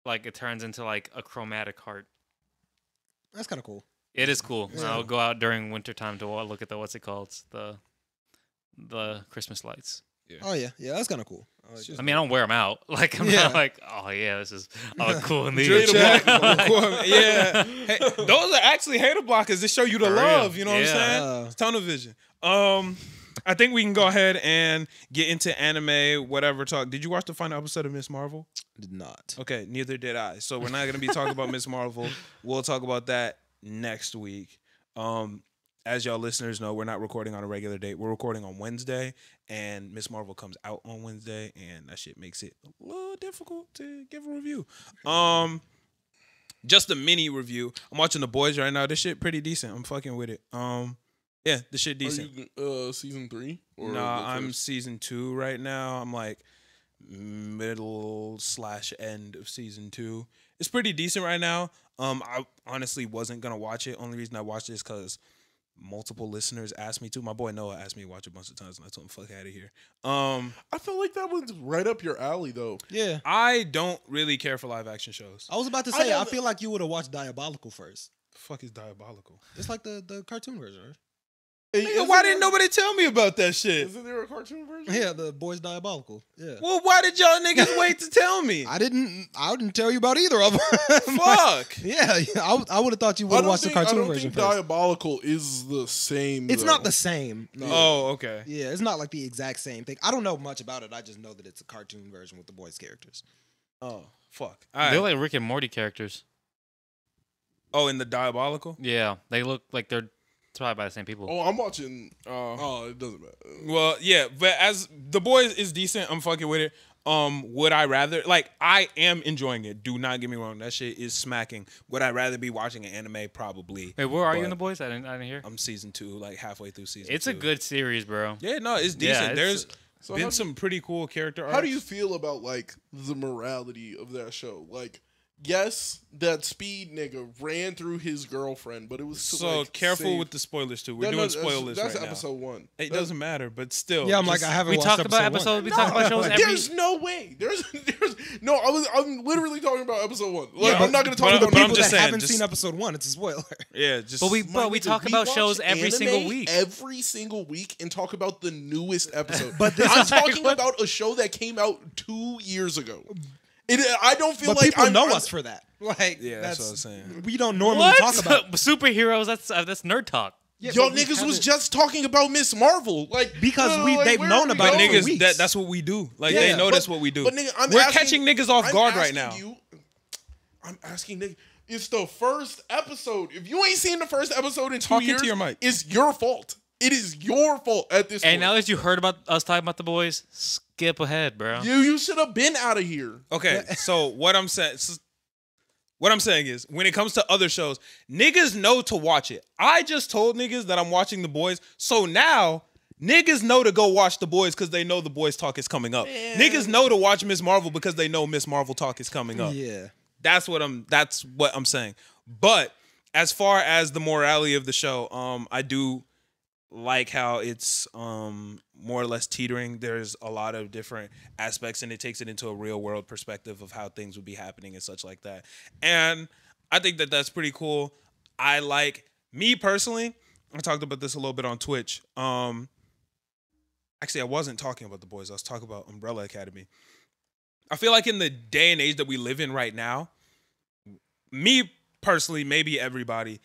like it turns into like a chromatic heart. That's kind of cool. It is cool. Yeah. I'll go out during wintertime to look at the what's it called, the Christmas lights. Oh yeah, that's kind of cool. I like Just- I mean, I don't wear them out. Like I'm Yeah. not like, oh yeah, this is I look cool in these. Drip check. Yeah. Hey, those are actually hater blockers that show you the For real. love. You know what I'm Yeah. saying? It's tunnel vision. I think we can go ahead and get into anime, whatever talk. Did you watch the final episode of Miss Marvel? Did not. Okay, neither did I. So we're not going to be talking about Miss Marvel. We'll talk about that next week. As y'all listeners know, we're not recording on a regular date. We're recording on Wednesday, and Miss Marvel comes out on Wednesday, and that shit makes it a little difficult to give a review. Just a mini review. I'm watching The Boys right now. This shit pretty decent. I'm fucking with it. Yeah, this shit Are decent. you season 3? Or Nah, the I'm first? season 2 right now. I'm like middle/end of season 2. It's pretty decent right now. I honestly wasn't gonna watch it. Only reason I watched it is because multiple listeners asked me to. My boy Noah asked me to watch a bunch of times, and I told him fuck out of here. I felt like that was right up your alley, though. Yeah, I don't really care for live action shows. I was about to I say. I don't- feel like you would have watched Diabolical first. The fuck is diabolical? It's like the cartoon version, right? Nigga, why didn't nobody tell me about that shit? Isn't there a cartoon version? Yeah, the Boys Diabolical. Yeah. Well, why did y'all niggas wait to tell me? I didn't tell you about either of them. Fuck. Yeah, I would have thought you would have watched the cartoon I don't version think first. Diabolical is the same. It's though. not the same. No. Oh, okay. Yeah, it's not like the exact same thing. I don't know much about it. I just know that it's a cartoon version with the boys' characters. Oh, fuck. All They're right. like Rick and Morty characters. Oh, in the diabolical? Yeah, they look like they're probably by the same people. Oh, I'm watching. Oh, it doesn't matter. Well, yeah, but as The Boys is decent, I'm fucking with it. Would I rather I am enjoying it. Do not get me wrong. That shit is smacking. Would I rather be watching an anime? Probably. Wait, where are you but in the boys? I didn't hear. I'm season 2, like halfway through season It's 2. a good series, bro. Yeah, no, it's Yeah, decent. it's- There's So been how- some pretty cool character arcs. How do you feel about like the morality of that show? Like, yes, that speed nigga ran through his girlfriend, but it was to, So like, careful save- with the spoilers too. We're No, doing that's- spoilers That's right episode 1. now. It That's- doesn't matter, but still. Yeah, I'm like, just- I haven't We watched talked about episode one. episodes. We talk about shows every. There's no way. There's no. I'm literally talking about episode 1. Like, Yeah, I'm not gonna talk but about I'm People just that saying, haven't just- seen episode 1, it's a spoiler. Yeah, just. But we My nigga, talk about watch shows every anime single week. every single week, and talk about the newest episode. But this I'm is talking about a show that came out 2 years ago. I don't feel But like people know I'm- us for that. Like, Yeah, that's what I was saying. We don't normally What? talk about. Superheroes? That's nerd talk. Yeah, Y'all but we niggas was haven't- just talking about Miss Marvel, like Because like, they've where known are we about But it for going? niggas, weeks. that's what we do. Like Yeah, they know but- that's what we do. But nigga, We're catching niggas off I'm guard right asking now. I'm asking nigga, It's the first episode. If you ain't seen the first episode in 2 Talk years, into your mic. it's your fault. It is your fault at this point. And now that you heard about us talking about The Boys, skip ahead, bro. You should have been out of here. Okay, so what I'm saying is, when it comes to other shows, niggas know to watch it. I just told niggas that I'm watching The Boys, so now niggas know to go watch The Boys because they know The Boys talk is coming up. Man. Niggas know to watch Miss Marvel because they know Miss Marvel talk is coming up. Yeah. That's what I'm saying. But as far as the morality of the show, I do like how it's more or less teetering. There's a lot of different aspects, and it takes it into a real world perspective of how things would be happening and such like that. And I think that that's pretty cool. I like, me personally, I talked about this a little bit on Twitch. Actually, I wasn't talking about The Boys. I was talking about Umbrella Academy. I feel like in the day and age that we live in right now, me personally, maybe everybody,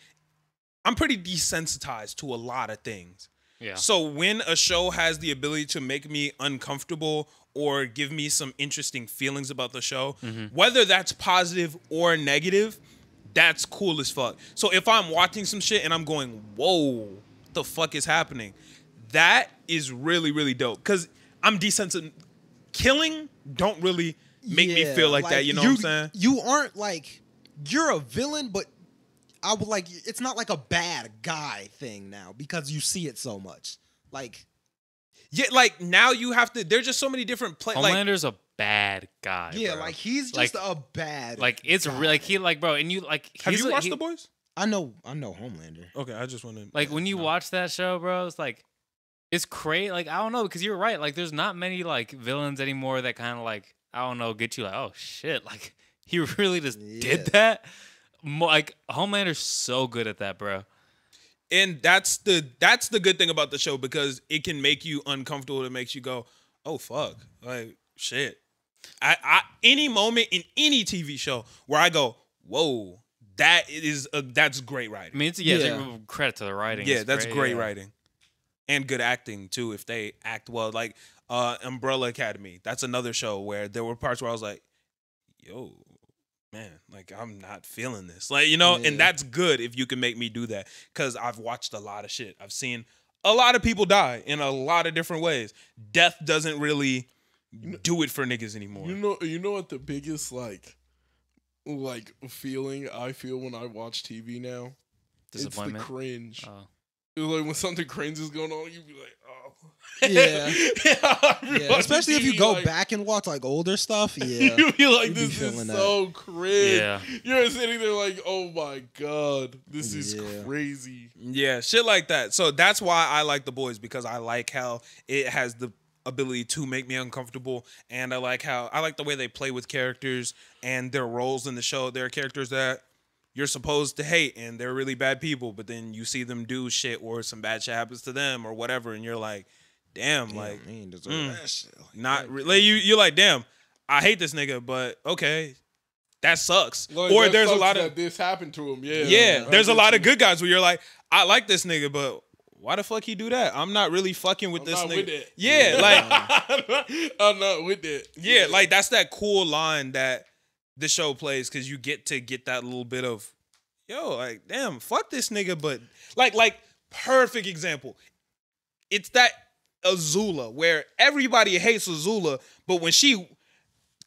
I'm pretty desensitized to a lot of things. Yeah. So when a show has the ability to make me uncomfortable or give me some interesting feelings about the show, whether that's positive or negative, that's cool as fuck. So if I'm watching some shit and I'm going, whoa, what the fuck is happening? That is really, really dope. Because I'm desensitized. Killing don't really make me feel like that. You know what I'm saying? You aren't like, you're a villain, but I would like, it's not like a bad guy thing now because you see it so much. Like, Yeah, like now you have to. There's just so many different Homelander's a bad guy. yeah, bro. like he's just a bad. Like it's guy. really like he like bro, and you like. Have he's you like, watched The Boys? I know Homelander. Okay, I just want to. Like when you watch that show, bro, it's like it's crazy. Like I don't know, because you're right. Like there's not many like villains anymore that kind of like I don't know get you like oh shit like he really just did that. Like Homelander's so good at that, bro. And that's the good thing about the show because it can make you uncomfortable. It makes you go, oh fuck, like shit. I any moment in any TV show where I go, whoa, that's great writing. I mean, it's like, credit to the writing. Yeah, It's that's great yeah. writing. And good acting too if they act well. Like Umbrella Academy. That's another show where there were parts where I was like, yo, man, like I'm not feeling this. Like, you know, and that's good if you can make me do that. Cause I've watched a lot of shit. I've seen a lot of people die in a lot of different ways. Death doesn't really do it for niggas anymore. You know what the biggest like feeling I feel when I watch TV now? Disappointment. It's the cringe. Oh. It's like when something cringe is going on, you be like, oh. Yeah. Yeah, Especially if you go back and watch like older stuff. Yeah. You be like, You be this is feeling that. so cringe. Yeah. You're sitting there like, oh my God, this is Yeah. crazy. Yeah, shit like that. So that's why I like The Boys, because I like how it has the ability to make me uncomfortable, and I like the way they play with characters and their roles in the show. There are characters that you're supposed to hate and they're really bad people, but then you see them do shit or some bad shit happens to them or whatever, and you're like, damn, like he ain't deserve that shit. Like, not really. You're like, damn, I hate this nigga, but okay, that sucks. Like, or that there's a sucks lot that of this happened to him. Yeah, yeah, there's a lot of good. good guys where you're like, I like this nigga, but why the fuck he do that? I'm not really fucking with this not nigga. with it. Yeah, like I'm not with it. yeah, like that's that cool line that the show plays because you get to get that little bit of, yo, like damn, fuck this nigga, but like perfect example. It's that Azula where everybody hates Azula, but when she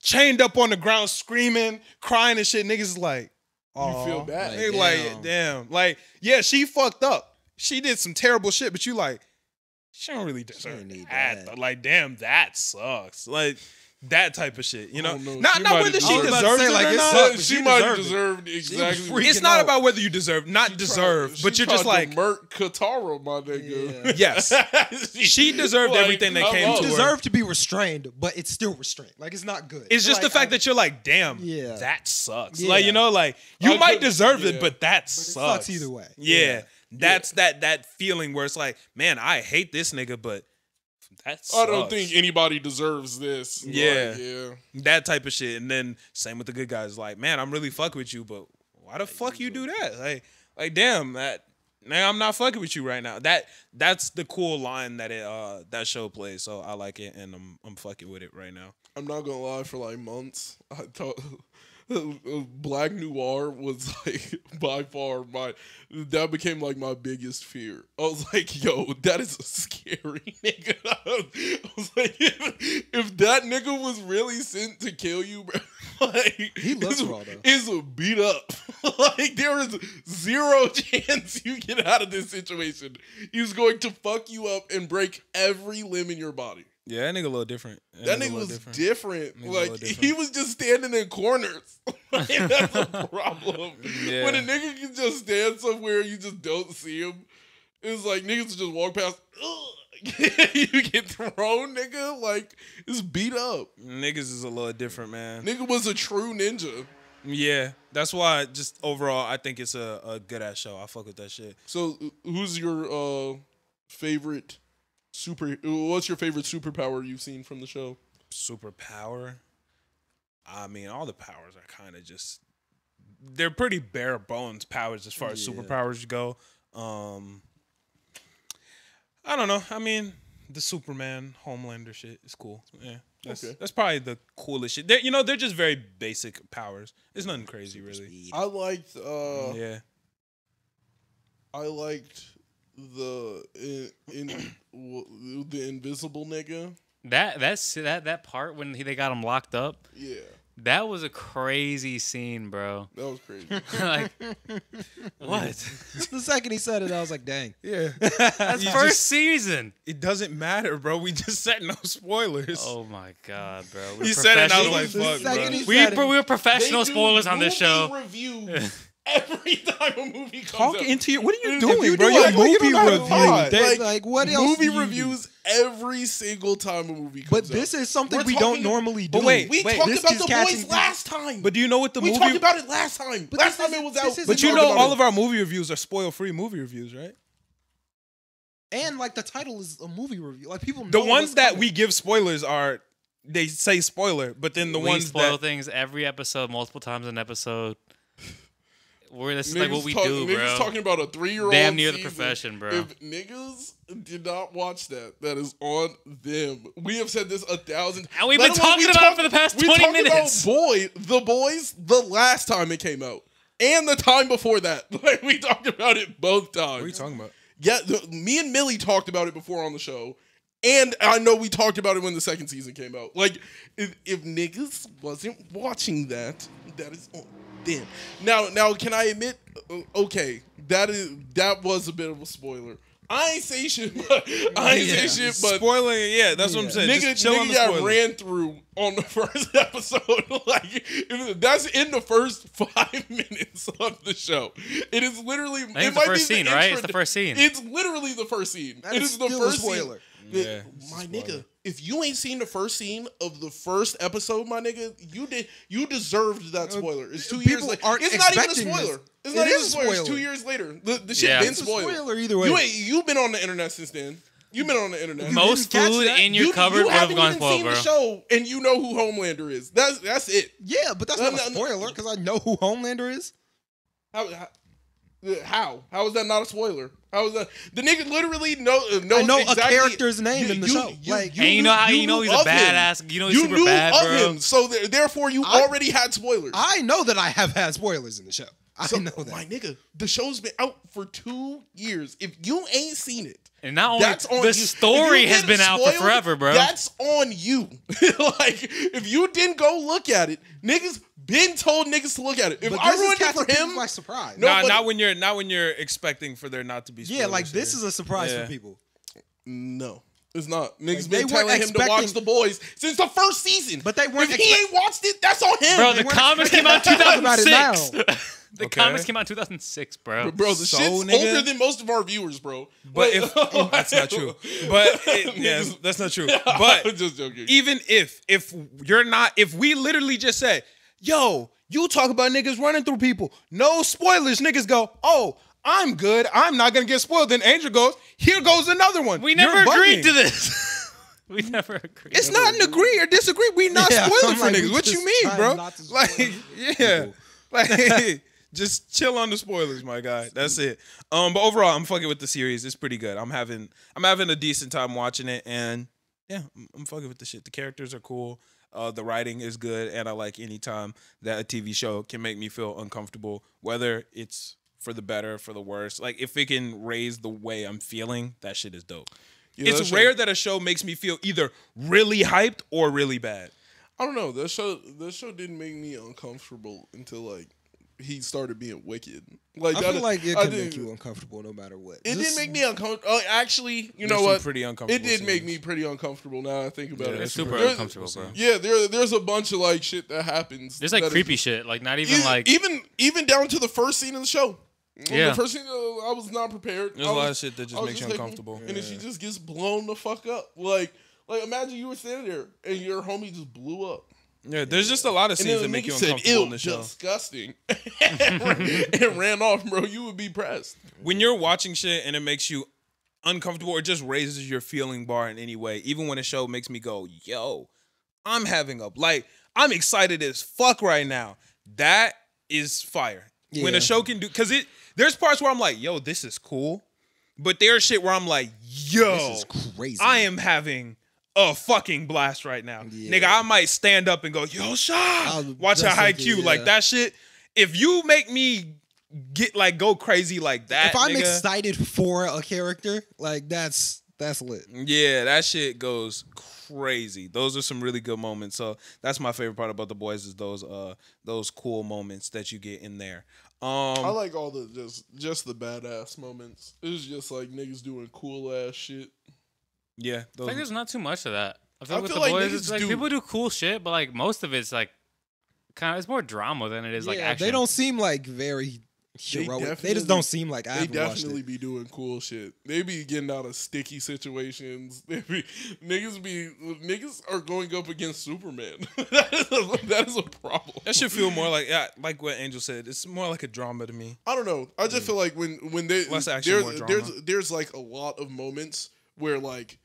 chained up on the ground screaming, crying and shit, niggas is like, You feel bad. they like, damn. Like, yeah, she fucked up. She did some terrible shit, but you like, she don't really deserve need that. that. Like, damn, that sucks. Like, that type of shit, you know? Oh, no, Not she might whether have she deserved- deserves I was about to say, it like, or it not. sucks, but She she might have deserved it. deserved exactly. freaking It's not out. about whether you deserve, not deserve, but you're just like, Merc Katara, my nigga. yes. She deserved Like, everything that come came on. to her. deserve to be restrained, but it's still restrained. Like it's not good. It's just like, the fact that you're like, damn, Yeah. that sucks. Yeah. Like, you know, like, you I might could- deserve yeah. it, but that it sucks. sucks either way. Yeah. That's that feeling where it's like, man, I hate this nigga, but that sucks. I don't think anybody deserves this. Yeah. Like, yeah. That type of shit. And then same with the good guys, like, man, I'm really fucking with you, but why the fuck you do that? Like damn, man, I'm not fucking with you right now. That's the cool line that that show plays. So I like it, and I'm fucking with it right now. I'm not gonna lie. For like months, Black Noir was like by far that became like my biggest fear. I was like, yo, that is a scary nigga. I was like, if that nigga was really sent to kill you, bro, like He looks raw though. is beat up. Like there is zero chance you get out of this situation. He's going to fuck you up and break every limb in your body. Yeah, that nigga a little different. That nigga was different. Like different. he was just standing in corners. Like, that's a problem. Yeah. When a nigga can just stand somewhere you just don't see him, it's like niggas just walk past. You get thrown, nigga. Like it's beat up. Niggas is a little different, man. Nigga was a true ninja. Yeah, that's why. Just overall, I think it's a good ass show. I fuck with that shit. So who's your favorite? What's your favorite superpower you've seen from the show? Superpower. I mean, all the powers are kind of just. They're pretty bare bones powers as far as superpowers go. I don't know. I mean, the Superman Homelander shit is cool. Yeah, that's probably the coolest shit. They're just very basic powers. It's nothing crazy, really. I liked. Yeah. I liked the invisible nigga. That part when they got him locked up. Yeah. That was a crazy scene, bro. That was crazy. Like, what? The second he said it, I was like, dang. Yeah. That's first season. It doesn't matter, bro. We just said no spoilers. Oh my god, bro. He said it, and I was like, The fuck, second bro. he said it, We're professional They do spoilers on this show. movie reviews every time a movie comes Talk out. into your. What are you If doing, you bro? do You're it, you movie don't know how to review. talk. like, what else Movie do you reviews every single time a movie comes But out. this is something We're we talking- don't normally do. But wait, We talked this about is The catching Boys people- last time. But do you know what the we movie? talked about it last time. But Last this time is- it was this out. isn't But you we know, talked about all it. of our movie reviews are spoil-free movie reviews, right? And like the title is a movie review. Like people know The ones what's that coming. we give spoilers are they say spoiler, but then the We ones spoil that things every episode, multiple times an episode. This is like Niggas what we talk- do, niggas bro. talking about a 3-year-old. Damn near the season. profession, bro. If niggas did not watch that is on them. We have said this 1,000. And we've Let been alone talking we about it talked- for the past we 20 talked minutes. About The Boys, the last time it came out, and the time before that. Like we talked about it both times. what are you talking about? Yeah, me and Millie talked about it before on the show. And I know we talked about it when the second season came out. Like, if niggas wasn't watching that is on them. Now, can I admit? Okay, that was a bit of a spoiler. I ain't say shit, but Spoiling it, yeah, that's what I'm saying. nigga, Just chill on the got spoilers. ran through on the first episode. Like that's in the first 5 minutes of the show. It is literally. I think it it's the might first be scene, the right? intro- It's the first scene. It's literally the first scene. That It is is the still a first spoiler. scene. Yeah, My nigga, if you ain't seen the first scene of the first episode, my nigga, you deserved that spoiler. It's 2 years people later. aren't It's not even a expecting spoiler. this. It's It not even a is a spoiler. It's spoiler. 2 years later. The shit Yeah. been It's a spoiled. spoiler either way. You've been on the internet since then. You've been on the internet. Most didn't catch food that? in your You cupboard would have haven't gone even spoiled, seen bro. the show, and you know who Homelander is. That's it. Yeah, but that's No, not a no, no. spoiler because I know who Homelander is. How is that not a spoiler? How is that? The nigga literally knows I know exactly, a character's name in the show. Like, And you know how knew he's a of him. badass. You know he's You super knew bad, of bro. him, so therefore you already had spoilers. I know that I have had spoilers in the show. I know that. My nigga, the show's been out for 2 years. If you ain't seen it, And not only that's on the you. story If you has getting been out for spoiled, forever, bro. That's on you. Like, if you didn't go look at it, niggas been told niggas to look at it. If But I this is ruined it catching for people him, by surprise. No, Nah, but- not when you're expecting for there not to be. Yeah, Spoilers like this here. is a surprise Yeah. for people. no. It's not. Niggas Like, they been weren't telling him to watch expecting- The Boys since the first season. But they weren't If he ain't watched it, that's on him. Bro, the weren't comics came out in Talk about it 2006. The Okay. comics came out in 2006, bro. Bro, the So, shit's nigga? older than most of our viewers, bro. But if that's not true, but yes, that's not true. But I'm just joking. even if you're not, if we literally just said, "Yo, you talk about niggas running through people, no spoilers," niggas go, "Oh, I'm good. I'm not gonna get spoiled." Then Angel goes, "Here goes another one." We never You're agreed bugging. to this. We never agreed. It's not an agree or disagree. We not Yeah, spoiling I'm for like, niggas. we What you just mean, trying bro? not to spoil Like, yeah, people. like just chill on the spoilers, my guy. That's it. But overall, I'm fucking with the series. It's pretty good. I'm having a decent time watching it, and yeah, I'm fucking with the shit. The characters are cool. the writing is good, and I like any time that a TV show can make me feel uncomfortable, whether it's for the better, for the worse. Like, if it can raise the way I'm feeling, that shit is dope. Yeah, it's rare that a show makes me feel either really hyped or really bad. I don't know. That show didn't make me uncomfortable until like he started being wicked. Like I feel like it can make you uncomfortable no matter what. It did make me uncomfortable. Actually, you know what? Pretty uncomfortable. It did make me pretty uncomfortable. Now I think about it. It's super uncomfortable, bro. Yeah, there's a bunch of like shit that happens. There's like creepy shit. Like not even like even down to the first scene of the show. Yeah. The first scene, I was not prepared. There's a lot of shit that just makes you like, uncomfortable. And then she just gets blown the fuck up. Like imagine you were standing there and your homie just blew up. Yeah, there's just a lot of scenes that make you uncomfortable in the show. Disgusting. and ran off, bro. You would be pressed. When you're watching shit and it makes you uncomfortable or just raises your feeling bar in any way, even when a show makes me go, yo, I'm excited as fuck right now. That is fire. Yeah. When a show can do, because there's parts where I'm like, yo, this is cool. But there's shit where I'm like, yo, this is crazy. I am having a fucking blast right now. Yeah. Nigga, I might stand up and go, yo, Sean, watch a high Q. Yeah. Like that shit. If you make me go crazy like that, if I'm excited for a character, like that's lit. Yeah, that shit goes crazy. Those are some really good moments. So that's my favorite part about The Boys is those cool moments that you get in there. I like all the just the badass moments. It's just like niggas doing cool ass shit. Yeah, I think there's not too much of that. I feel like with The Boys, it's like people do cool shit, but like most of it's like kind of it's more drama than it is like action. They don't seem like very heroic. They just don't seem like They definitely be doing cool shit. They be getting out of sticky situations. Niggas are going up against Superman. that is a problem. That should feel more like what Angel said. It's more like a drama to me. I don't know. I just feel like when they less action, more drama. There's like a lot of moments where like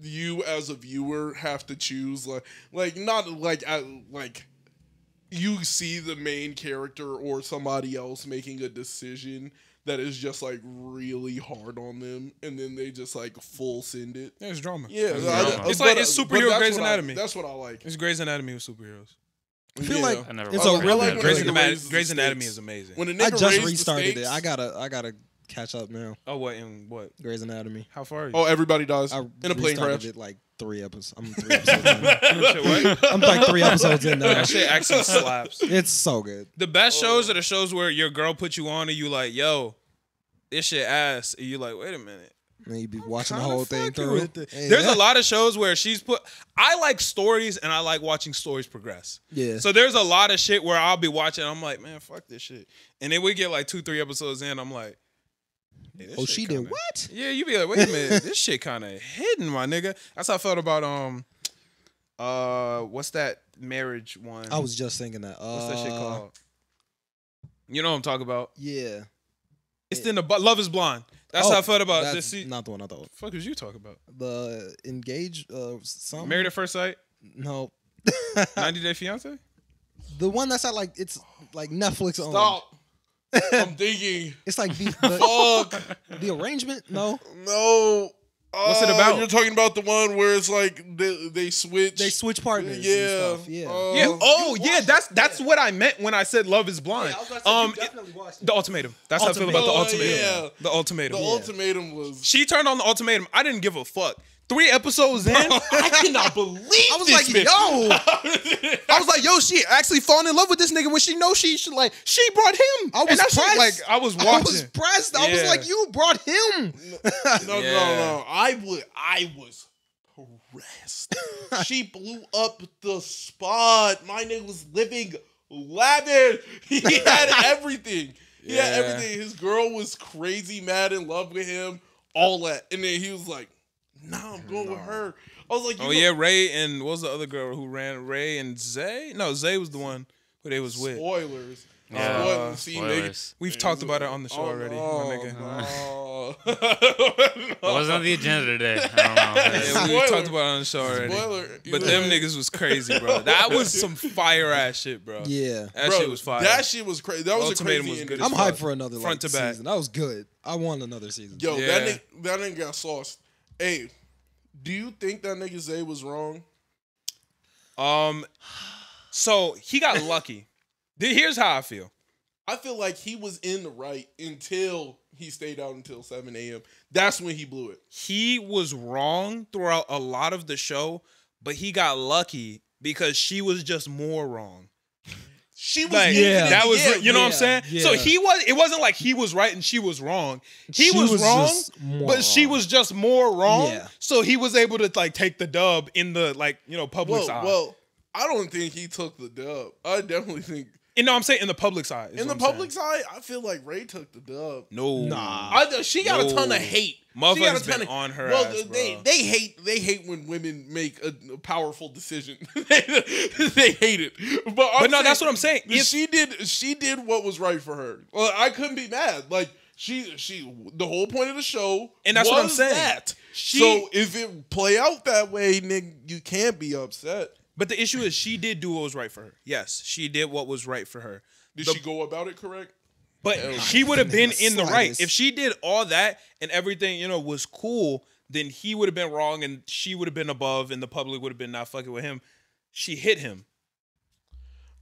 you as a viewer have to choose like not like you see the main character or somebody else making a decision that is just like really hard on them, and then they just like full send it. There's drama. Yeah, it's like it's superhero Grey's Anatomy. That's what I like. It's Grey's Anatomy with superheroes. I feel like it's a really Grey's Anatomy is amazing. When I just restarted it. I gotta catch up now. Oh, what? Grey's Anatomy. How far are you? Oh, everybody dies I in a plane crash. It like 3 episodes. I'm 3 episodes in. I'm like 3 episodes in now. That shit actually slaps. It's so good. The best shows are the shows where your girl put you on and you like, yo, this shit ass. And you like, wait a minute. And you be watching the whole thing through. There's a lot of shows where I like stories and I like watching stories progress. Yeah. So there's a lot of shit where I'll be watching. I'm like, man, fuck this shit. And then we get like 2-3 episodes in. I'm like, hey, she did what? Yeah, you be like, wait a minute, this shit kind of hidden, my nigga. That's how I felt about what's that marriage one? I was just thinking that. What's that shit called? You know what I'm talking about? Yeah. It's in the Love Is Blind. That's how I felt about this. Not the one I thought. What the fuck is you talking about? The Engaged something. Married at First Sight? No. 90 Day Fiance? The one that's at like it's like Netflix on. Stop. I'm thinking. It's like the arrangement. No. What's it about? You're talking about the one where it's like they switch. They switch partners. Yeah. And stuff. Yeah. Yeah. Oh, yeah. That's what I meant when I said Love Is Blind. Yeah, I was definitely watched it. The Ultimatum. That's how I feel about the Ultimatum. Yeah. The Ultimatum. The Ultimatum was. She turned on the Ultimatum. I didn't give a fuck. 3 episodes in, I cannot believe I was like, I was like, yo, she actually falling in love with this nigga when she knows she brought him. I was pressed. Like, I was watching. I was pressed. I was like, you brought him. No. I was pressed. She blew up the spot. My nigga was living lavish. He had everything. He had everything. His girl was crazy mad in love with him. All that. And then he was like, nah, I'm going with her. I was like, Ray and what was the other girl who ran? Ray and Zay? No, Zay was the one who they was with. Spoilers. Spoilers. We've talked about it on the show already, my nigga. It wasn't on the agenda today. I don't know. We talked about it on the show already. But them niggas was crazy, bro. That was some fire ass shit, bro. Yeah. That shit was fire. That shit was crazy. That was Ultimatum a crazy was good. I'm hyped for another front to back season. That was good. I want another season. Yo, that nigga got sauced. Hey, do you think that nigga Zay was wrong? So he got lucky. Here's how I feel. I feel like he was in the right until he stayed out until 7 a.m. That's when he blew it. He was wrong throughout a lot of the show, but he got lucky because she was just more wrong. She was like, that was you know what I'm saying? Yeah. So it wasn't like he was right and she was wrong. He was wrong, but she was just more wrong. Yeah. So he was able to like take the dub in the public's eye. Well, I don't think he took the dub. I definitely think I'm saying in the public's eye. in the public's eye, I feel like Ray took the dub. No. Nah. She got a ton of hate. Motherfuckers been on her ass, bro. They hate when women make a powerful decision. They hate it. But no, that's what I'm saying. She did what was right for her. Well, I couldn't be mad. Like she the whole point of the show, and that's was what I'm saying. That. So if it play out that way, nigga, you can't be upset. But the issue is she did do what was right for her. Yes, she did what was right for her. Did she go about it correct? But she would have been in the right. If she did all that and everything, was cool, then he would have been wrong and she would have been above and the public would have been not fucking with him. She hit him.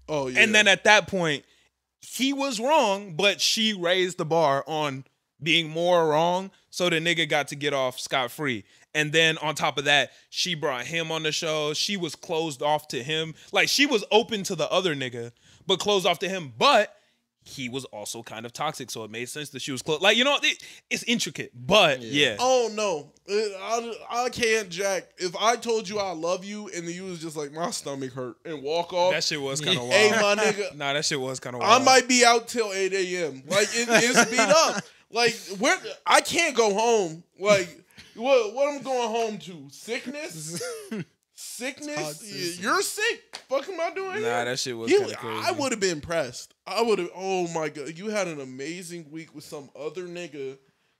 Oh, yeah. And then at that point, he was wrong, but she raised the bar on being more wrong, so the nigga got to get off scot-free. And then on top of that, she brought him on the show. She was closed off to him. Like, she was open to the other nigga, but closed off to him. But he was also kind of toxic, so it made sense that she was close. Like, it's intricate, but yeah. Oh, no. I can't, Jack. If I told you I love you and then you was just like, my stomach hurt and walk off. That shit was kind of wild. Hey, my nigga. Nah, that shit was kind of wild. I might be out till 8 a.m. Like, it's beat up. Like, I can't go home. Like, what I'm going home to? Sickness? Sickness? You're sick. Fuck am I doing here? Nah, that shit was kind of crazy. I would have been impressed. I would have, oh my God. You had an amazing week with some other nigga.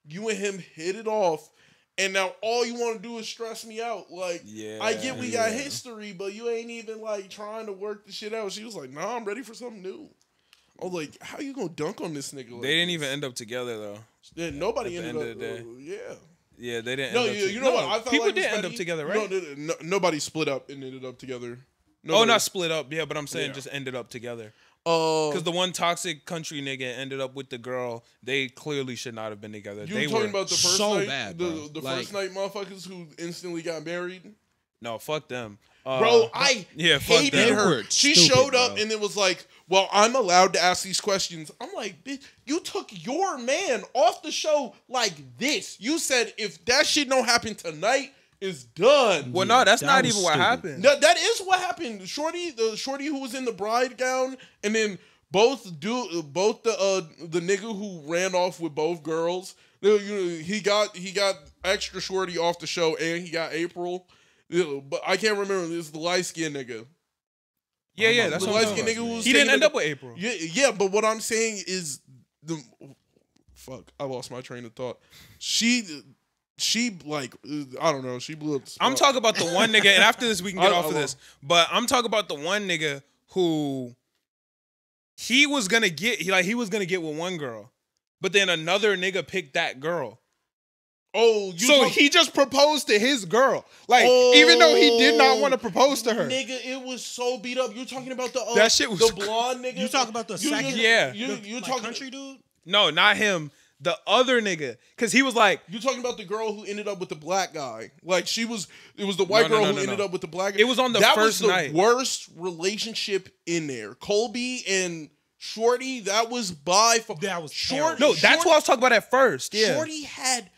You and him hit it off. And now all you want to do is stress me out. Like, I get we got history, but you ain't even like trying to work the shit out. She was like, nah, I'm ready for something new. I was like, how you gonna dunk on this nigga? Like they didn't even end up together though. Yeah, nobody At the ended end up. of the day. Yeah. Yeah, they didn't. No, end up you know what? I felt people like did was end up funny. together, right? No, nobody split up and ended up together. Oh, not split up. Yeah, but I'm saying just ended up together. Because Because the one toxic country nigga ended up with the girl. They clearly should not have been together. you They talking were about the first so night, bad, the bro. first night motherfuckers who instantly got married. no, fuck them, Bro, I fuck hated them. her. They were She stupid, showed up bro. and it was like, well, I'm allowed to ask these questions. I'm like, bitch, you took your man off the show like this. You said if that shit don't happen tonight, it's done. Well, no, that's That not was even what stupid. happened. That is what happened. The shorty who was in the bride gown, and then both the nigga who ran off with both girls. He got extra shorty off the show, and he got April. But I can't remember. It's the light skinned nigga. Yeah, that's the what I'm light skinned talking nigga about. who's He didn't taking end the- up with April. Yeah. But what I'm saying is I lost my train of thought. She like I don't know. She blew up. The spot. I'm talking about the one nigga, and after this we can get off of I- this. But I'm talking about the one nigga who he was gonna get. He was gonna get with one girl, but then another nigga picked that girl. Oh, He just proposed to his girl. Like, even though he did not want to propose to her. Nigga, it was so beat up. You're talking about the That shit was the blonde nigga. You talk about the second, Yeah. You like, talking country dude? No, not him. The other nigga. Because he was like, You talking about the girl who ended up with the black guy? Like it was the white No, girl no, who no, ended no. up with the black guy. It was on the that first was the night. worst relationship in there. Colby and Shorty, that was by far. That was Short. no, that's what I was talking about at first. Yeah. Shorty had.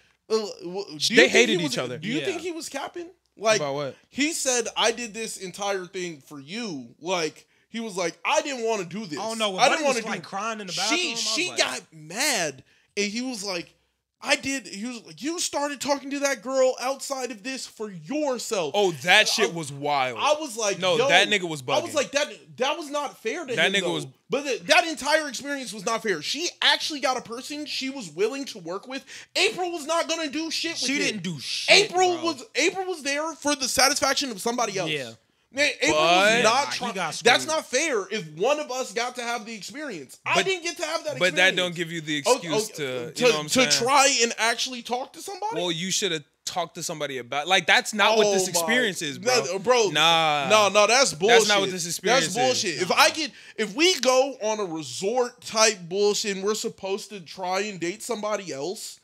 They hated each other. Do you think he was capping? Like About what? He said, "I did this entire thing for you." Like he was like, "I didn't want to do this. Oh no, when I Buddy didn't want was to like crying in the bathroom. I was She like, got mad, and he was like, "I did." He was like, "You started talking to that girl outside of this for yourself." Oh, that shit was wild. I was like, No, yo, that nigga was bugging. I was like, that was not fair to That him. nigga though. was- But that entire experience was not fair. She actually got a person she was willing to work with. April was not gonna do shit with She him. didn't do shit. April bro. was there for the satisfaction of somebody else. Yeah. Man, April But- was not Nah, he trying. got screwed. That's not fair. If one of us got to have the experience, I But- didn't get to have that. But that experience. don't give you the Oh, excuse to you know what I'm saying? try and actually talk to somebody. Well, you should have talk to somebody about. Like, that's not what this experience is, bro. No, that's bullshit. That's not what this experience is. That's bullshit. If we go on a resort type bullshit and we're supposed to try and date somebody else,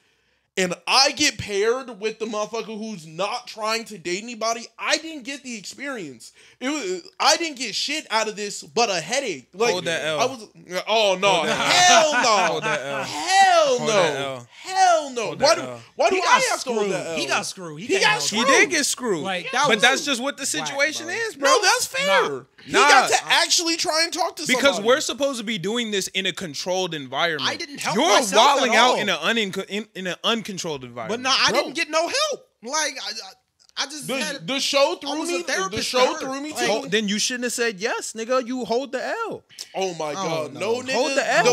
and I get paired with the motherfucker who's not trying to date anybody, I didn't get the experience. I didn't get shit out of this but a headache. Like, hold that L. Hell no. Hold that L. Hell Hold no. that L. Hell no. Hold Why that do L. I have to hold that L? He got screwed. He got screwed. He did get screwed. Like, but that's just what the situation bro. is, bro. No, that's fair. He got to actually try and talk to somebody. Because we're supposed to be doing this in a controlled environment. I didn't help You're myself wilding at all. out in an uncontrolled environment. But no, I didn't get no help. Like I just the show threw me. The show threw me. Then you shouldn't have said yes, nigga. You hold the L. Oh my god, no, nigga. Hold the L.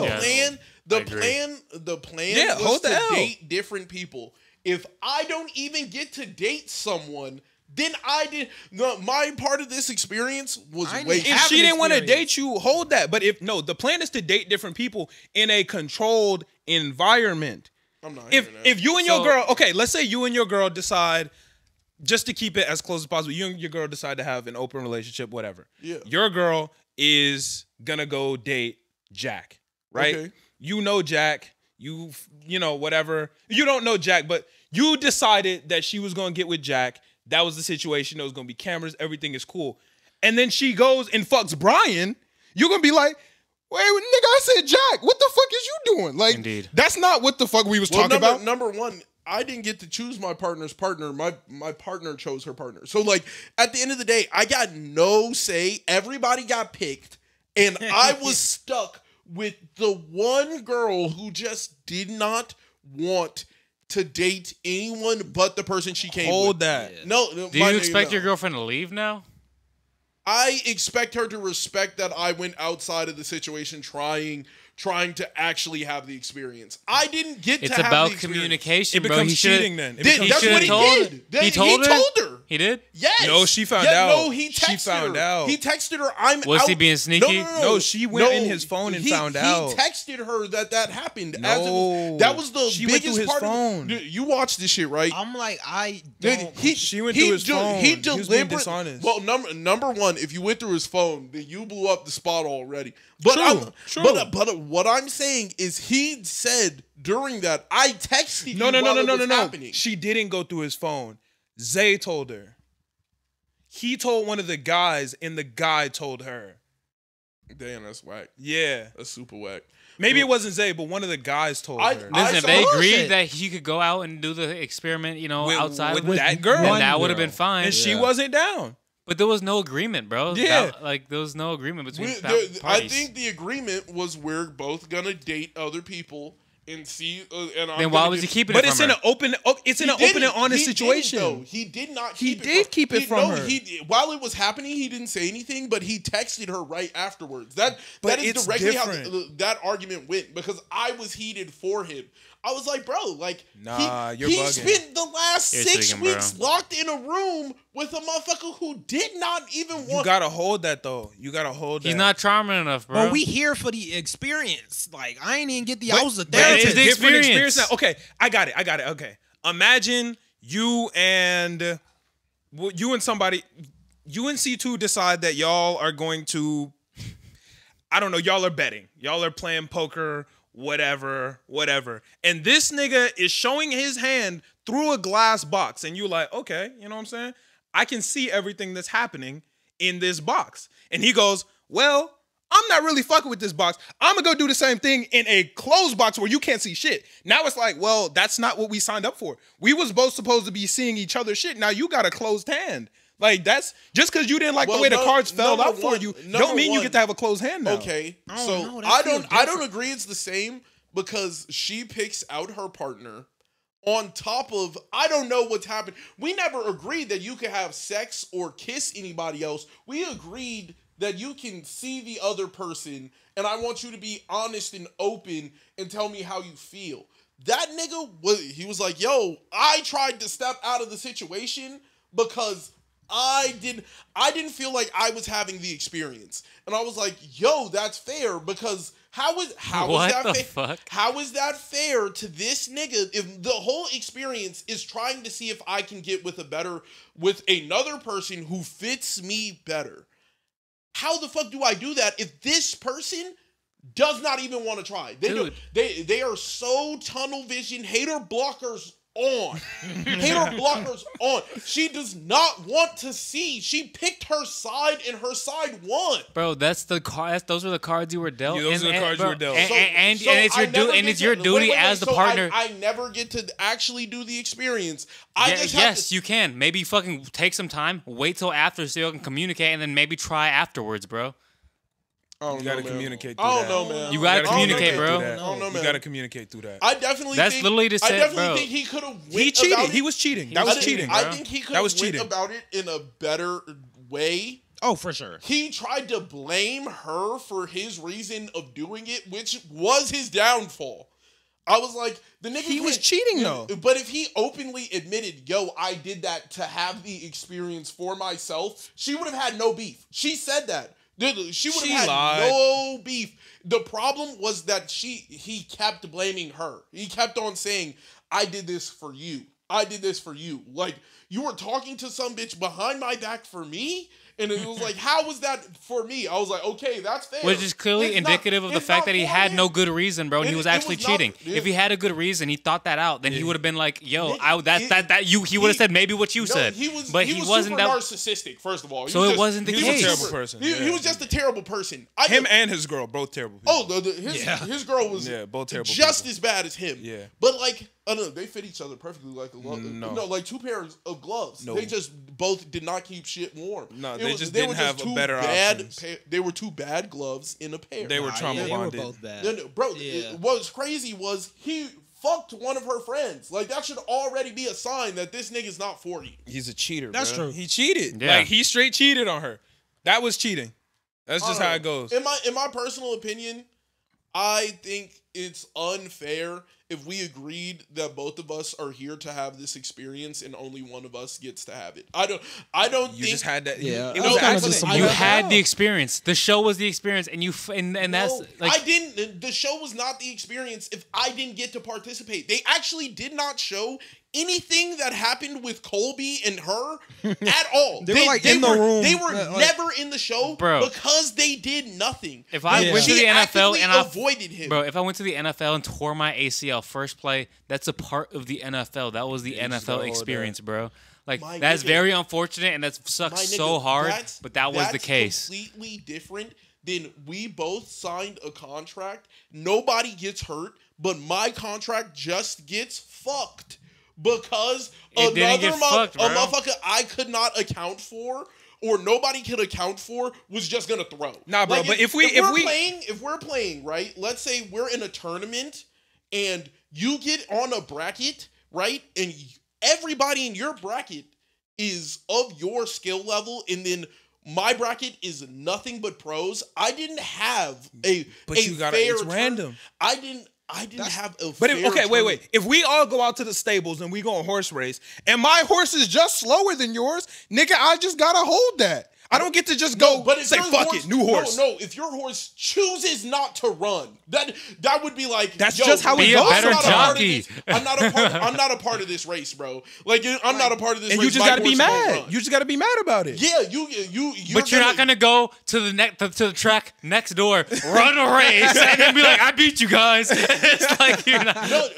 The plan was hold the to L. date different people. If I don't even get to date someone, then I did. My part of this experience was wasted. If she didn't want to date you, hold that. But the plan is to date different people in a controlled environment. I'm not. If you and your girl, okay, let's say you and your girl decide, just to keep it as close as possible, you and your girl decide to have an open relationship, whatever. Yeah. Your girl is gonna go date Jack, right? Okay. You know Jack. You know whatever. You don't know Jack, but you decided that she was gonna get with Jack. That was the situation. There was gonna be cameras. Everything is cool. And then she goes and fucks Brian. You're gonna be like, wait, nigga, I said Jack. What the fuck is you doing? Like, Indeed. That's not what the fuck we was talking about. Number one, I didn't get to choose my partner's partner. My partner chose her partner. So, like, at the end of the day, I got no say. Everybody got picked. And I was stuck with the one girl who just did not want to date anyone but the person she came with. Hold that. Yeah. No. Do you expect your girlfriend to leave now? I expect her to respect that I went outside of the situation trying to actually have the experience. I didn't get to have the experience. It's about communication, It bro. becomes cheating then. That's what he did. He told her. He did? Yes. No, she found out. No, he texted She found her. out. He texted her. Was he being sneaky? No, she went in his phone and found out. He texted her that happened. No. That was the She went biggest through his part phone. of you watched this shit, right? I'm like, She went through his phone. He was being dishonest. Well, number one, if you went through his phone, then you blew up the spot already. But True. But what I'm saying is, he said during that, I texted you No. happening. She didn't go through his phone. Zay told her. He told one of the guys, and the guy told her. Damn, that's whack. Yeah. That's super whack. Maybe it wasn't Zay, but one of the guys told her. Listen, if they agreed that he could go out and do the experiment, outside with that girl, then that would have been fine. And she wasn't down. But there was no agreement, bro. Yeah. There was no agreement between parties. I think the agreement was we're both gonna date other people and see. Then why was he keeping it from her? But it's in an open. It's in an open and honest situation. He did not. He did keep it from her. While it was happening, he didn't say anything, but he texted her right afterwards. That is directly different. how that argument went, because I was heated for him. I was like, bro, like, you're he bugging. spent the last You're 6 tweaking, weeks bro. locked in a room with a motherfucker who did not even want. You gotta hold that though. You gotta hold that. He's not charming enough, bro. But we here for the experience. Like, I ain't even get I was a But it's therapist. a the different experience. experience now. Okay, I got it. Okay, imagine you and somebody, you and C2 decide that y'all are going to, I don't know, y'all are betting, y'all are playing poker, whatever. And this nigga is showing his hand through a glass box, and you like, okay, you know what I'm saying? I can see everything that's happening in this box. And he goes, well, I'm not really fucking with this box. I'm gonna go do the same thing in a closed box where you can't see shit. Now it's like, well, that's not what we signed up for. We was both supposed to be seeing each other's shit. Now you got a closed hand. Like, that's just because you didn't like the way the cards fell out for you, don't mean you get to have a closed hand now. Okay, so I don't agree it's the same, because she picks out her partner on top of, I don't know what's happened. We never agreed that you could have sex or kiss anybody else. We agreed that you can see the other person, and I want you to be honest and open and tell me how you feel. That nigga he was like, yo, I tried to step out of the situation because I didn't feel like I was having the experience. And I was like, yo, that's fair, because how is that fair? How is that fair to this nigga if the whole experience is trying to see if I can get with another person who fits me better? How the fuck do I do that if this person does not even want to try? They are so tunnel vision, hater blockers on. Hater blockers on. She does not want to see. She picked her side and her side won. Bro, those were the cards you were dealt. Yeah, those are the cards you were dealt. And it's your duty as the partner. I never get to actually do the experience. Yes, you can. Maybe fucking take some time, wait till after so you can communicate, and then maybe try afterwards, bro. You gotta communicate. I don't know, man. You gotta communicate, bro. I don't know, man. You gotta communicate through that. I definitely think he could have. He cheated. He was cheating. That was cheating. I think he could have went about it in a better way. Oh, for sure. He tried to blame her for his reason of doing it, which was his downfall. I was like, the nigga. He was cheating though. But if he openly admitted, yo, I did that to have the experience for myself, she would have had no beef. She said that. She would have had no beef. The problem was that he kept blaming her. He kept on saying, I did this for you. I did this for you. Like, you were talking to some bitch behind my back for me? And it was like, how was that for me? I was like, okay, that's fair. Which is clearly indicative of the fact that he had no good reason, bro, and he was actually cheating. If he had a good reason, he thought that out, then he would have been like, yo, he would have said maybe what you said. He was wasn't super narcissistic, first of all. So it wasn't the case. He was a terrible person. He was just a terrible person. Him and his girl, both terrible people. Oh, his girl was both terrible just as bad as him. Yeah. But like, I don't know, they fit each other perfectly like a glove. No, like two pairs of gloves. No. They just both did not keep shit warm. No, they just didn't have better options. They were two bad gloves in a pair. They were trauma bonded. They were both bad. No, bro, what was crazy was he fucked one of her friends. Like, that should already be a sign that this nigga's not for you. He's a cheater, That's bro. true. He cheated. Yeah. Like, he straight cheated on her. That was cheating. That's just how it goes. In my personal opinion, I think it's unfair if we agreed that both of us are here to have this experience and only one of us gets to have it. I don't You think just had that. Yeah. It was accident. You had the experience. The show was the experience, and that's like, I didn't. The show was not the experience if I didn't get to participate. They actually did not show anything that happened with Colby and her at all. They were in the room. They were never in the show, bro, because they did nothing. If I went to the NFL and I avoided him, bro, if I went to the NFL and tore my ACL first play, that's a part of the NFL. That was the NFL experience, bro. Like, that's very unfortunate, and that sucks so hard. But that was the case. Completely different than we both signed a contract. Nobody gets hurt, but my contract just gets fucked. Because a motherfucker I could not account for, or nobody could account for, was just gonna throw. Nah, bro. Like, but if we're playing, right? Let's say we're in a tournament and you get on a bracket, right? And everybody in your bracket is of your skill level, and then my bracket is nothing but pros. I didn't have it's random. I didn't have a But fair wait. If we all go out to the stables and we go on horse race, and my horse is just slower than yours, nigga, I just gotta hold that. I don't get to just go say fuck it, new horse. No, if your horse chooses not to run, that would be like, that's just how it goes. I'm not a part of this race, bro. Like, I'm not a part of this. And race. You just gotta be mad. You just gotta be mad about it. Yeah, you. But you're not gonna go to the track next door, run a race, and then be like, I beat you guys. It's like you're not. No,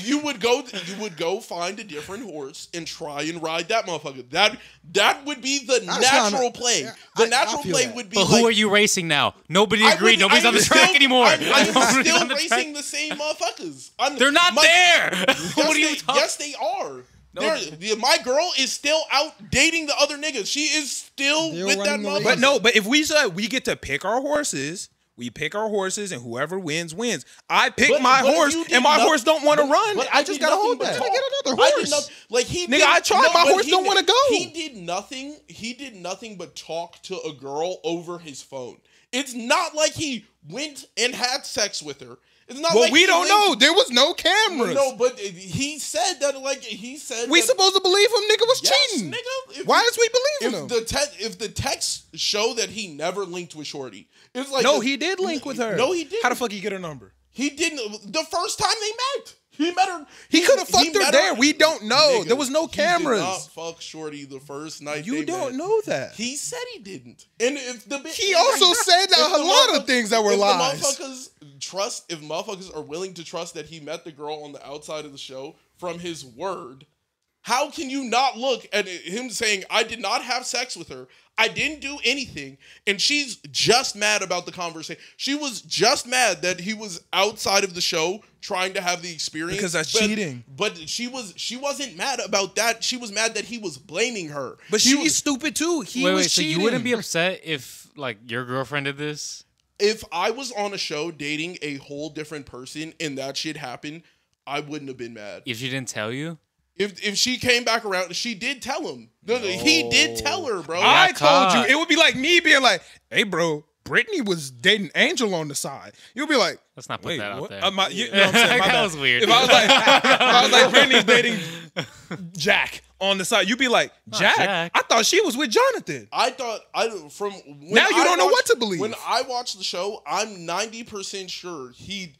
you would go find a different horse and try and ride that motherfucker. That would be the natural play. Yeah, the natural play would be. But who are you racing now? Nobody agreed. Nobody's on the track anymore. I'm still racing the same motherfuckers. They're not there. What are you talking? Yes, they are. My girl is still out dating the other niggas. She is still with that motherfucker. But if we said we get to pick our horses. We pick our horses, and whoever wins, wins. I pick my horse, and my horse don't want to run. But I just gotta hold that. I get another horse. I tried. My horse don't want to go. He did nothing. He did nothing but talk to a girl over his phone. It's not like he went and had sex with her It's not Well, like we don't know. There was no cameras. No, but he said that. We supposed to believe him? Nigga was yes, cheating. nigga. Why is we believing him? If the texts show that he never linked with Shorty, it's like No, he did link with her. No, he didn't. How the fuck he get her number? He didn't. The first time they met, he met her. He could have fucked her met there. We don't know. Nigga, there was no cameras. He did not fuck Shorty the first night. You they don't met. know that. He said he didn't. And if the He also said if a the lot of things that were if lies. If motherfuckers are willing to trust that he met the girl on the outside of the show from his word, how can you not look at him saying, I did not have sex with her, I didn't do anything, and she's just mad about the conversation. She was just mad that he was outside of the show trying to have the experience. Because that's cheating. But she wasn't mad about that. She was mad that he was blaming her. But she's stupid too. He was so cheating. you wouldn't be upset if like your girlfriend did this? If I was on a show dating a whole different person and that shit happened, I wouldn't have been mad. If she didn't tell you? If she came back around, she did tell him. He did tell her, bro. I told you. It would be like me being like, hey, bro, Brittany was dating Angel on the side. You'll be like, let's not put wait, that out what? there. You know what I'm saying? My That bad. was weird. If I was like Brittany's dating Jack on the side, you'd be like, Jack? Jack. I thought she was with Jonathan. I thought from when Now you I don't know watched- what to believe. When I watched the show, I'm 90% sure he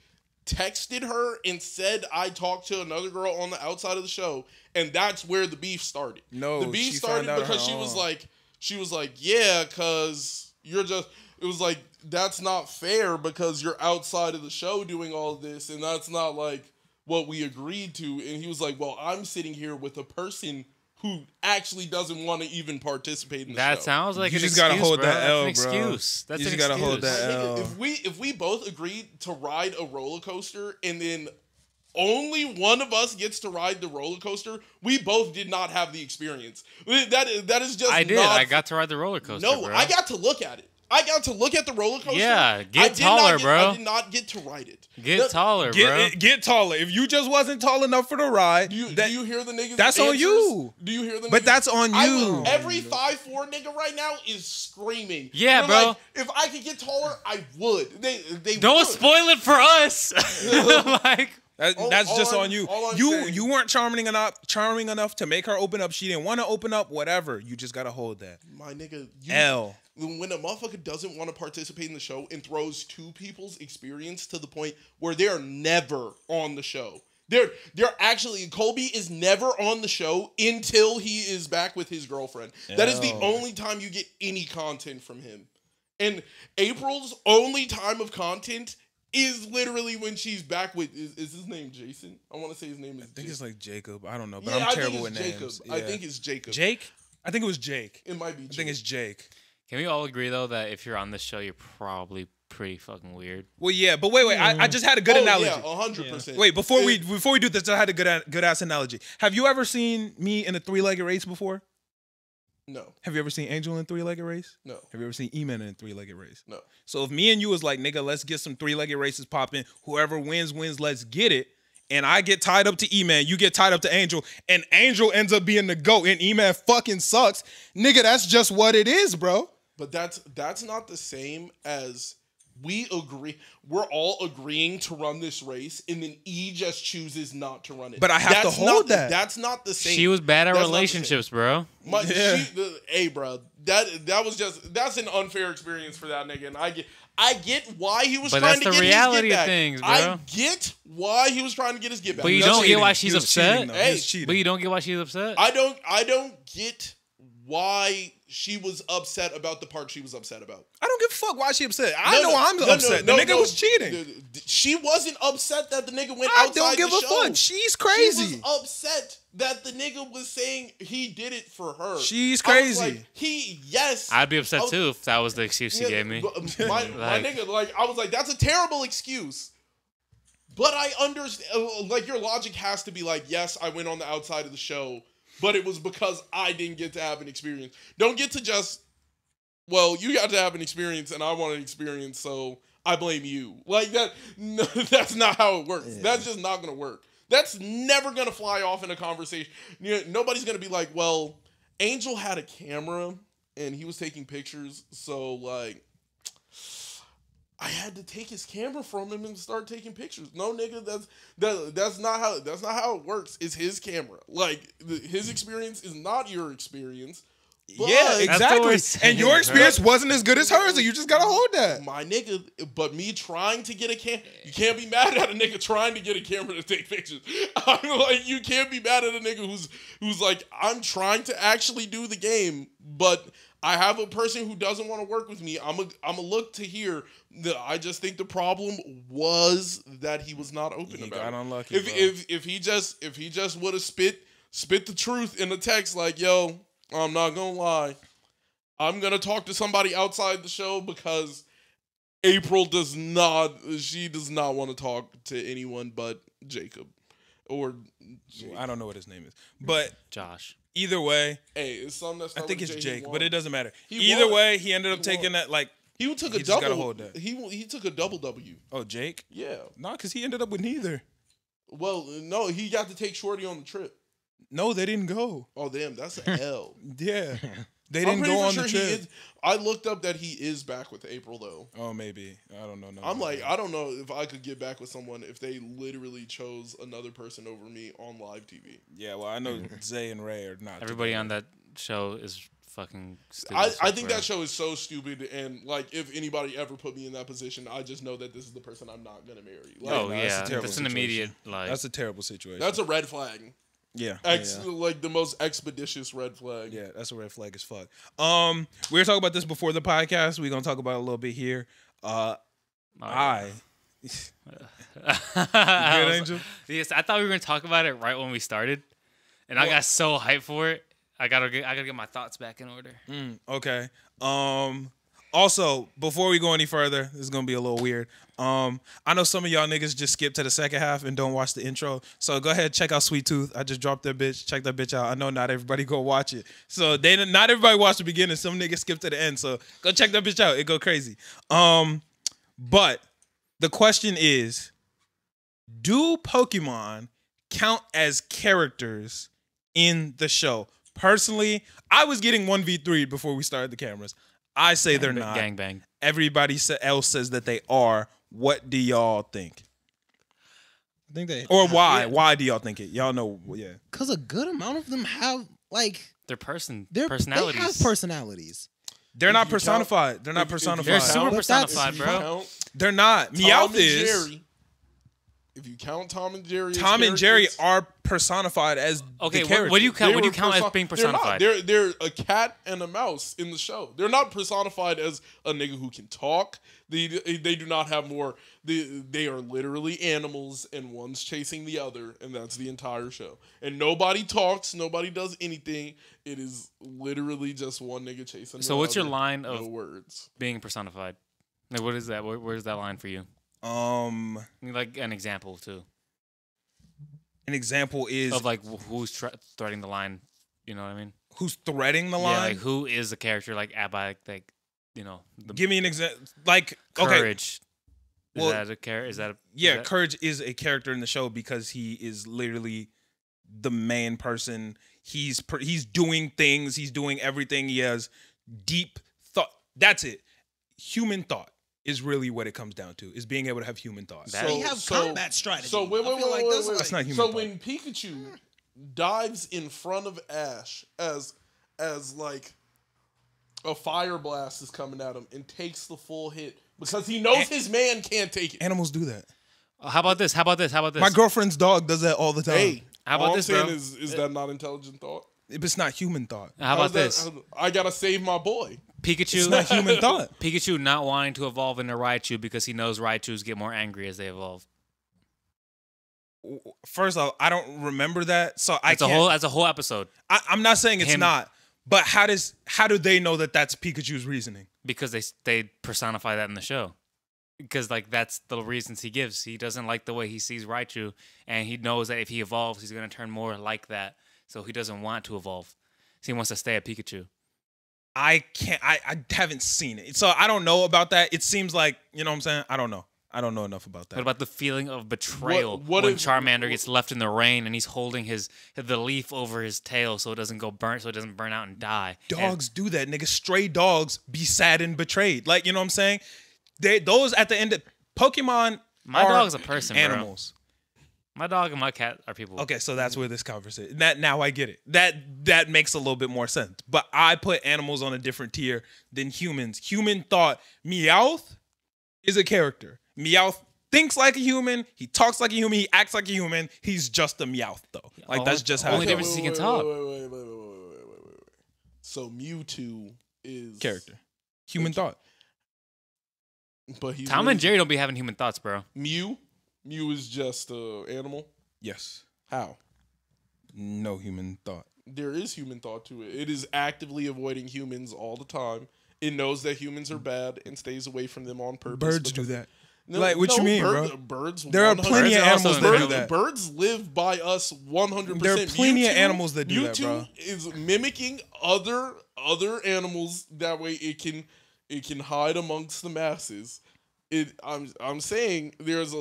texted her and said I talked to another girl on the outside of the show, and that's where the beef started. No, the beef she started found out because her own. she was like, yeah, because you're just. It was like, that's not fair because you're outside of the show doing all this, and that's not like what we agreed to. And he was like, well, I'm sitting here with a person who actually doesn't want to even participate in the show. That sounds like You an just excuse, gotta hold bro. that That's L, an bro. excuse. That's You an just gotta hold excuse. that L. If we both agreed to ride a roller coaster and then only one of us gets to ride the roller coaster, we both did not have the experience. That is just. I did. Not, I got to ride the roller coaster. No, bro. I got to look at it. I got to look at the roller coaster. Yeah, I get did not taller, get- bro. I did not get to ride it. Get taller, bro. Get taller. If you just wasn't tall enough for the ride, Do that- you hear the niggas? that's on answers? you. Do you hear the? But niggas? that's on I you. would- every 5'4" nigga right now is screaming. Yeah, They're bro. like, if I could get taller, I would. They Don't would. spoil it for us. Like, That's All just I'm- on you. all I'm You saying- you weren't charming enough to make her open up. She didn't want to open up. Whatever. You just gotta hold that My nigga, L. When a motherfucker doesn't want to participate in the show and throws two people's experience to the point where they're never on the show. They're actually, Colby is never on the show until he is back with his girlfriend. That is the only time you get any content from him. And April's only time of content is literally when she's back with, is his name Jason? I want to say his name is I think it's like Jacob. I don't know, but Yeah, I'm I think terrible it's with Jacob. names. I Yeah. think it's Jacob. Jake. I think it was Jake. It might be Jake. I think it's Jake. can we all agree though that if you're on this show, you're probably pretty fucking weird? Well, yeah, but wait. I just had a good analogy. Yeah, 100%. Wait, before we do this, I had a good ass analogy. Have you ever seen me in a 3-legged race before? No, Have you ever seen Angel in a 3-legged race? no, Have you ever seen Eman in a 3-legged race? no. So if me and you was like, nigga, let's get some 3-legged races popping. Whoever wins, let's get it. And I get tied up to Eman, you get tied up to Angel, and Angel ends up being the GOAT, and Eman fucking sucks. Nigga, that's just what it is, bro. But that's not the same as we agree. We're all agreeing to run this race, and then E just chooses not to run it. But I have to That's hold not, that. That's not the same. She was bad at That's not the relationships, bro. same. Hey, bro, that's an unfair experience for that nigga, and I get why he was But trying that's to the get reality his get of back. things, bro. I get why he was trying to get his get back. But you That's don't get cheating. why He she's was upset? cheating, though. He Hey, was cheating. But you don't get why she's upset? I don't get why she was upset about the part she was upset about. I don't give a fuck why she upset. I know I'm upset. The nigga was cheating. She wasn't upset that the nigga went I outside don't give the a show. fuck. She's She crazy. was upset that the nigga was saying he did it for her. She's I was crazy. like, I'd be upset I was- too if that was the excuse you gave me. My Like- nigga, like, I was like, that's a terrible excuse. But I understand, like, your logic has to be like, yes, I went on the outside of the show, but it was because I didn't get to have an experience. Don't get to just, well, you got to have an experience and I want an experience, so I blame you. Like, no, that's not how it works. That's just not going to work. That's never going to fly off in a conversation. Nobody's going to be like, well, Angel had a camera and he was taking pictures, so, like, I had to take his camera from him and start taking pictures. No, nigga, that's not how it works. It's his camera. Like his experience is not your experience. Yeah, exactly. And your experience wasn't as good as hers, so you just gotta hold that. My nigga, but me trying to get a camera, you can't be mad at a nigga trying to get a camera to take pictures. I'm like, you can't be mad at a nigga who's like, I'm trying to actually do the game, but I have a person who doesn't want to work with me. I'm a look to hear. I just think the problem was that he was not open about got it. Unlucky, if he just would have spit the truth in the text, like, yo, I'm not gonna lie, I'm gonna talk to somebody outside the show because April does not want to talk to anyone but Jacob or I don't know what his name is, but Josh. Either way, hey, it's something that's. I think it's Jake, but it doesn't matter. He Either won. way, he ended up taking that like. He took he a just gotta double. hold that. He took a double W. Oh, Jake? Yeah. No, because he ended up with neither. Well, no, he got to take Shorty on the trip. No, they didn't go. Oh, damn, that's an L. Yeah. They didn't go on the trip. I looked up that he is back with April, though. Oh, maybe. I don't know. I'm like, I don't know if I could get back with someone if they literally chose another person over me on live TV. Yeah, well, I know Zay and Ray are not. Everybody together. on that show is fucking stupid. I think that show is so stupid, and like, if anybody ever put me in that position, I just know that this is the person I'm not gonna marry. Like, Oh, no, yeah. that's a terrible That's an immediate, like. That's a terrible situation. that's a red flag. Yeah. Like the most expeditious red flag. Yeah, that's a red flag as fuck. We were talking about this before the podcast. We're gonna talk about it a little bit here. Good, Angel? Yes, I thought we were gonna talk about it right when we started, and I got so hyped for it. I gotta get my thoughts back in order. Okay. Also, before we go any further, this is gonna be a little weird. I know some of y'all niggas just skip to the second half and don't watch the intro. So go ahead, check out Sweet Tooth. I just dropped that bitch. Check that bitch out. I know not everybody go watch it. So not everybody watch the beginning. Some niggas skip to the end. So go check that bitch out. It go crazy. But the question is, do Pokemon count as characters in the show? Personally, I was getting 1v3 before we started the cameras. I say they're not. Gangbang. Everybody else says that they are. What do y'all think? I think they. Or why? Yeah. Why do y'all think it? Y'all know, yeah. Because a good amount of them have, like... Their personalities. They have personalities. They're not personified. They're not personified. They're super personified, bro. They're not. Meowth is. If you count Tom and Jerry, Tom and Jerry are personified as okay. The characters. What do you count? What do you count as being personified? They're a cat and a mouse in the show. They're not personified as a nigga who can talk. They do not have more. They are literally animals, and one's chasing the other, and that's the entire show. And nobody talks. Nobody does anything. It is literally just one nigga chasing. So what's your line of words being personified? Like, what is that? Where's that line for you? Like an example too. An example is of like who's threading the line. You know what I mean? Who's threading the line? Yeah, like who is the character? Like like you know. Give me an example. Like Courage. Okay. Is that a character? Is that a yeah? Courage is a character in the show because he is literally the main person. He's doing things. He's doing everything. He has deep thought. That's it. Human thought is really what it comes down to, is being able to have human thought. They have combat strategy. So wait, that's not human so thought. when Pikachu dives in front of Ash as like a fire blast is coming at him and takes the full hit because he knows his man can't take it. Animals do that. How about this? My girlfriend's dog does that all the time. Hey, how about this, bro? Is that not intelligent thought? It's not human thought. How about this? I gotta save my boy. Pikachu. It's not human thought. Pikachu not wanting to evolve into Raichu because he knows Raichus get more angry as they evolve. First off, I don't remember that, so that's a whole episode. I'm not saying it's not, but how do they know that that's Pikachu's reasoning? Because they personify that in the show. Because like that's the reasons he gives. He doesn't like the way he sees Raichu, and he knows that if he evolves, he's gonna turn more like that. So he doesn't want to evolve. So he wants to stay at Pikachu. I haven't seen it. So I don't know about that. It seems like, you know what I'm saying? I don't know. I don't know enough about that. What about the feeling of betrayal what when if Charmander gets left in the rain and he's holding the leaf over his tail so it doesn't go burnt, so it doesn't burn out and die? Dogs do that, nigga. Stray dogs be sad and betrayed. Like, you know what I'm saying? Those at the end of Pokemon. My are dog's a person, bro. animals. My dog and my cat are people. Okay, so that's where this conversation. Now I get it. That makes a little bit more sense. But I put animals on a different tier than humans. Human thought. Meowth is a character. Meowth thinks like a human. He talks like a human. He acts like a human. He's just a Meowth though. Like that's just how. Only it difference is he can talk. Wait. So Mewtwo is character. Human thought. But he's Tom and Jerry don't be having human thoughts, bro. Mew is just an animal. Yes. How? No human thought. There is human thought to it. It is actively avoiding humans all the time. It knows that humans are bad and stays away from them on purpose. Birds do that. Like, what you mean, bro? Birds. There are plenty of Birds animals also that do that. Birds live by us 100%. There are plenty of Mewtwo- animals that do that, bro. Mewtwo is mimicking other animals. That way, it can hide amongst the masses. I'm saying there's a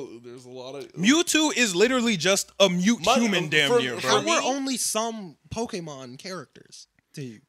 lot of Mewtwo is literally just a mute human, damn near, bro. How were only some Pokemon characters to you?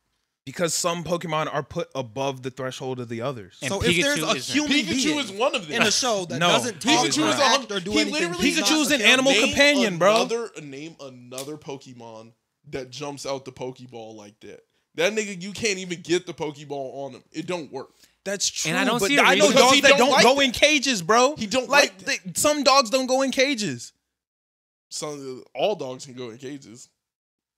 Because some Pokemon are put above the threshold of the others. And So if there's Pikachu a isn't. human Pikachu being is one of them. in a show that No. doesn't talk Pikachu or is act or do he anything, literally- he's not Pikachu's a an character. animal companion, bro. Name another Pokemon that jumps out the Pokeball like that. That nigga, you can't even get the Pokeball on him. It don't work. That's true. And I don't but see a I know reason- Because dogs he that don't don't like go that. in cages, bro. He don't like like that. some dogs don't go in cages. All dogs can go in cages.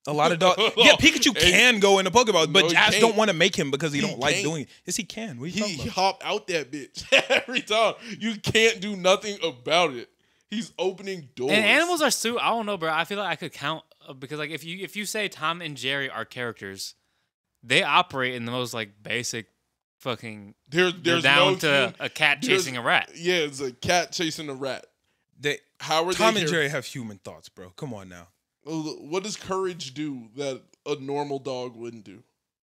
A lot of dogs. Yeah, Pikachu Hey. can go in a Pokeball, but No, he Ash can't. don't want to make him because he He don't like can't. doing it. Yes, he can. What are you talking He about? hop out that bitch every time. You can't do nothing about it. He's opening doors. And animals are I don't know, bro. I feel like I could count because like if you say Tom and Jerry are characters, they operate in the most like basic fucking. There's They're down no to a cat there's- chasing a rat. Yeah, it's a cat chasing a rat. How are Tom they and here? Jerry have human thoughts, bro. Come on now. What does courage do that a normal dog wouldn't do?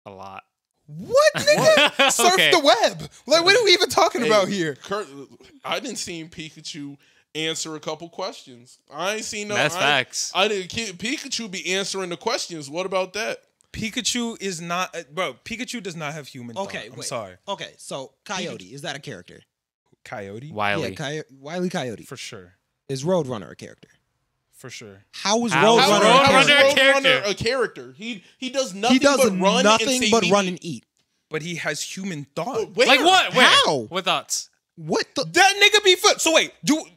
A lot. What, nigga? Surf Okay. the web. Like, what are we even talking Hey, about here? I didn't see Pikachu answer a couple questions. I ain't seen no. That's facts. I didn't. Pikachu be answering the questions. What about that? Pikachu is not, bro. Pikachu does not have human thought. Okay, I'm wait. sorry. Okay, so Coyote, is that a character? Coyote, Wiley. Yeah, Wile E. Coyote. for sure, Is Roadrunner a character? for sure. How is How is Roadrunner Roadrunner a character? character? A character. He does nothing. He does but run nothing and say but meep, run meep. and eat. But he has human thought. Where? Like what? Where? How? What thoughts? What the? That nigga be foot. So wait,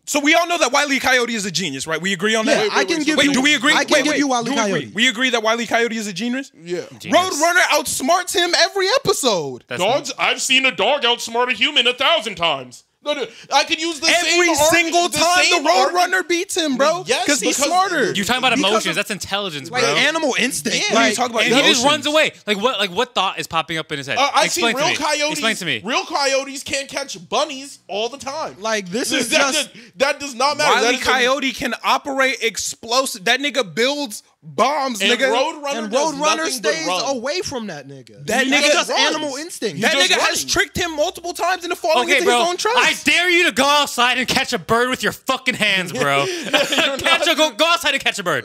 so we all know that Wile E. Coyote is a genius, right? We agree on Yeah, that. wait, I can wait, give so you. Wait, do we agree? I can Wait, give wait, you Wile do E. we agree? Coyote. We agree that Wile E. Coyote is a genius. Yeah. Genius. Roadrunner outsmarts him every episode. That's Dogs. I've seen a dog outsmart a human 1,000 times. No, I could use the Every same single time the Roadrunner beats him, bro. Yes, Because he's because- smarter. You're talking about Because emotions. of- That's intelligence, bro. Like animal instinct. Yeah. What are you Like, talking about? and he just Emotions. runs away. Like what thought is popping up in his head? I see Explain to real me. coyotes. Explain to me. Real coyotes can't catch bunnies all the time. like this is that, just. that does not matter. Wile That E. is a- Coyote can operate explosive. That nigga builds bombs, and nigga. Roadrunner And does Roadrunner nothing but stays run. away from that nigga. That He nigga just runs. animal instinct. That He nigga just has running. tricked him multiple times into falling Okay, into bro. his own trust. I dare you to go outside and catch a bird with your fucking hands, bro. Go outside and catch a bird.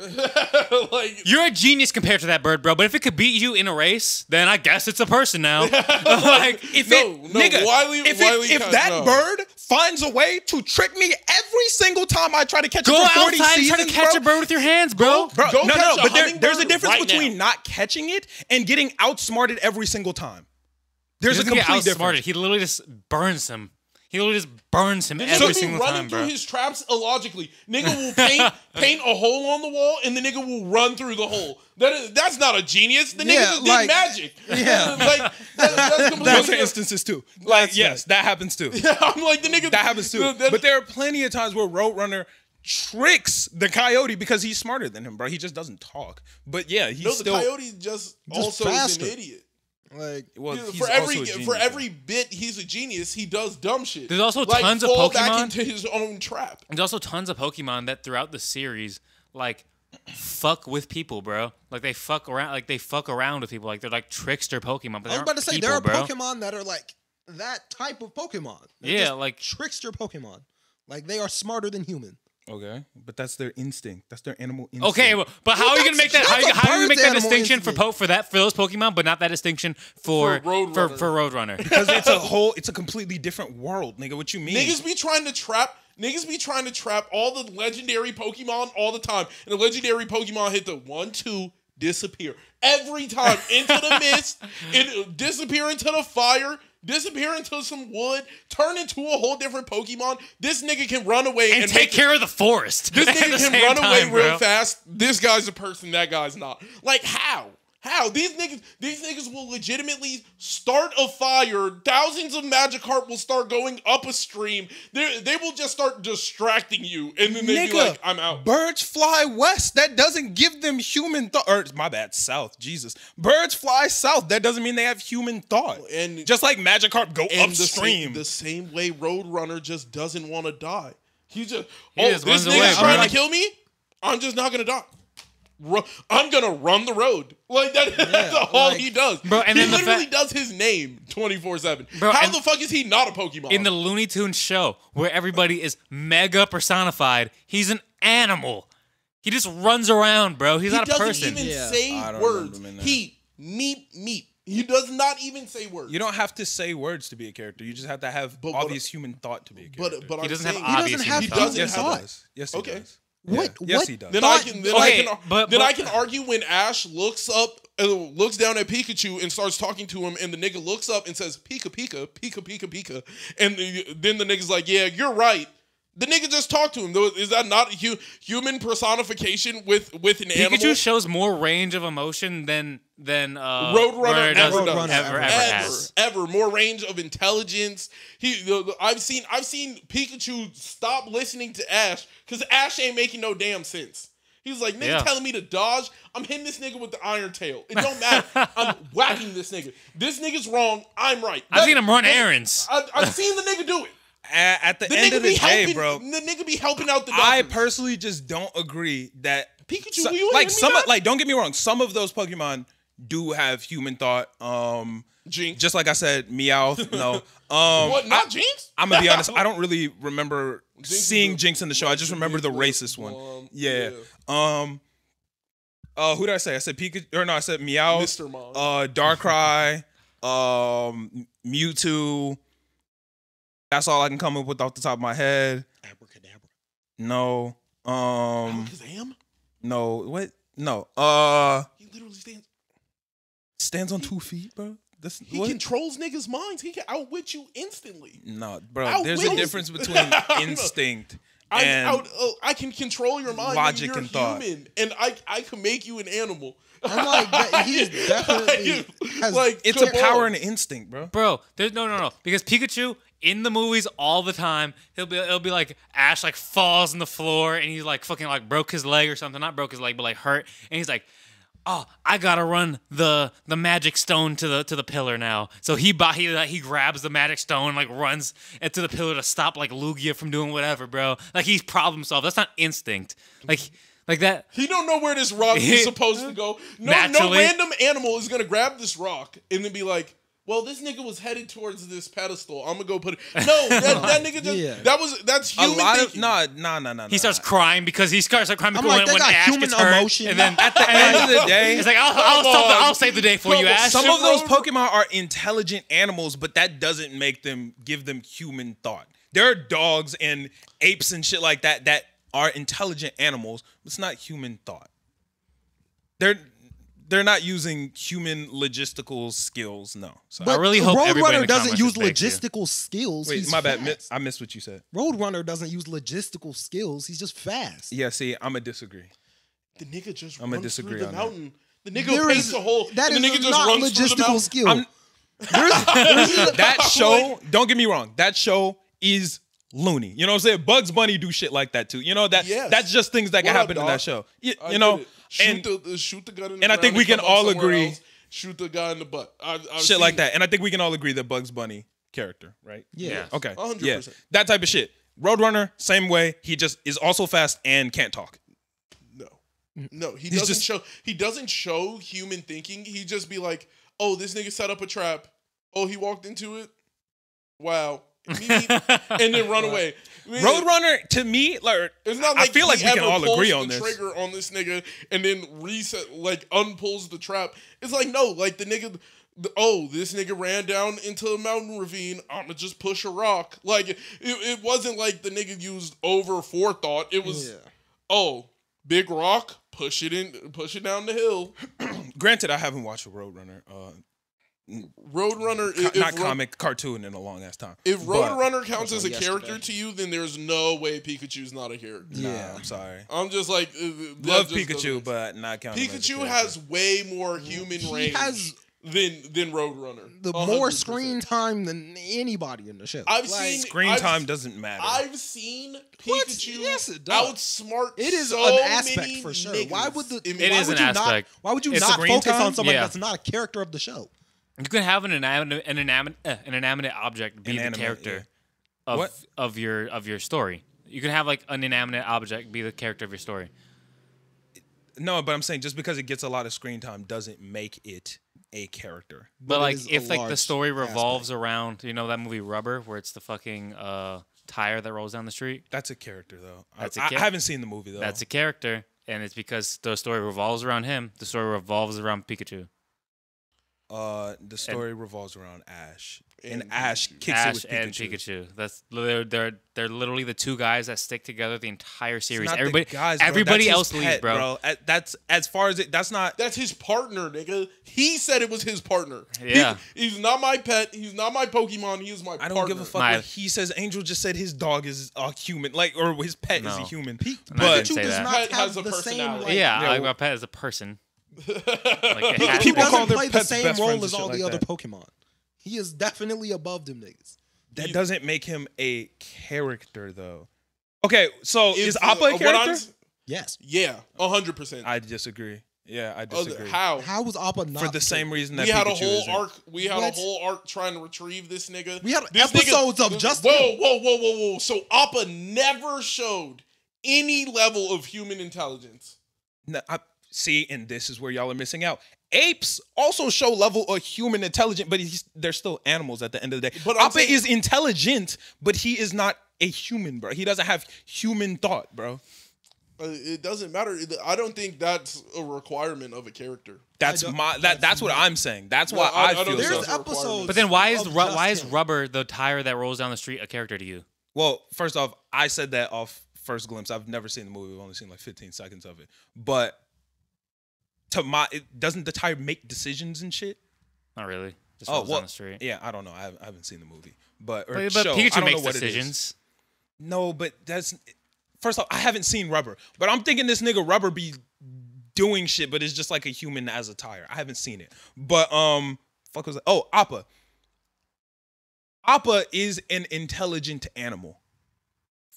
like, You're a genius compared to that bird, bro. But if it could beat you in a race, then I guess it's a person now. Like, if No, it, no, nigga, Wile E. if that no. bird finds a way to trick me every single time I try to catch go it for 40 outside and seasons, try to catch bro, a bird with your hands, bro. Bro, Go no, catch a but there's a hummingbird difference right between now. not catching it and getting outsmarted every single time. There's He a doesn't get complete outsmarted. difference. He literally just burns him. He literally just burns him The every nigga be single running time, through bro. his traps illogically. Nigga will paint a hole on the wall, and the nigga will run through the hole. That's not a genius. The nigga Yeah, just like- did magic. Yeah. like that's completely. Those are instances too. Like, yes, that happens too. I'm like the nigga. That happens too. But there are plenty of times where Roadrunner tricks the coyote because he's smarter than him, bro. He just doesn't talk. But yeah, he's no, the still coyote just also faster. is an idiot. Like well, Yeah, he's for also a genius, for though. every bit he's a genius, he does dumb shit. There's also like, tons of fall back Pokemon. into his own trap. There's also tons of Pokemon that throughout the series, like, fuck with people, bro. Like they fuck around. Like they fuck around with people. Like they're like trickster Pokemon. But I was they about to aren't say, people, there are bro. Pokemon that are like that type of Pokemon. They're Yeah, just like trickster Pokemon. Like they are smarter than human. Okay, but that's their instinct. That's their animal instinct. Okay, but how are you gonna make that? How are you gonna make that animal distinction for instinct. for those Pokemon, but not that distinction for Roadrunner? Because it's a completely different world, nigga. What you mean? Niggas be trying to trap all the legendary Pokemon all the time. And the legendary Pokemon hit the 1-2, disappear. Every time into the mist, disappear into the fire, disappear into some wood, turn into a whole different Pokemon. This nigga can run away and take care of the forest. This nigga can run away real bro. fast. This guy's a person, that guy's not. Like, how? How? These niggas will legitimately start a fire. Thousands of Magikarp will start going up a stream. They will just start distracting you. And then they be like, I'm out. Birds fly west. That doesn't give them human thought. Or, my bad, south. Jesus. Birds fly south. That doesn't mean they have human thought. And just like Magikarp go upstream. The same way Roadrunner just doesn't want to die. He just runs this away, nigga's bro. trying to kill me? I'm just not going to die. I'm gonna run the road like that. That's all he does, bro. And he then literally does his name 24/7. Bro, how the fuck is he not a Pokemon? In the Looney Tunes show, where everybody is mega personified, he's an animal. He just runs around, bro. He's not a person. He doesn't even say words. He meep. He does not even say words. You don't have to say words to be a character. You just have to have obvious human thought to be a character. But he doesn't have saying, obvious human thought. Yes, he does. Yes, he does. What? Yes, What? he does. Then I can argue when Ash looks down at Pikachu and starts talking to him, and the nigga looks up and says Pika Pika Pika Pika Pika, and then the nigga's like, yeah, you're right. The nigga just talked to him. Is that not a human personification with an animal? Pikachu shows more range of emotion than Roadrunner ever has. More range of intelligence. I've seen Pikachu stop listening to Ash because Ash ain't making no damn sense. He's like, nigga telling me to dodge. I'm hitting this nigga with the Iron Tail. It don't matter. I'm whacking this nigga. This nigga's wrong. I'm right. I've seen him run errands. I've seen the nigga do it. At the end of the day, bro, the nigga be helping out the doctors. I personally just don't agree that Pikachu, don't get me wrong, some of those Pokemon do have human thought. Jinx. Just like I said, Meowth, no. What, not Jinx? I'm gonna be honest, I don't really remember seeing Jinx in the show. I just remember the Jinx racist one. Yeah. Who did I say? I said Pikachu, or no, I said Meowth, Mr. Mom. Darkrai, Mewtwo. That's all I can come up with off the top of my head. Abracadabra. No. Alakazam? No. What? No. He literally Stands on 2 feet, bro. He controls niggas' minds. He can outwit you instantly. No, bro. There's a difference between instinct and I can control your mind. Logic you're and thought. human, and I can make you an animal. I'm like, he's definitely it's a power and an instinct, bro. Bro, there's no. Because Pikachu in the movies all the time, it'll be like Ash like falls on the floor and he's like fucking like broke his leg or something. Not broke his leg, but like hurt. And he's like, oh, I gotta run the magic stone to the pillar now. So he grabs the magic stone and like runs into the pillar to stop like Lugia from doing whatever, bro. Like he's problem solved. That's not instinct. Like that. He don't know where this rock is supposed to go. No random animal is gonna grab this rock and then be like, well, this nigga was headed towards this pedestal. I'm gonna go put it. No, that nigga just that's human thinking. No. He starts crying because he starts crying because like, when Ash human gets hurt. emotion. And then At the end of the day, he's like, I'll save the day for you, Ash. Some of those Pokemon are intelligent animals, but that doesn't give them human thought. There are dogs and apes and shit like that are intelligent animals. It's not human thought. They're not using human logistical skills. No. So I really hope everybody in the Roadrunner doesn't use comments logistical skills. Wait, he's my bad. fast. I missed what you said. Roadrunner doesn't use logistical skills. He's just fast. Yeah. See, I'm gonna disagree. The nigga just I'm gonna runs disagree through the on mountain. The nigga paints a hole. That and the is nigga just not runs through the logistical mountain. skill. That show, don't get me wrong, that show is loony. You know what I'm saying? Bugs Bunny do shit like that too. You know that's just things that can happen in that show. You know, shoot the gun in the and I think we can all agree. Else, shoot the guy in the butt. Shit like that. And I think we can all agree that Bugs Bunny character, right? Yeah. Okay. 100%. Yeah. That type of shit. Roadrunner, same way. He just is also fast and can't talk. No, he doesn't show human thinking. He just be like, oh, this nigga set up a trap. Oh, he walked into it. Wow. and then run away. Roadrunner, to me, like, it's not I like feel like he we can ever all pulls agree the on this. trigger on this nigga and then reset, like unpulls the trap. It's like, no, like the nigga, this nigga ran down into a mountain ravine. I'ma just push a rock. Like it wasn't like the nigga used over forethought. It was, big rock, push it down the hill. Granted, I haven't watched a Roadrunner. Roadrunner, Cartoon in a long ass time. If Roadrunner counts as a yesterday. character to you, then there's no way Pikachu's not a character. Nah, I'm sorry. I'm just like Love Pikachu, but not counting. Pikachu has way more human range than Roadrunner. The 100%. more screen time than anybody in the show. Screen time doesn't matter. I've seen Pikachu Yes, it does. outsmart. It is so an aspect many for sure. niggas. Why would It is an aspect. Why would you It's not screen focus time? on somebody Yeah. that's not a character of the show? You can have an inanimate object be Inanimate, the character yeah. of What? of your story. You can have like an inanimate object be the character of your story. No, but I'm saying just because it gets a lot of screen time doesn't make it a character. But it like is a if like the large story revolves around, you know that movie Rubber where it's the fucking tire that rolls down the street. That's a character, though. That's a I char- haven't seen the movie though. That's a character, and it's because the story revolves around him. The story revolves around Pikachu. The story revolves around Ash, and And Ash kicks Ash it with and Pikachu. Pikachu. That's they're literally the two guys that stick together the entire It's series. not the Everybody guys, bro. everybody That's else his leaves, pet, bro. That's as far as it. That's not. That's his partner, nigga. He said it was his partner. Yeah. He's not my pet. He's not my Pokemon. He is my I partner. don't give a fuck My- what he says. Angel just said his dog is a human, like, or his pet is a No. human. I But didn't Pikachu say does that. not Pet have has a the same personality. like, Yeah, Yeah, like well- my pet is a person. Like it He has People to call doesn't their play the pets same best role friends as and all shit the like other that. Pokemon. He is definitely above them niggas. that doesn't make him a character, though. Okay, so is If, Appa a what character? Yes. Yeah, 100%. I disagree. Yeah, I disagree. How? How was Appa not For the same reason that We had a Pikachu whole isn't. arc. We had What? a whole arc trying to retrieve this nigga. We had This episodes of just Whoa. So Appa never showed any level of human intelligence. No, see, and this is where y'all are missing out. Apes also show level of human intelligence, but they're still animals at the end of the day. But I'm Appa saying- is intelligent, but he is not a human, bro. He doesn't have human thought, bro. It doesn't matter. I don't think that's a requirement of a character. That's that's what I'm saying. That's why I I don't feel think so. There's that's a episodes. requirement. But then why is of why just is him. Rubber the tire that rolls down the street a character to you? Well, first off, I said that off first glimpse. I've never seen the movie. I've only seen like 15 seconds of it. But doesn't the tire make decisions and shit? Not really. Just Oh, rolls well, down the street. yeah, I don't know. I haven't seen the movie. But But show. I Pikachu don't makes know what it is. decisions. No, but that's first off, I haven't seen Rubber, but I'm thinking this nigga Rubber be doing shit, but it's just like a human as a tire. I haven't seen it, but fuck was that? Oh, Appa. Appa is an intelligent animal,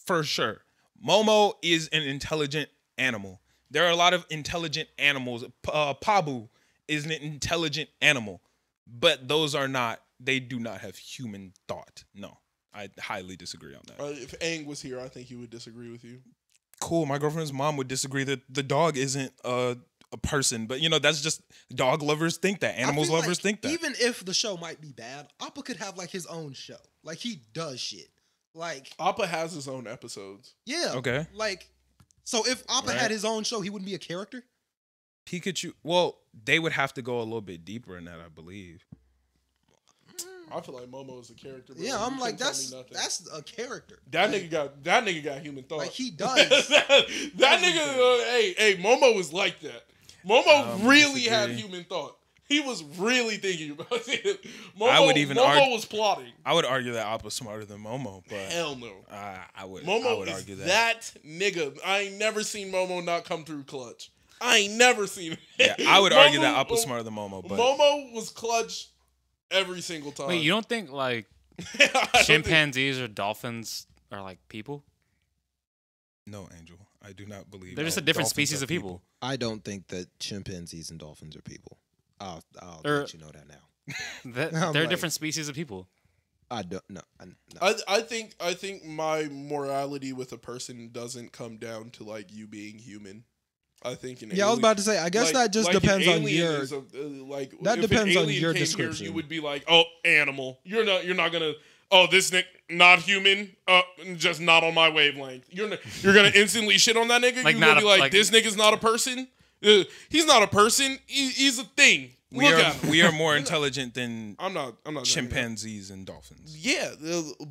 for sure. Momo is an intelligent animal. There are a lot of intelligent animals. Pabu is an intelligent animal, but those are not. They do not have human thought. No. I highly disagree on that. If Aang was here, I think he would disagree with you. Cool. My girlfriend's mom would disagree that the dog isn't a person, but that's just dog lovers think that. Animals I feel lovers like think that. Even if the show might be bad, Appa could have like his own show. Like he does shit. Like Appa has his own episodes. yeah. Okay. Like so if Appa Right. had his own show, he wouldn't be a character. Pikachu. Well, they would have to go a little bit deeper in that, I believe. I feel like Momo is a character. Bro. Yeah, You I'm like couldn't tell me nothing. that's a character. That Like, nigga got human thought. Like he does. that nigga. Hey, Momo was like that. Momo really had disagree. human thought. He was really thinking about it. Momo, I would even Momo argue- was plotting. I would argue that Appa's smarter than Momo, but Hell no. I would Momo is argue that nigga. I ain't never seen Momo not come through clutch. I ain't never seen it. Yeah, I would argue that Momo- Appa's smarter than Momo, but Momo was clutch every single time. Wait, you don't think like I don't think- chimpanzees or dolphins are like people? no, Angel. I do not believe They're just a all different dolphins species are of people. I don't think that chimpanzees and dolphins are people. I'll Or- let you know that now. They're I'm like- different species of people. I don't no. No. I think my morality with a person doesn't come down to like you being human. I think an Yeah, I was alien- about to say. I guess that just an depends on alien your. is like That if an depends on alien your came here, description. you would be like, oh, animal. You're not gonna oh, this nigga not human, just not on my wavelength. You're gonna instantly shit on that nigga. Like, You're not gonna be a- like, like- this nigga's not a person. He's not a person. He's a thing. Look at him. We are more intelligent than I'm not chimpanzees and dolphins. Yeah,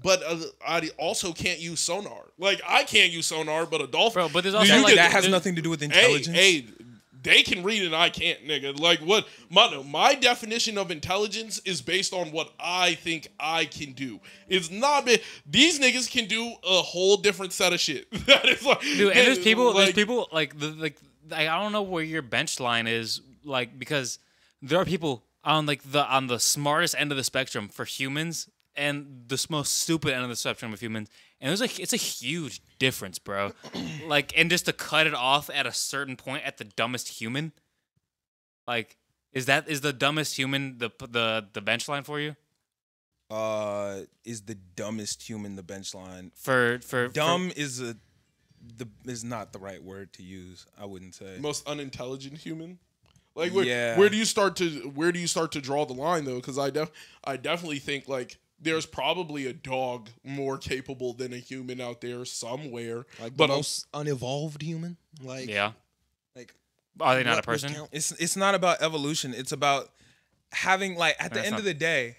but I also can't use sonar. Like, I can't use sonar, but a dolphin. Bro, but there's also That, like that has there's- nothing to do with intelligence. Hey, they can read and I can't, nigga. Like, what? My definition of intelligence is based on what I think I can do. It's not these niggas can do a whole different set of shit. That is like, Dude, and there's people like I don't know where your bench line is, like, because there are people on the smartest end of the spectrum for humans and the most stupid end of the spectrum of humans, and it's a huge difference, bro. Like, and just to cut it off at a certain point at the dumbest human, like, is the dumbest human the bench line for you? Is the dumbest human the bench line? For Dumb is not the right word to use. I wouldn't say most unintelligent human. Like, Yeah. where do you start to draw the line though? Because I definitely think like there's probably a dog more capable than a human out there somewhere. Like but the most unevolved human. Like yeah, like are they not a what would person? count- it's not about evolution. It's about having, like, at the That's end not- of the day,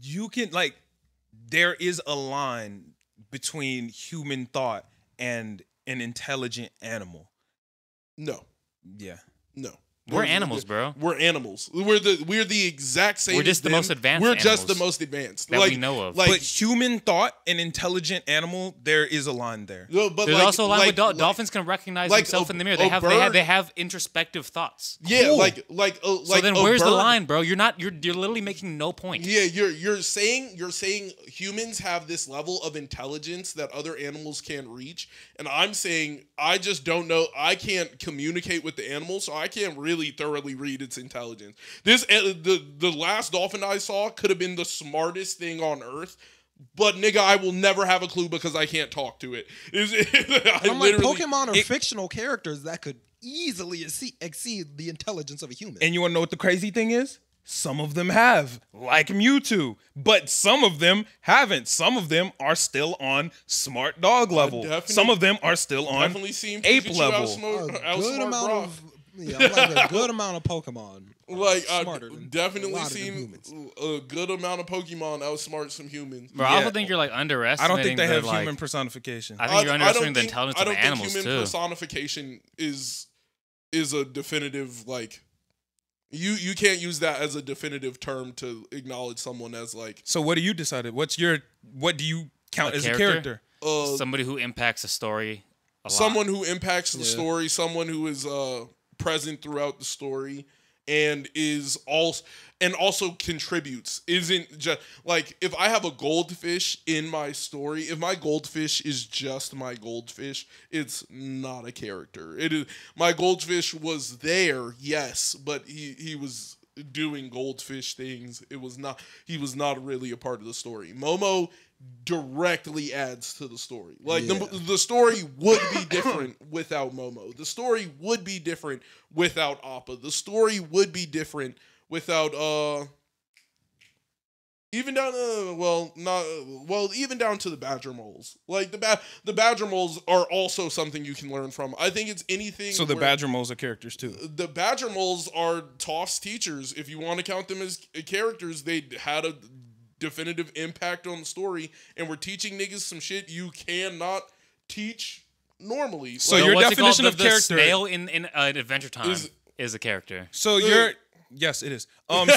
you can, like, there is a line between human thought and an intelligent animal. No, Yeah. no. We're animals, bro. We're animals. We're the exact same. We're just as the them. most advanced We're just the animals most advanced that like, we know of. Like, But human thought and intelligent animal, there is a line there. no, but There's like, also a line like, with dolphins can recognize like themselves a- in the mirror. a bird- They have introspective thoughts. yeah, Cool. like So then a where's the bird- line, bro? You're literally making no point. Yeah, you're saying humans have this level of intelligence that other animals can't reach, and I'm saying I just don't know. I can't communicate with the animal, so I can't really thoroughly read its intelligence. The last dolphin I saw could have been the smartest thing on earth. But nigga, I will never have a clue because I can't talk to it. I'm like, Pokemon are fictional characters that could easily exceed the intelligence of a human. And you want to know what the crazy thing is? Some of them have, like Mewtwo, but some of them haven't. Some of them are still on smart dog level. Some of them are still on definitely seen ape Pikachu level. a good amount of like a good amount of Pokemon. Like, smarter I've than definitely a lot of seen humans. a good amount of Pokemon outsmart some humans. Bro, I Yeah. also think you're like I underestimating. don't think they have the, like, human personification. I think you're underestimating the think- intelligence I of don't the think animals human too. personification is a definitive, like, you can't use that as a definitive term to acknowledge someone as like So what do you decide? What do you count A as character? a character? Somebody who impacts a story. A lot. someone who impacts the story, someone who is present throughout the story and is also contributes. Isn't just like, if I have a goldfish in my story, if my goldfish is just my goldfish, it's not a character. It is, my goldfish was there, yes, but he was doing goldfish things. He was not really a part of the story. Momo directly adds to the story. Like, the story would be different without Momo. The story would be different without Appa. The story would be different without even down even down to the Badger Moles. Like, the Badger Moles are also something you can learn from. I think it's anything. So the Badger Moles are characters too. The Badger Moles are Toss teachers. If you want to count them as characters, they had a definitive impact on the story, and we're teaching niggas some shit you cannot teach normally. So Like, your what's it called? definition of The character snail in Adventure Time is a character. So yes, it is.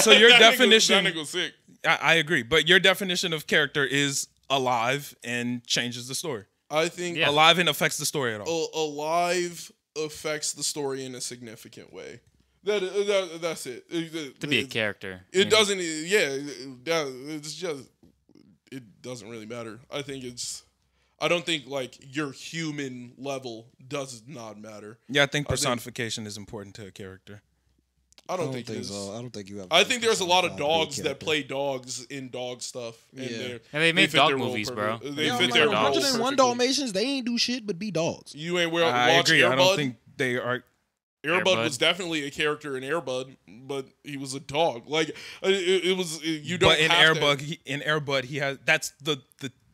So your definition, that nigga sick. I agree, but your definition of character is alive and changes the story. I think Yeah. Alive and affects the story at all. alive affects the story in a significant way. That's it. To be a character. It doesn't. Yeah, it's just. It doesn't really matter. I think it's. I don't think like your human level does not matter. Yeah, I think personification is important to a character. I don't think so. I don't think you have. I think there's a lot of personified to be a dogs that character. play dogs in dog stuff. And Yeah. they're- And they made fit dog their role movies, bro. They Yeah, fit like their role 101 perfectly. Dalmatians, they ain't do shit but be dogs. You ain't I watch agree. I Airbud? don't think they are. Airbud was definitely a character in Airbud, but he was a dog. Like it was. You don't. But in have Airbud, he has. That's the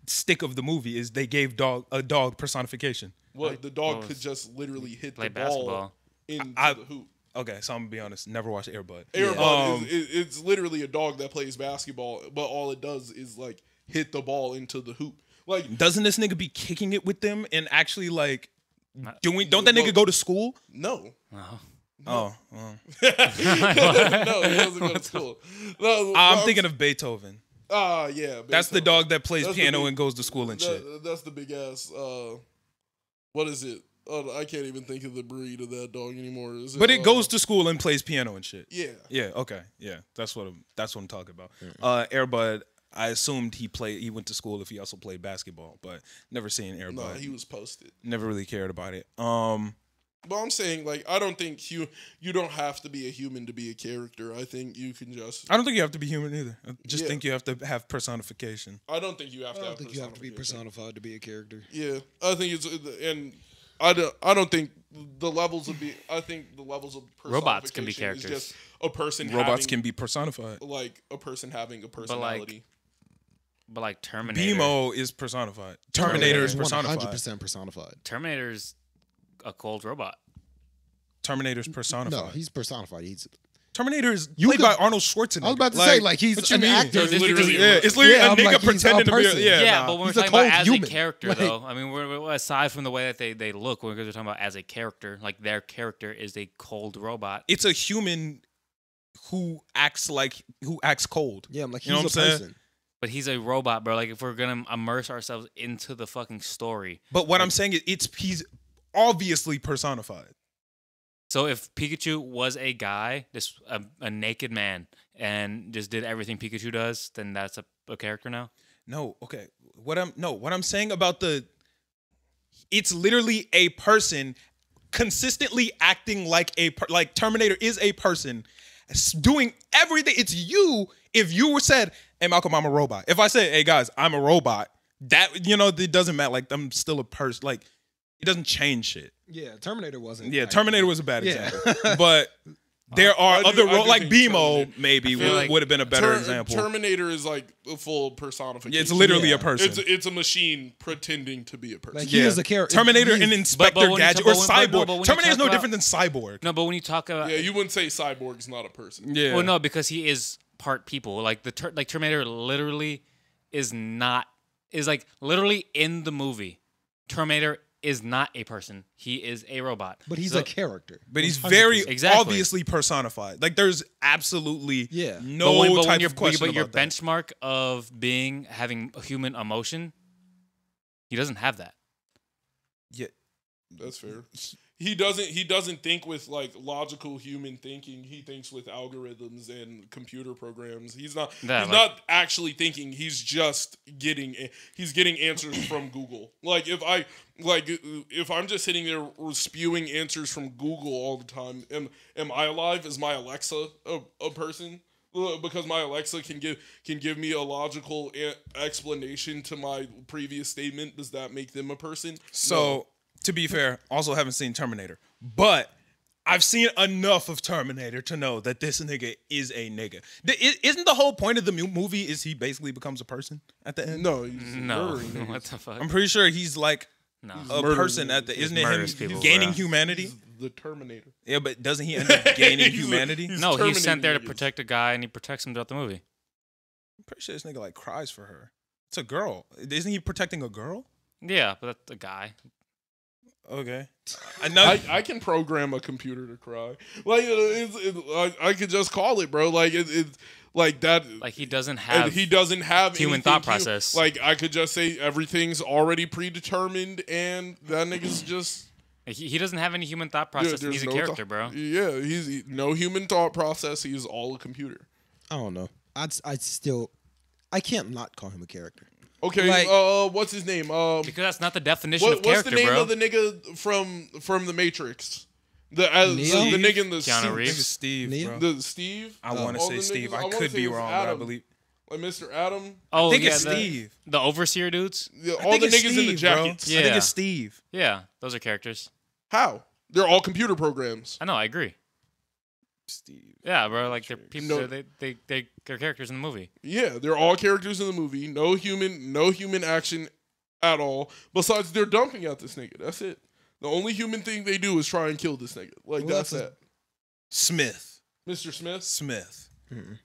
stick of the movie is they gave a dog personification. What the dog could just literally hit the basketball ball into the hoop. Okay, so I'm gonna be honest. Never watched Airbud. Airbud it's literally a dog that plays basketball, but all it does is like hit the ball into the hoop. Like, doesn't this nigga be kicking it with them and actually like doing? Don't that nigga go to school? No. Oh, No, he doesn't go to school. No, I'm thinking of Beethoven. Yeah. Beethoven. That's the dog that plays piano and goes to school and shit. That's the big ass. What is it? I can't even think of the breed of that dog anymore. But it goes to school and plays piano and shit. Yeah. Yeah. Okay. Yeah. That's what I'm talking about. Airbud. I assumed he went to school if he also played basketball, but never seen Airbud. No, he was posted. Never really cared about it. But I'm saying, like, I don't think you don't have to be a human to be a character. I think you can just. I don't think you have to be human either. I just think you have to have personification. I don't think you have to. I don't think you have to be personified to be a character. Yeah, I think it's and I don't think the levels of I think the levels of robots can be characters. Is just a person. Robots can be personified. Like a person having a personality. But like Terminator. BMO is personified. Terminator is personified. 100% personified. Terminator's a cold robot. Terminator's personified. No, he's personified. Terminator is played by Arnold Schwarzenegger. I was about to say, like, he's an actor. It's literally it's literally a nigga like, pretending to be. Yeah, but when we're He's a talking about cold as human. a character, Like- though, I mean, we're aside from the way that they look, we're talking about as a character. Like their character is a cold robot. It's a human who acts cold. Yeah, I'm like, You know he's what a I'm saying? person. But he's a robot, bro. Like if we're gonna immerse ourselves into the fucking story. But what I'm saying is, he's obviously personified. So if Pikachu was a guy, just a naked man, and just did everything Pikachu does, then that's a character now. No, okay. What I'm saying about it's literally a person consistently acting like like Terminator is a person doing everything. It's you. If you were said, "Hey Malcolm, I'm a robot." If I say, "Hey guys, I'm a robot," that it doesn't matter. Like I'm still a person. Like it doesn't change shit. Yeah, Terminator wasn't. Yeah, Terminator was a bad Yeah. example. But there are other like think BMO Terminator- maybe like would have been a better example. Terminator is like a full personification. It's literally Yeah. a person. It's a machine pretending to be a person. Like, he is a character. Terminator He's- and Inspector when you Gadget talk- or but when Cyborg. you Terminator is talk no about- different than Cyborg. No, but when you talk about Yeah, you wouldn't say Cyborg's not a person. Yeah. well, no, because he is part people. Like like Terminator literally is like literally in the movie. Terminator is not a person. He is a robot. But he's a character. But he's 100%. very Exactly. obviously personified. Like there's absolutely Yeah. no type of question But your about that. benchmark of having human emotion, he doesn't have that. Yeah. That's fair. He doesn't think with like logical human thinking. He thinks with algorithms and computer programs. He's not not actually thinking. He's just getting answers from Google. Like if I'm just sitting there spewing answers from Google all the time, am I alive? Is my Alexa a person? Because my Alexa can give me a logical explanation to my previous statement. Does that make them a person? So No. to be fair, also haven't seen Terminator, but I've seen enough of Terminator to know that this nigga is a nigga. Isn't the whole point of the movie is he basically becomes a person at the end? No, he's No, murdering niggas. what the fuck? I'm pretty sure he's like No, a murdering person at the. niggas. Isn't He it him murders people, gaining bro. humanity? He's the Terminator. Yeah, but doesn't he end up gaining He's a- humanity? he's- no, he's sent there to Terminating niggas. protect a guy, and he protects him throughout the movie. I'm pretty sure this nigga like cries for her. It's a girl. Isn't he protecting a girl? Yeah, but that's a guy. Okay. Another. I can program a computer to cry. Like I could just call it, bro. Like it's like that. Like he doesn't And have. he doesn't have human anything thought process. Like I could just say everything's already predetermined, and that nigga's just He doesn't have any human thought process. there's He's a no character, thought- bro. Yeah, he's no human thought process. He's all a computer. I don't know. I can't not call him a character. Okay, Like- what's his name? Because that's not the definition of What's character, the name bro. of the nigga from the Matrix? The Neo? the nigga in the Keanu suit. I Reeves. think it's Steve. Neo? Bro. The Steve. I want to All say the Steve. niggas- I wanna could say be it was wrong, but I Adam. believe. Like Mr. Adam. Oh, I think yeah, it's Steve. The overseer dudes. Yeah, I all think the it's niggas in the Steve, bro. jackets. I think Yeah. it's Steve. Yeah, those are characters. How? They're all computer programs. I know. I agree. Steve. Yeah, bro. Like they're people. No. They're characters in the movie. Yeah, they're all characters in the movie. No human action at all. Besides, they're dumping out this nigga. That's it. The only human thing they do is try and kill this nigga. Like, Well, that's it. Smith. Mr. Smith? Smith.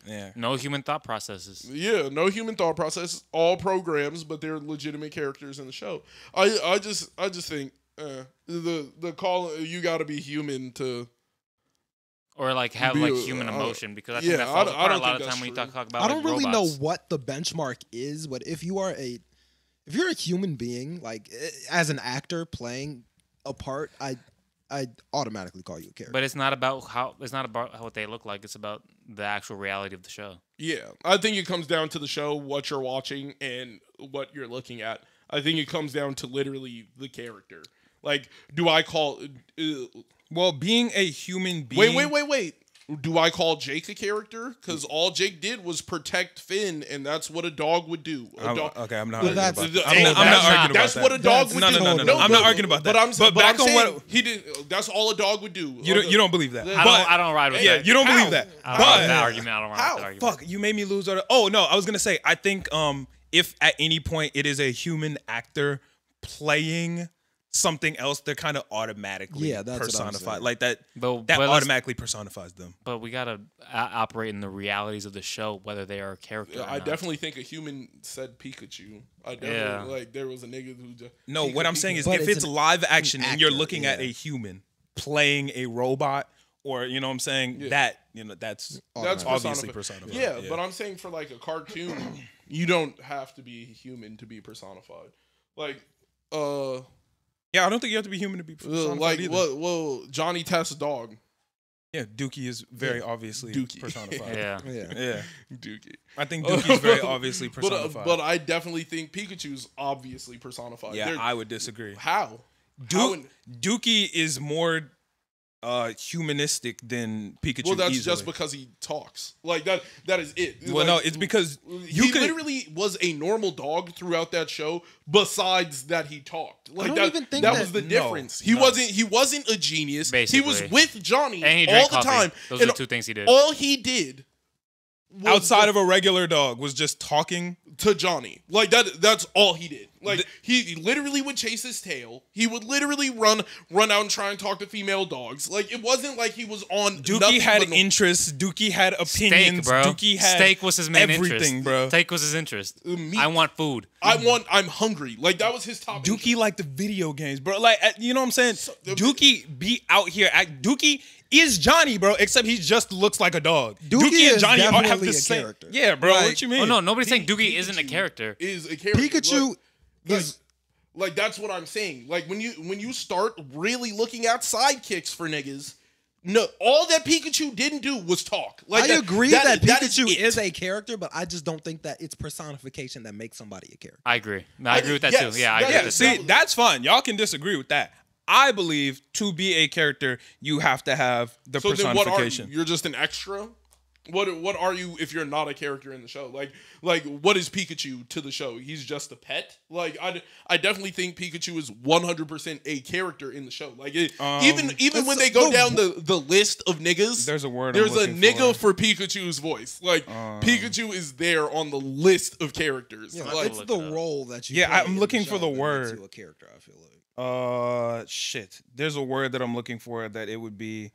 Yeah. No human thought processes. Yeah, no human thought process. All programs, but they're legitimate characters in the show. I just think the call, you got to be human to. Or like have Be like a- human emotion, because I yeah, think that falls I apart don't a lot think of that's time when you true. talk about. I don't like, really robots. know what the benchmark is, but if you're a human being, like as an actor playing a part, I automatically call you a character. But it's not about what they look like. It's about the actual reality of the show. Yeah, I think it comes down to the show, what you're watching, and what you're looking at. I think it comes down to literally the character. Like, do I call... Well, being a human being. Wait. Do I call Jake a character? Because all Jake did was protect Finn, and that's what a dog would do. Okay, I'm not Well, arguing about that's- that. I'm I'm not arguing about That's that. what a dog would No, do. no, no, no. I'm not arguing about that. But back I'm on saying what he did. That's all a dog would do. you don't believe that. I I don't ride with Yeah, that. you don't How? believe that. I don't ride with But that argument. I don't ride How? with that argument. fuck, you made me lose. Oh no, I was gonna say I think if at any point it is a human actor playing something else, they're kind of automatically Yeah, that's what I'm personified. saying. Like that. But That let's- automatically personifies them. But we gotta operate in the realities of the show, whether they are a character. or I not. definitely think a human said Pikachu. I definitely like there was a nigga who just No, what I'm saying is But if it's it's an live action and you're actor, looking at yeah. a human playing a robot, or you know what I'm saying, that's that's obviously personified. personified. Yeah, but I'm saying for like a cartoon, you don't have to be human to be personified. Like, yeah, I don't think you have to be human to be personified like either. well, Johnny Test's dog, Yeah, Dookie is very obviously Dookie. Yeah. personified. yeah. Yeah, Dookie. I think Dookie's very obviously personified. But I definitely think Pikachu's obviously personified. yeah, They're- I would disagree. how? How in- Dookie is more humanistic than Pikachu. well, that's easily. just because he talks. Like that. That is it. Well, Like, no, it's because he could literally was a normal dog throughout that show. Besides that, he talked. Like don't that, even think that that- was the No, difference. He no. wasn't a genius. He was Basically. with Johnny And he all drank the coffee. time. Those and are the two things he did. all he did was outside of a regular dog was just talking. to Johnny. Like that's all he did. Like he literally would chase his tail. He would literally run out and try and talk to female dogs. Like it wasn't like he was on Dookie nothing had but no- interests. Dookie had Steak, opinions. bro. Dookie had Steak was his main everything, interest. bro. Steak was his interest. Meat. I want food. I'm hungry. Like that was his top interest. Dookie liked the video games, bro. Like you know what I'm saying? Dookie be out here. Dookie is Johnny, bro. Except he just looks like a dog. Dookie and is Johnny have definitely the a same character. Yeah, bro. Like- what you mean? Oh no, nobody's saying Dookie Pikachu isn't a character. Is a character. Pikachu Like, is like that's what I'm saying. Like when you start really looking at sidekicks for niggas, no, all that Pikachu didn't do was talk. Like I agree that Pikachu it. is a character, but I just don't think that it's personification that makes somebody a character. I agree. No, I agree with that Yes, too. Yeah, I that- agree Yeah, with see, that. that's fine. Y'all can disagree with that. I believe to be a character, you have to have the So then what are you? personification. You're just an extra? What are you if you're not a character in the show? Like what is Pikachu to the show? He's just a pet? Like I definitely think Pikachu is 100% a character in the show. Like even when they go down the list of niggas, There's a word I'm There's a looking nigga for. for Pikachu's voice. Like Pikachu is there on the list of characters. Yeah, like it's the role that you. Yeah, play I'm in looking show for the that makes word. you a character. I feel like. Shit. There's a word that I'm looking for that it would be,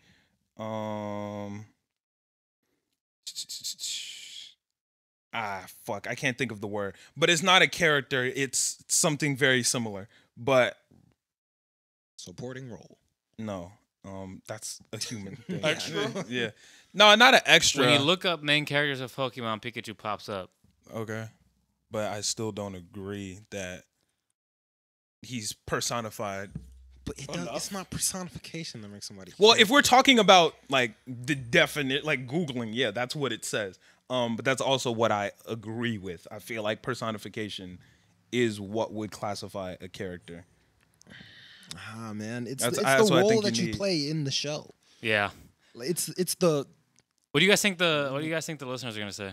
fuck. I can't think of the word. But it's not a character. It's something very similar. But Supporting role. no, that's a human thing. Extra? Yeah. No, not an extra. When you look up main characters of Pokemon, Pikachu pops up. Okay. But I still don't agree that he's personified. But it's not personification that makes somebody. Well, if we're talking about like the definite, like Googling, yeah, that's what it says. But that's also what I agree with. I feel like personification is what would classify a character. Man, it's That's the what I role think that you you need. play in the show. Yeah. It's the What do you guys think the listeners are gonna say?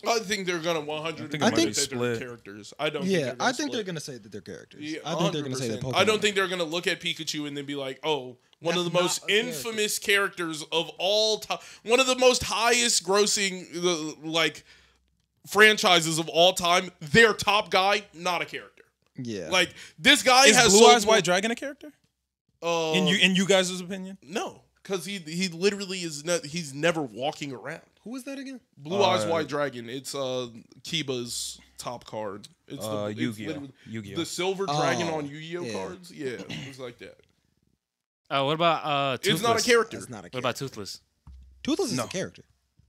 I think they're gonna 100. I think think they're characters. I don't. Yeah, think I think they're split. gonna say that they're characters. Yeah, I think they're gonna say they're 100%. Pokemon. I don't think they're gonna look at Pikachu and then be like, "Oh, one of the That's most not a character. infamous characters of all time, one of the most highest grossing like franchises of all time. Their top guy, not a character. Yeah, Like this guy Is has Blue sold Eyes White Dragon a character? In you guys' opinion? no, because he literally is not. He's never walking around. who is that again? Blue Eyes White Dragon. It's Kiba's top card. It's Yu-Gi-Oh. literally Yu-Gi-Oh. the silver dragon Oh, on Yu-Gi-Oh yeah. cards. Yeah, it's like that. What about Toothless? It's not a character. That's not a What character. about Toothless? Toothless is No. a character.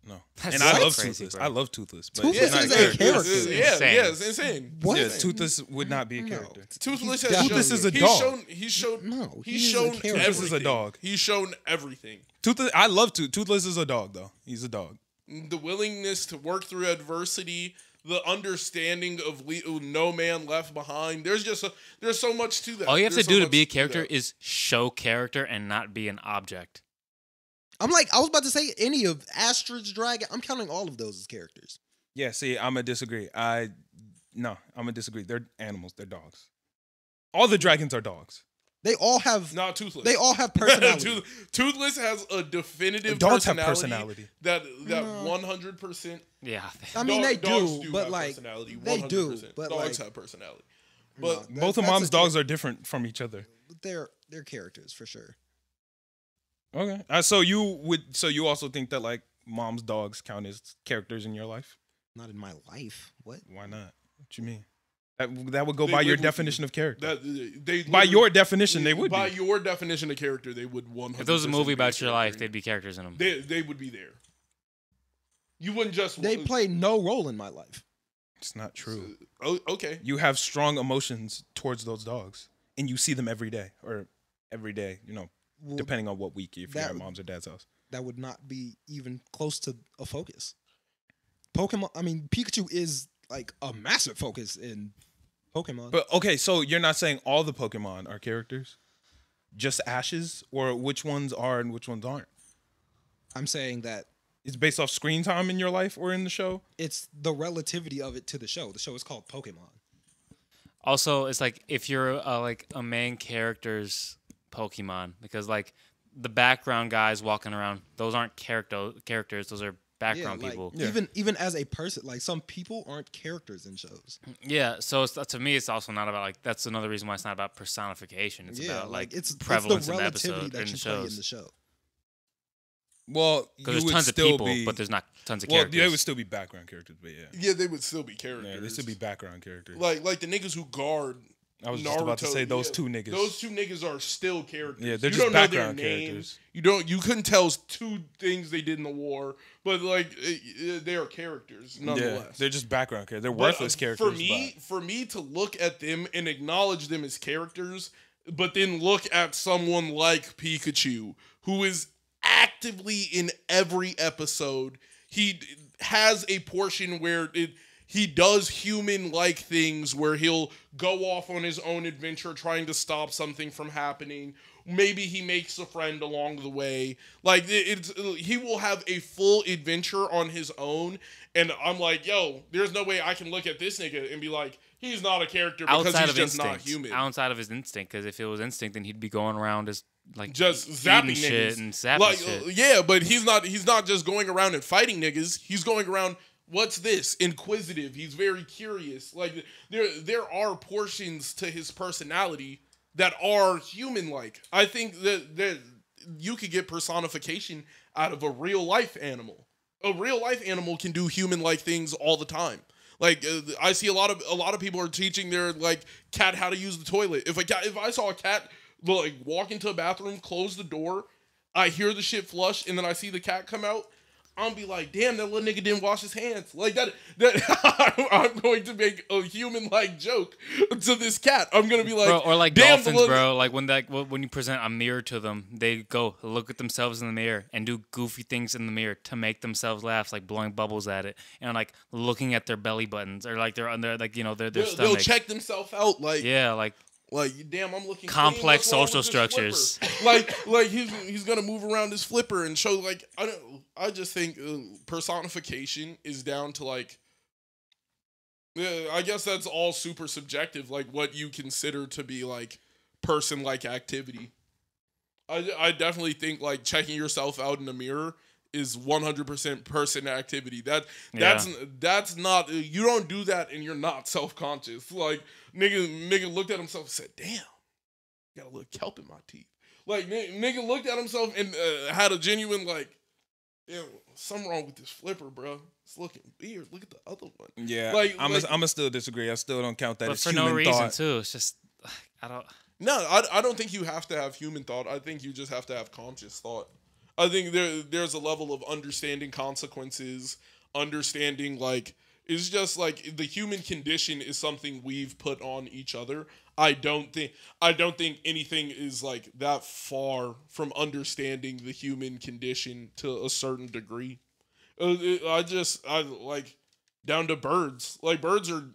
No. That's And I so love crazy, Toothless. bro. I love Toothless. But Toothless he's is not a character. Yeah, Insane. yeah, it's insane. What? Yeah, Toothless would not be a character. Toothless He's has Toothless shown, is a he's dog. Shown, he's shown. No, he's he is a shown character. everything. Toothless is a dog. He's shown everything. Toothless, I love Toothless is a dog though. He's a dog. The willingness to work through adversity, the understanding of no man left behind. There's so much to that. All you have There's to do so to much be a character that. is show character and not be an object. I'm like, I was about to say any of Astrid's Dragon. I'm counting all of those as characters. Yeah, see, I'm gonna disagree. I'm gonna disagree. They're animals, they're dogs. All the dragons are dogs. They all have. Not Toothless. They all have personality. Toothless has a definitive Dogs have personality. personality. That 100%. Yeah. I mean, they Dogs do, but have like personality, they do, 100%. but dogs like have personality. no, But Both of that's mom's a dogs are different from each other. They're characters for sure. Okay. So you also think that like mom's dogs count as characters in your life? Not in my life. What? Why not? What you mean? That would go They by your live with definition of character. they By your definition, they would By be. your definition of character, they would 100%. If there was a movie be about your life, character. they'd be characters in them. They would be there. You wouldn't just. They play no role in my life. It's not true. Oh, okay. You have strong emotions towards those dogs, and you see them every day, Well, depending on what week, if you're that- at mom's or dad's house. that would not be even close to a focus. Pokemon. I mean, Pikachu is like a massive focus in Pokemon. But okay, so you're not saying all the Pokemon are characters, just Ash's, or which ones are and which ones aren't? I'm saying that It's based off screen time in your life or in the show. it's the relativity of it to the show. The show is called Pokemon. Also, it's like if you're like a main character's Pokemon, because like the background guys walking around, those aren't characters. Those are background like, people. Yeah. Even as a person, like some people aren't characters in shows. Yeah, so it's, to me, it's also not about like that's another reason why it's not about personification. It's about like it's prevalence the in the relativity episode that in you the play in shows. the show. Well, Because there's tons of people, but there's not tons of characters. they would still be background characters, but yeah, Yeah, they would still be characters. yeah, they still be background characters. like the niggas who guard. I was just about to Naruto, say those yeah. two niggas. Those two niggas are still characters. Yeah, they're You just don't know their background names. characters. You couldn't tell two things they did in the war, but like they are characters Yeah, nonetheless. they're just background characters. They're But, worthless characters. For me to look at them and acknowledge them as characters, but then look at someone like Pikachu, who is actively in every episode. He has a portion where he does human-like things where he'll go off on his own adventure trying to stop something from happening. Maybe he makes a friend along the way. Like, he will have a full adventure on his own. And I'm like, yo, there's no way I can look at this nigga and be like, he's not a character because outside he's of just instinct, not human. outside of his instinct, because if it was instinct, then he'd be going around as like Just eating zapping shit niggas. and zapping Like, shit. yeah, but he's not just going around and fighting niggas. He's going around, what's this? Inquisitive. He's very curious. Like, there are portions to his personality that are human-like. I think that you could get personification out of a real-life animal. A real-life animal can do human-like things all the time. Like, I see a lot of people are teaching their like cat how to use the toilet. If I saw a cat like walk into a bathroom, close the door, I hear the shit flush, and then I see the cat come out, I'm be like, damn, that little nigga didn't wash his hands. Like that I'm going to make a human-like joke to this cat. I'm gonna be like, Bro, or like damn, dolphins, bro. Like when you present a mirror to them, they go look at themselves in the mirror and do goofy things in the mirror to make themselves laugh, like blowing bubbles at it and like looking at their belly buttons or like they're under like their They'll stomach. check themselves out. Like, Yeah, like Like, damn, I'm looking complex clean. What's social wrong with this structures. flipper? like he's gonna move around this flipper and show like I just think personification is down to like. Yeah, I guess that's all super subjective. Like what you consider to be like person-like activity. I definitely think like checking yourself out in the mirror is 100% person activity. That's not, you don't do that and you're not self-conscious. Like nigga looked at himself and said, "Damn, got a little kelp in my teeth." Like nigga looked at himself and had a genuine like, "Yeah, something wrong with this flipper, bro. It's looking weird. Look at the other one." Yeah, like I'm gonna still disagree. I still don't count that But as for human no reason thought. too. It's just I don't. No, I don't think you have to have human thought. I think you just have to have conscious thought. I think there's a level of understanding consequences, understanding like it's just like the human condition is something we've put on each other. I don't think anything is like that far from understanding the human condition to a certain degree. I like down to birds. Like birds are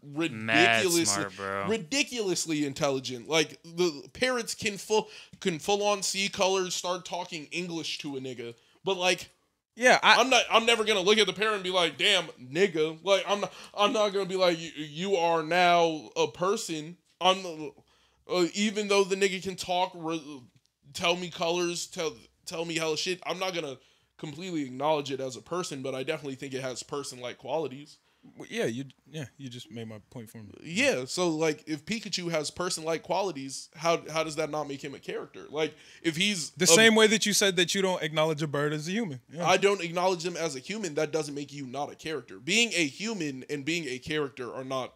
ridiculously intelligent. Like the parrots can full on see colors, start talking English to a nigga. But like, yeah, I'm never gonna look at the parrot and be like, "Damn, nigga." Like I'm not gonna be like, you are now a person. Even though the nigga can talk, tell me colors, tell me hella shit. I'm not gonna completely acknowledge it as a person, but I definitely think it has person-like qualities. Yeah, you just made my point for me. Yeah, so like if Pikachu has person-like qualities, how does that not make him a character? Like if he's the same way that you said that you don't acknowledge a bird as a human. Yeah. I don't acknowledge them as a human, that doesn't make you not a character. Being a human and being a character are not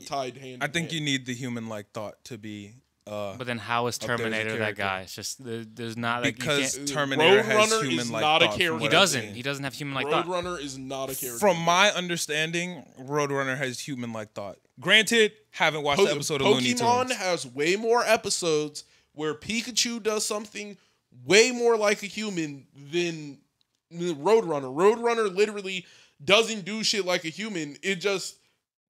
tied hand. I think you need the human-like thought to be. But then how is Terminator that guy? It's just there's not like because Terminator has Roadrunner human-like not a thought. character. he doesn't. He doesn't have human-like thought. Roadrunner is not a character. From my understanding, Roadrunner has human-like thought. Granted, haven't watched the episode of Looney Tunes. Pokemon has way more episodes where Pikachu does something way more like a human than Roadrunner. Roadrunner literally doesn't do shit like a human. It just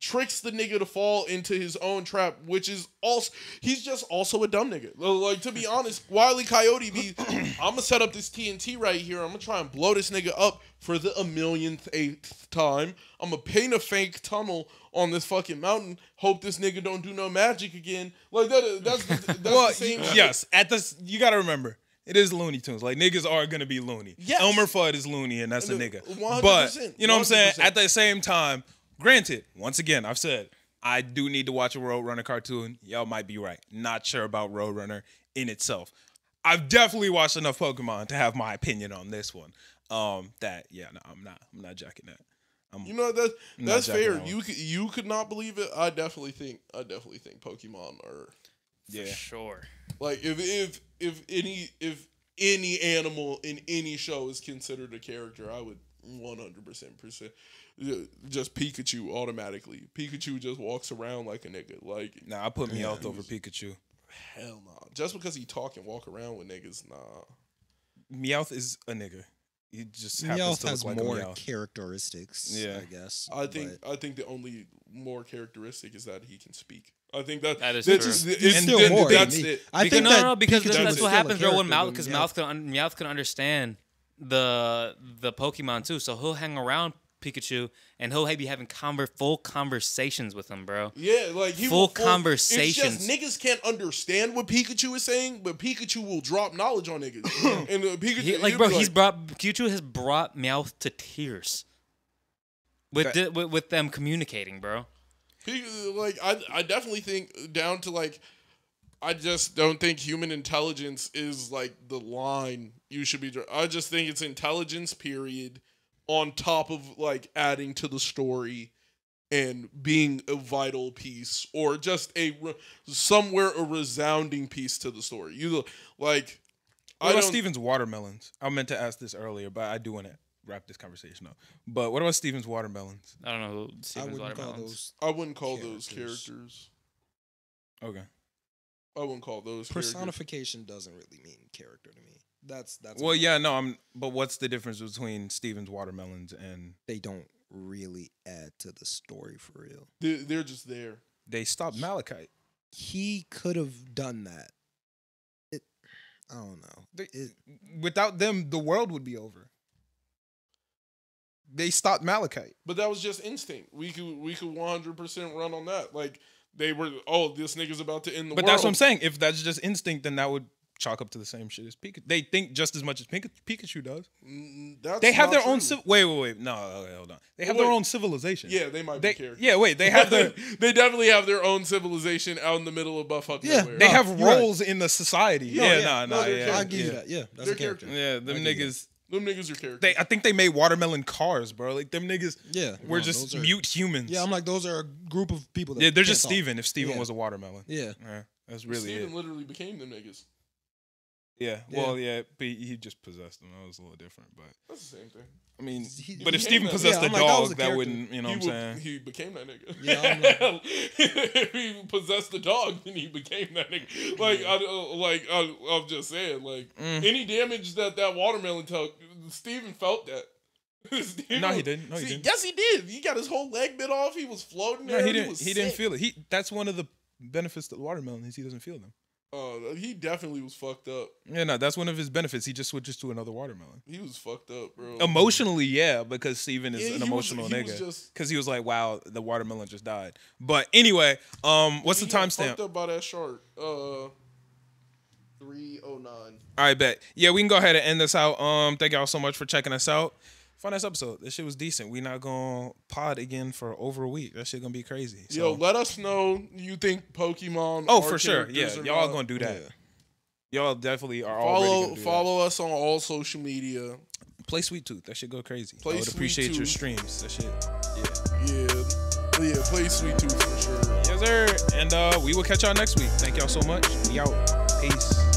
tricks the nigga to fall into his own trap, which is also, he's just also a dumb nigga. Like, to be honest, Wile E. Coyote I'm gonna set up this TNT right here. I'm gonna try and blow this nigga up for the 1,000,000th time. I'm gonna paint a fake tunnel on this fucking mountain. Hope this nigga don't do no magic again. Like that's Well, the same shit. yes, you gotta remember. It is Looney Tunes. Like, niggas are going to be loony. Yes. Elmer Fudd is loony, and that's a nigga. 100%, But, you know what I'm saying? 100%. At the same time, granted, once again, I've said, I do need to watch a Roadrunner cartoon. Y'all might be right. Not sure about Roadrunner in itself. I've definitely watched enough Pokemon to have my opinion on this one. I'm not jacking that. That's fair. You could not believe it. I definitely think Pokemon are For sure. like if any animal in any show is considered a character, I would 100% just Pikachu automatically. Pikachu just walks around like a nigga. Like, I put Meowth over Pikachu. Hell nah. Just because he talk and walk around with niggas, nah. Meowth is a nigga. He just happens Meowth to has look like more a Meowth. characteristics, Yeah. I guess. I think the only more characteristic is that he can speak. I think that is that's true. it's Still still more. that's Me. it. I Because, think that because Pikachu that's is what still happens, a bro. When character, because but Meowth can understand the Pokemon too, so he'll hang around Pikachu and he'll be having full conversations with him, bro. Yeah, like he Full will conversations. It's just niggas can't understand what Pikachu is saying, but Pikachu will drop knowledge on niggas. And Pikachu, Pikachu has brought Meowth to tears with them communicating, bro. Like I definitely think down to like, I just don't think human intelligence is like the line you should be. I just think it's intelligence, period, on top of like adding to the story and being a vital piece, or just somewhere a resounding piece to the story. What about Steven's watermelons? I meant to ask this earlier, but I do want to wrap this conversation up. But what about Steven's watermelons? I don't know who Steven's watermelons. I wouldn't call those characters. Okay. I wouldn't call those personification doesn't really mean character to me. That's well, yeah, no, but what's the difference between Steven's watermelons and they don't really add to the story for real. They're just there. They stopped Malachite. he could have done that. I don't know. Without them, the world would be over. They stopped Malachite. But that was just instinct. We could 100% run on that. Like they were, this nigga's about to end the world. But that's what I'm saying. If that's just instinct, then that would chalk up to the same shit as Pikachu. They think just as much as Pikachu does. They have their own. Wait. No, okay, hold on. They have their own civilization. Yeah, they might be characters. Yeah, wait. They have They definitely have their own civilization out in the middle of buttfuck nowhere. They have roles in the society. I'll give you that. Yeah, that's They're a character. characters. Yeah, them niggas. Them niggas are characters. I think they made watermelon cars, bro. Like them niggas. Yeah, we're just mute humans. Yeah, I'm like those are a group of people. That They're just can't talk. Steven. If Steven was a watermelon. Yeah, that's really Steven it. literally became them niggas. Yeah. Well, yeah, but he just possessed them. That was a little different, but that's the same thing. I mean, He but if Steven possessed a dog, that wouldn't, you know what I'm saying? He became that nigga. Yeah, I'm like, if he possessed the dog, then he became that nigga. Like, I'm just saying, like, any damage that watermelon took, Steven felt that. No, he didn't. No, he didn't. Yes, he did. He got his whole leg bit off. He was floating there. No, he didn't. He He didn't feel it. That's one of the benefits of the watermelon is he doesn't feel them. He definitely was fucked up. Yeah, no, that's one of his benefits. He just switches to another watermelon. He was fucked up, bro. Emotionally, yeah, because Steven is an emotional he nigga. was Because he was like, wow, the watermelon just died. But anyway, what's the timestamp? Fucked up by that shark. 3:09. All right, bet. Yeah, we can go ahead and end this out. Thank y'all so much for checking us out. Fun ass episode. This shit was decent. We not gonna pod again for over a week. That shit gonna be crazy. So. Yo, let us know you think Pokemon. Oh, are for sure. Yeah, characters or y'all not. gonna do that. Yeah. Y'all definitely are already gonna do Follow us on all social media. Play Sweet Tooth. That shit go crazy. Play I would Sweet appreciate your Tooth. streams. That shit. Yeah. Play Sweet Tooth for sure. Yes, sir. And we will catch y'all next week. Thank y'all so much. We out. Peace.